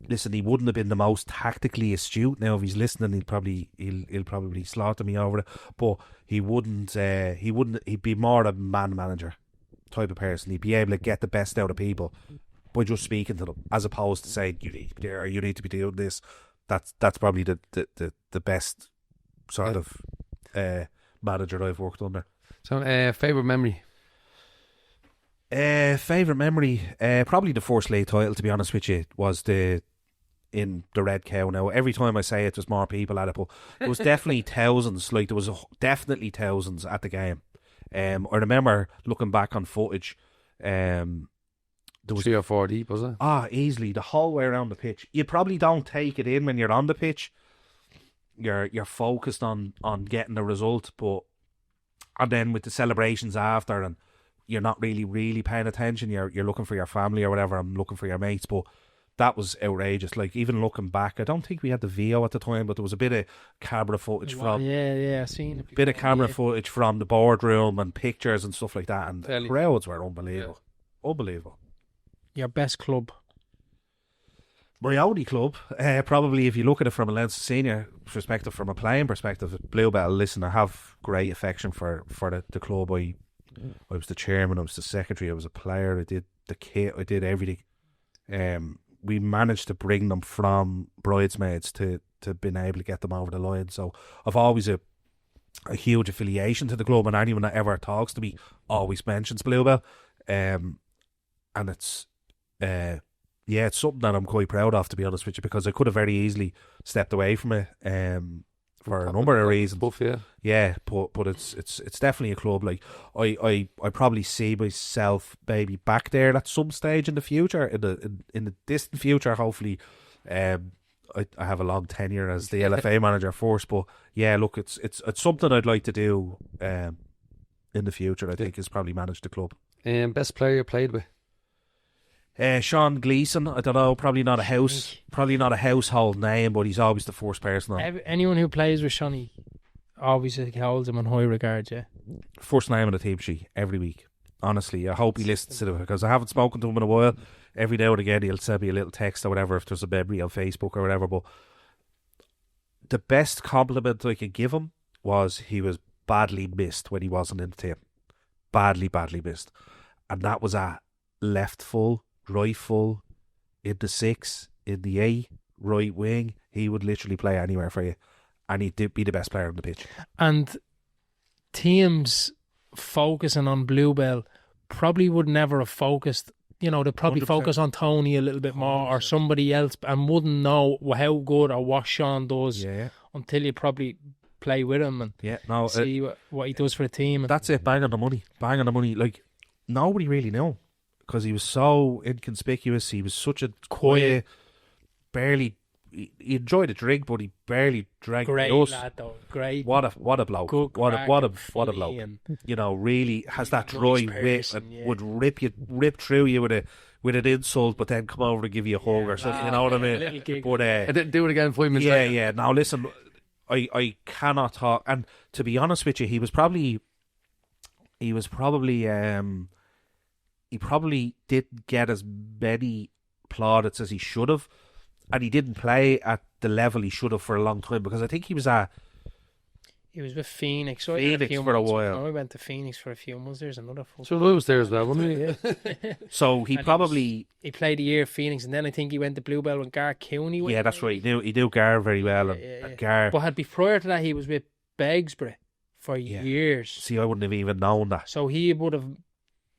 listen, he wouldn't have been the most tactically astute. Now, if he's listening, he'll probably slaughter me over it, but he wouldn't. He'd be more a man manager type of person. He'd be able to get the best out of people by just speaking to them, as opposed to saying you need to be there or you need to be doing this. That's probably the best sort of manager I've worked under. So, favourite memory? Favourite memory? Probably the first league title, to be honest with you, was in the Red Cow. Now, every time I say it, there's more people at it, but there was definitely thousands. Like, there was definitely thousands at the game. I remember looking back on footage. There was 3 or 4 deep, was it? Easily the whole way around the pitch. You probably don't take it in when you're on the pitch. You're focused on getting the result, and then with the celebrations after, and you're not really paying attention. You're looking for your family or whatever. I'm looking for your mates, but that was outrageous. Like, even looking back, I don't think we had the VO at the time, but there was a bit of camera footage from I seen it. Bit of camera footage from the boardroom and pictures and stuff like that, and the crowds were unbelievable. Unbelievable. Your best club? My only club, probably if you look at it from a Leinster senior perspective, from a playing perspective, Bluebell. Listen, I have great affection for the club. I was the chairman, I was the secretary, I was a player, I did the kit, I did everything. We managed to bring them from bridesmaids to being able to get them over the line. So I've always a huge affiliation to the club, and anyone that ever talks to me always mentions Bluebell. And it's it's something that I'm quite proud of, to be honest with you, because I could have very easily stepped away from it for a number of reasons. Buff, yeah, but it's definitely a club. Like, I probably see myself maybe back there at some stage in the future, in the distant future. Hopefully, I have a long tenure as the LFA manager first. But yeah, look, it's something I'd like to do in the future. I think is probably manage the club. Best player you played with? Sean Gleeson. I don't know, probably not a household name, but he's always the first person on. Anyone who plays with Shawnee always holds him in high regard, yeah. First name on the team sheet every week. Honestly, I hope he listens to it, because I haven't spoken to him in a while. Every now and again he'll send me a little text or whatever if there's a memory on Facebook or whatever. But the best compliment I could give him was he was badly missed when he wasn't in the team. Badly missed. And that was a left full, right full, in the 6, in the 8, right wing. He would literally play anywhere for you, and he'd be the best player on the pitch. And teams focusing on Bluebell probably would never have focused. They'd probably 100%. Focus on Tony a little bit more, 100%. Or somebody else, and wouldn't know how good or what Sean does until you probably play with him and see what he does for the team. That's it, bang on the money. Like, nobody really knew, because he was so inconspicuous. He was such a quiet, barely. He enjoyed a drink, but he barely drank. Great lad, though. Great. What a bloke. Good what a bloke. and Really has that dry wit and would rip through you with an insult, but then come over and give you a hug or something. You know what I mean? But I didn't do it again 5 minutes later. Yeah. Now listen, I cannot talk. And to be honest with you, he probably didn't get as many plaudits as he should have, and he didn't play at the level he should have for a long time, because I think he was He was with Phoenix. So Phoenix for a while. I went to Phoenix for a few months. There's another football. So I was there as well, wasn't he? So he probably... He played a year at Phoenix, and then I think he went to Bluebell when Gar Cooney went. Yeah, that's right. He knew Gar very well. And Gar... But prior to that, he was with Begsbury for years. See, I wouldn't have even known that. So he would have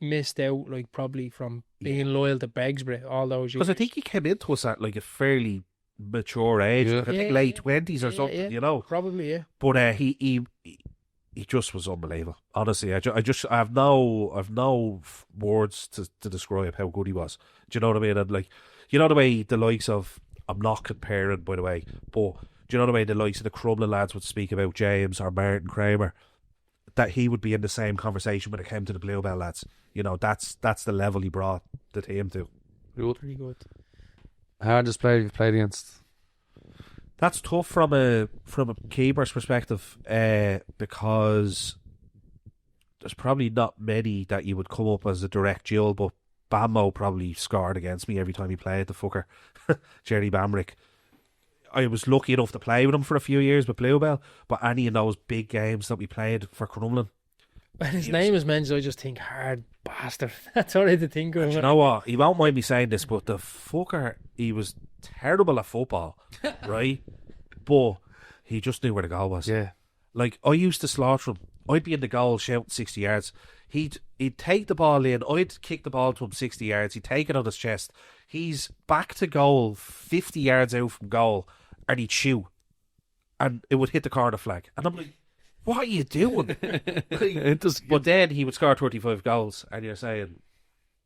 missed out, like, probably from being loyal to Begsbury all those years. Because I think he came into us at like a fairly mature age. Yeah. I think late 20s or something, you know. Probably, yeah. But he just was unbelievable. Honestly, I have no words to describe how good he was. Do you know what I mean? And like, you know the way the likes of, I'm not comparing, by the way, but do you know the way the likes of the Crumlin lads would speak about James or Martin Kramer, that he would be in the same conversation when it came to the Bluebell lads. You know, that's the level he brought the team to. Pretty good. Hardest player you've played against? That's tough from a keeper's perspective, because there's probably not many that you would come up as a direct duel, but Bammo probably scored against me every time he played, the fucker. Jerry Bamrick. I was lucky enough to play with him for a few years with Bluebell, but any of those big games that we played for Crumlin, When his name is mentioned, I just think hard bastard. That's all I had to think of. you know what? He won't mind me saying this, but the fucker, he was terrible at football, right? But he just knew where the goal was. Yeah. Like, I used to slaughter him. I'd be in the goal shouting 60 yards. He'd take the ball in. I'd kick the ball to him 60 yards. He'd take it on his chest. He's back to goal, 50 yards out from goal, and he'd shoot. And it would hit the corner flag. And I'm like, what are you doing? But then he would score 35 goals, and you're saying,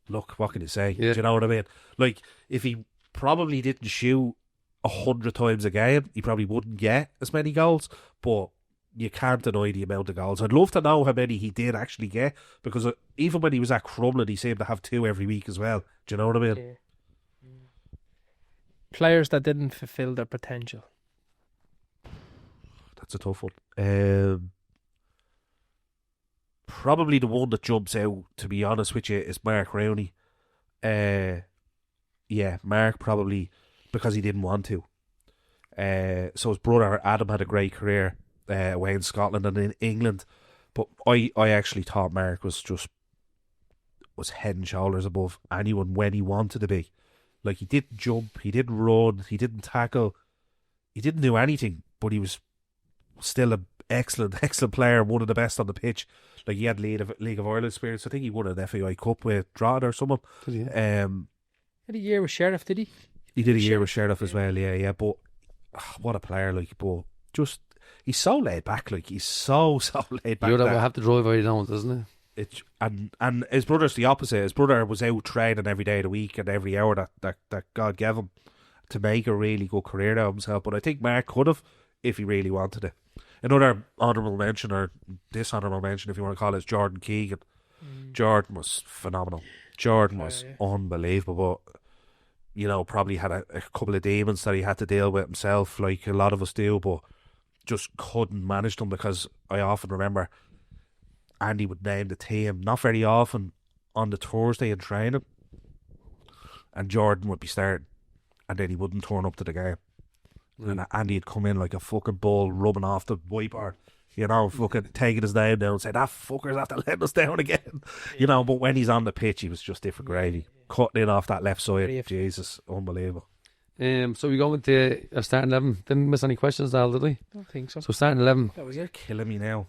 look, what can you say? Yeah. Do you know what I mean? Like, if he probably didn't shoot 100 times a game, he probably wouldn't get as many goals, but you can't deny the amount of goals. I'd love to know how many he did actually get, because even when he was at Crumlin, he seemed to have 2 every week as well. Do you know what I mean? Yeah. Players that didn't fulfill their potential. That's a tough one. Probably the one that jumps out, to be honest with you, is Mark Rowney. Yeah, Mark probably, because he didn't want to. So his brother Adam had a great career away in Scotland and in England, but I actually thought Mark was head and shoulders above anyone when he wanted to be. Like, he didn't jump, he didn't run, he didn't tackle, he didn't do anything, but he was still an excellent player, one of the best on the pitch. Like, he had League of Ireland experience. I think he won an FAI Cup with Drogheda or someone. Did he? Had a year with Sheriff, did he? He did a year with Sheriff as well, yeah. But what a player, like, but just, he's so laid back, like, he's so laid back. You would have to drive where you don't, doesn't it? And his brother's the opposite. His brother was out training every day of the week and every hour that God gave him to make a really good career out of himself. But I think Mark could have, if he really wanted it. Another honourable mention, or dishonourable mention if you want to call it, is Jordan Keegan. Jordan was phenomenal. Jordan was unbelievable, but, you know, probably had a couple of demons that he had to deal with himself, like a lot of us do, but just couldn't manage them, because I often remember Andy would name the team, not very often, on the Thursday in training, and Jordan would be starting, and then he wouldn't turn up to the game. And Andy'd come in like a fucking bull, rubbing off the whiteboard, you know, fucking taking his name down and say, that fucker's after letting us down again. You know, but when he's on the pitch, he was just different gravy. Cutting in off that left side, Jesus, unbelievable. So we go into starting 11. Didn't miss any questions, Al, did we? I don't think so. So starting 11. You're killing me now.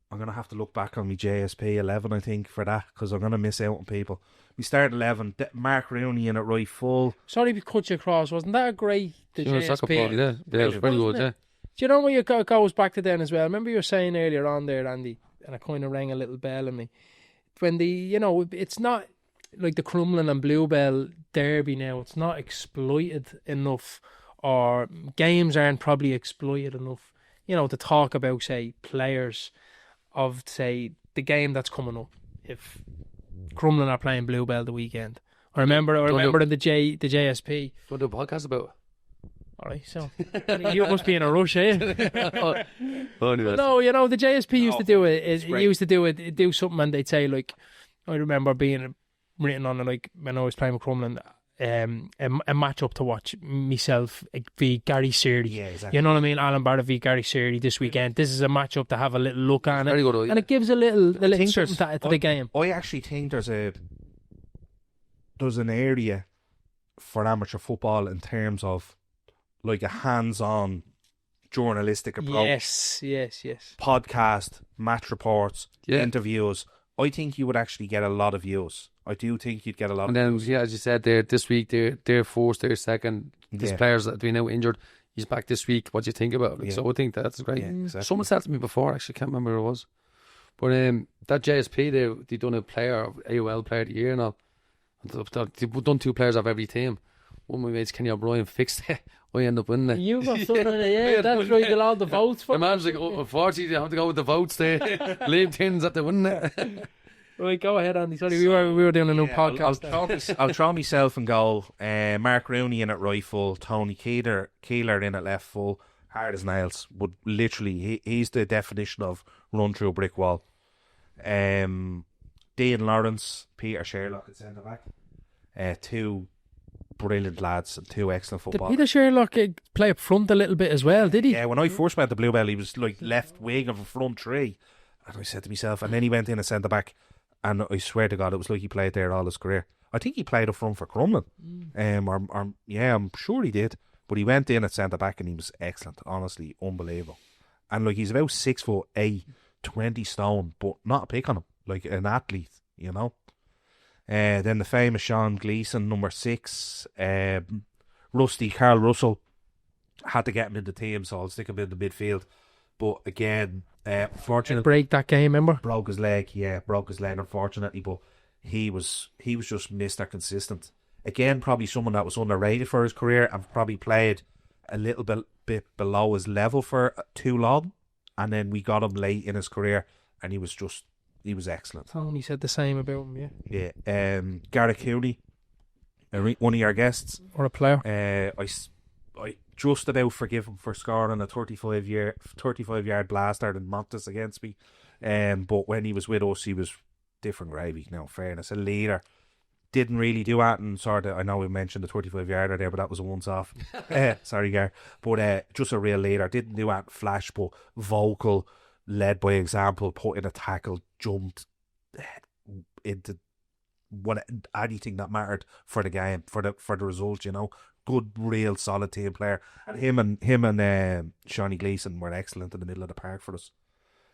I'm going to have to look back on my JSP 11, I think, for that, because I'm going to miss out on people. We started 11, Mark Rooney in at right full. Sorry to cut you across, wasn't that a great JSP? Yeah, it was very good, yeah. Do you know what it goes back to then as well? Remember you were saying earlier on there, Andy, and it kind of rang a little bell in me. When it's not like the Crumlin and Bluebell derby now, it's not exploited enough, or games aren't probably exploited enough, you know, to talk about, say, players of, say, the game that's coming up. If Crumlin are playing Bluebell the weekend, I remember in the JSP. What do a podcast about? Alright, so you must be in a rush, eh? No, you know, the JSP used to do it. Used to do something, and they'd say, like, I remember being written on it, like, when I was playing with Crumlin, a match up to watch myself v Gary Seardy. Yeah, exactly. You know what I mean? Alan Barrett v Gary Seardy this weekend. This is a match up to have a little look at Very it. good, And it gives a little think something to the game. I actually think there's an area for amateur football in terms of like a hands-on journalistic approach. Yes. Podcast, match reports, Yeah. interviews. I think you would actually get a lot of views. I do think you'd get a lot And of then, yeah, as you said, this week they're first, they're second. These Yeah. players that have been out injured, he's back this week. What do you think about it? Yeah. So I think that's great. Yeah, exactly. Someone said to me before, actually, can't remember who it was. But that JSP, they done a player, AOL player of the year and all. They've done 2 players of every team. One of my mates, Kenny O'Brien, fixed it. I end up winning it. You got something in it, yeah. That's right, get all the votes for The man's like, unfortunately, they have to go with the votes there. Liam Tins at the winning it. Right, go ahead, Andy. Sorry, we were doing a new podcast. I'll throw myself in goal. Mark Rooney in at right full. Tony Keeler in at left full. Hard as nails. But literally, he's the definition of run through a brick wall. Dean Lawrence, Peter Sherlock at centre back. 2 brilliant lads and 2 excellent Did footballers. Peter Sherlock play up front a little bit as well, did he? Yeah, when I first went to Bluebell, he was like left wing of a front 3. And I said to myself, and then he went in at centre back. And I swear to God, it was like he played there all his career. I think he played up front for Crumlin. I'm sure he did. But he went in at centre back and he was excellent. Honestly, unbelievable. And like he's about 6'8", 20 stone, but not a pick on him. Like an athlete, you know. Then the famous Sean Gleeson, number 6. Rusty Carl Russell had to get him in the team, so I'll stick him in the midfield. But again, fortunately, Break that game, remember? broke his leg, unfortunately, but he was just Mr. Consistent. Again, probably someone that was underrated for his career and probably played a little bit below his level for too long, and then we got him late in his career and he was excellent. Tony said the same about him, yeah. Yeah. Gareth Cooney, one of your guests, Or a player. I just about forgive him for scoring a 35-yard blaster in Montes against me. But when he was with us, he was different gravy. Now, fairness, a leader. Didn't really do that, and I know we mentioned the 35-yarder there, but that was a once-off. Sorry, Gar. But just a real leader. Didn't do that flash, but vocal, led by example, put in a tackle, jumped into anything that mattered for the game, for the result, you know. Good, real solid team player. And him and Shawnee Gleeson were excellent in the middle of the park for us.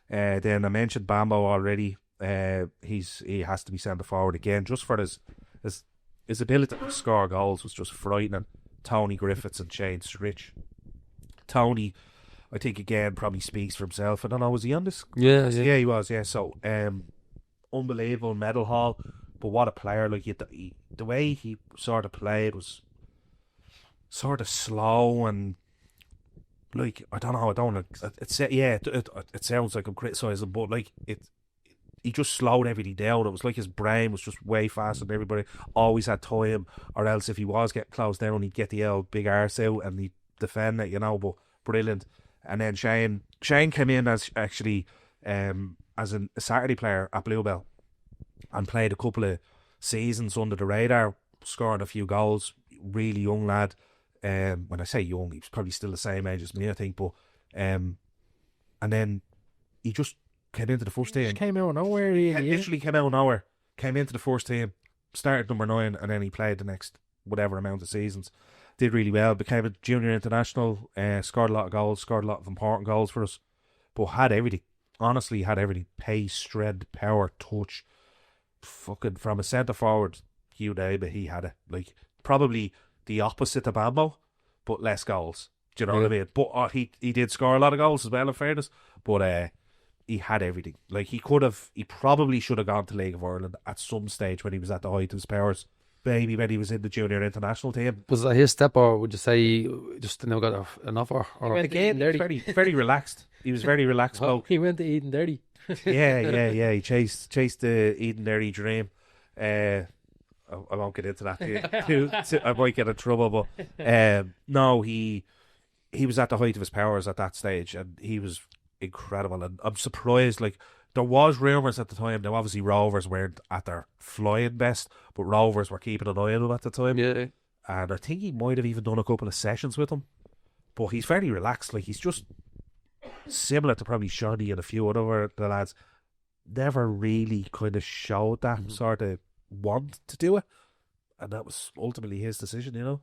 Then I mentioned Bambo already. He has to be centre forward again, just for his ability to score goals was just frightening. Tony Griffiths and Shane Stritch. Tony, I think again probably speaks for himself. I don't know, was he on this? Yeah. Yeah, he was. Yeah, so unbelievable medal haul. But what a player! Like the way he sort of played was sort of slow and like I don't know. It sounds like I'm criticising, but like he just slowed everything down. It was like his brain was just way faster than everybody. Always had time, or else if he was getting closed down, he'd get the old big arse out and he'd defend it, you know. But brilliant. And then Shane came in as actually as a Saturday player at Bluebell and played a couple of seasons under the radar, scoring a few goals. Really young lad. When I say young, he was probably still the same age as me, I think. But and then he just came into the first team. Just came out of nowhere. Literally came out of nowhere. Came into the first team. Started number 9, and then he played the next whatever amount of seasons. Did really well. Became a junior international. Scored a lot of goals. Scored a lot of important goals for us. But had everything. Honestly, had everything. Pace, strength, power, touch. Fucking from a centre forward, Hugh David, he had it. Like probably the opposite of Bambo, but less goals. Do you know what I mean? But he did score a lot of goals as well, in fairness. But he had everything. Like he probably should have gone to League of Ireland at some stage when he was at the height of his powers. Maybe when he was in the junior international team. Was that his step, or would you say he just now got an offer? Or Again, very, very relaxed. He was very relaxed. He went to Eden Dirty. Yeah. He chased the Eden Dirty dream. I won't get into that. I might get in trouble, but no, he was at the height of his powers at that stage, and he was incredible. And I'm surprised, like there was rumours at the time. Now, obviously, Rovers weren't at their flying best, but Rovers were keeping an eye on him at the time. Yeah. And I think he might have even done a couple of sessions with him. But he's very relaxed. Like, he's just similar to probably Shawnee and a few other the lads. Never really kind of showed that sort of want to do it. And that was ultimately his decision, you know.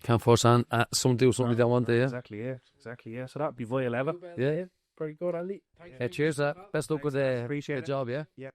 Can't force on some do something they don't want to, yeah. Exactly, yeah. So that'd be Via 11. Yeah. Very good, Andy. Cheers, best luck with the Appreciate it. job, yeah. Yeah.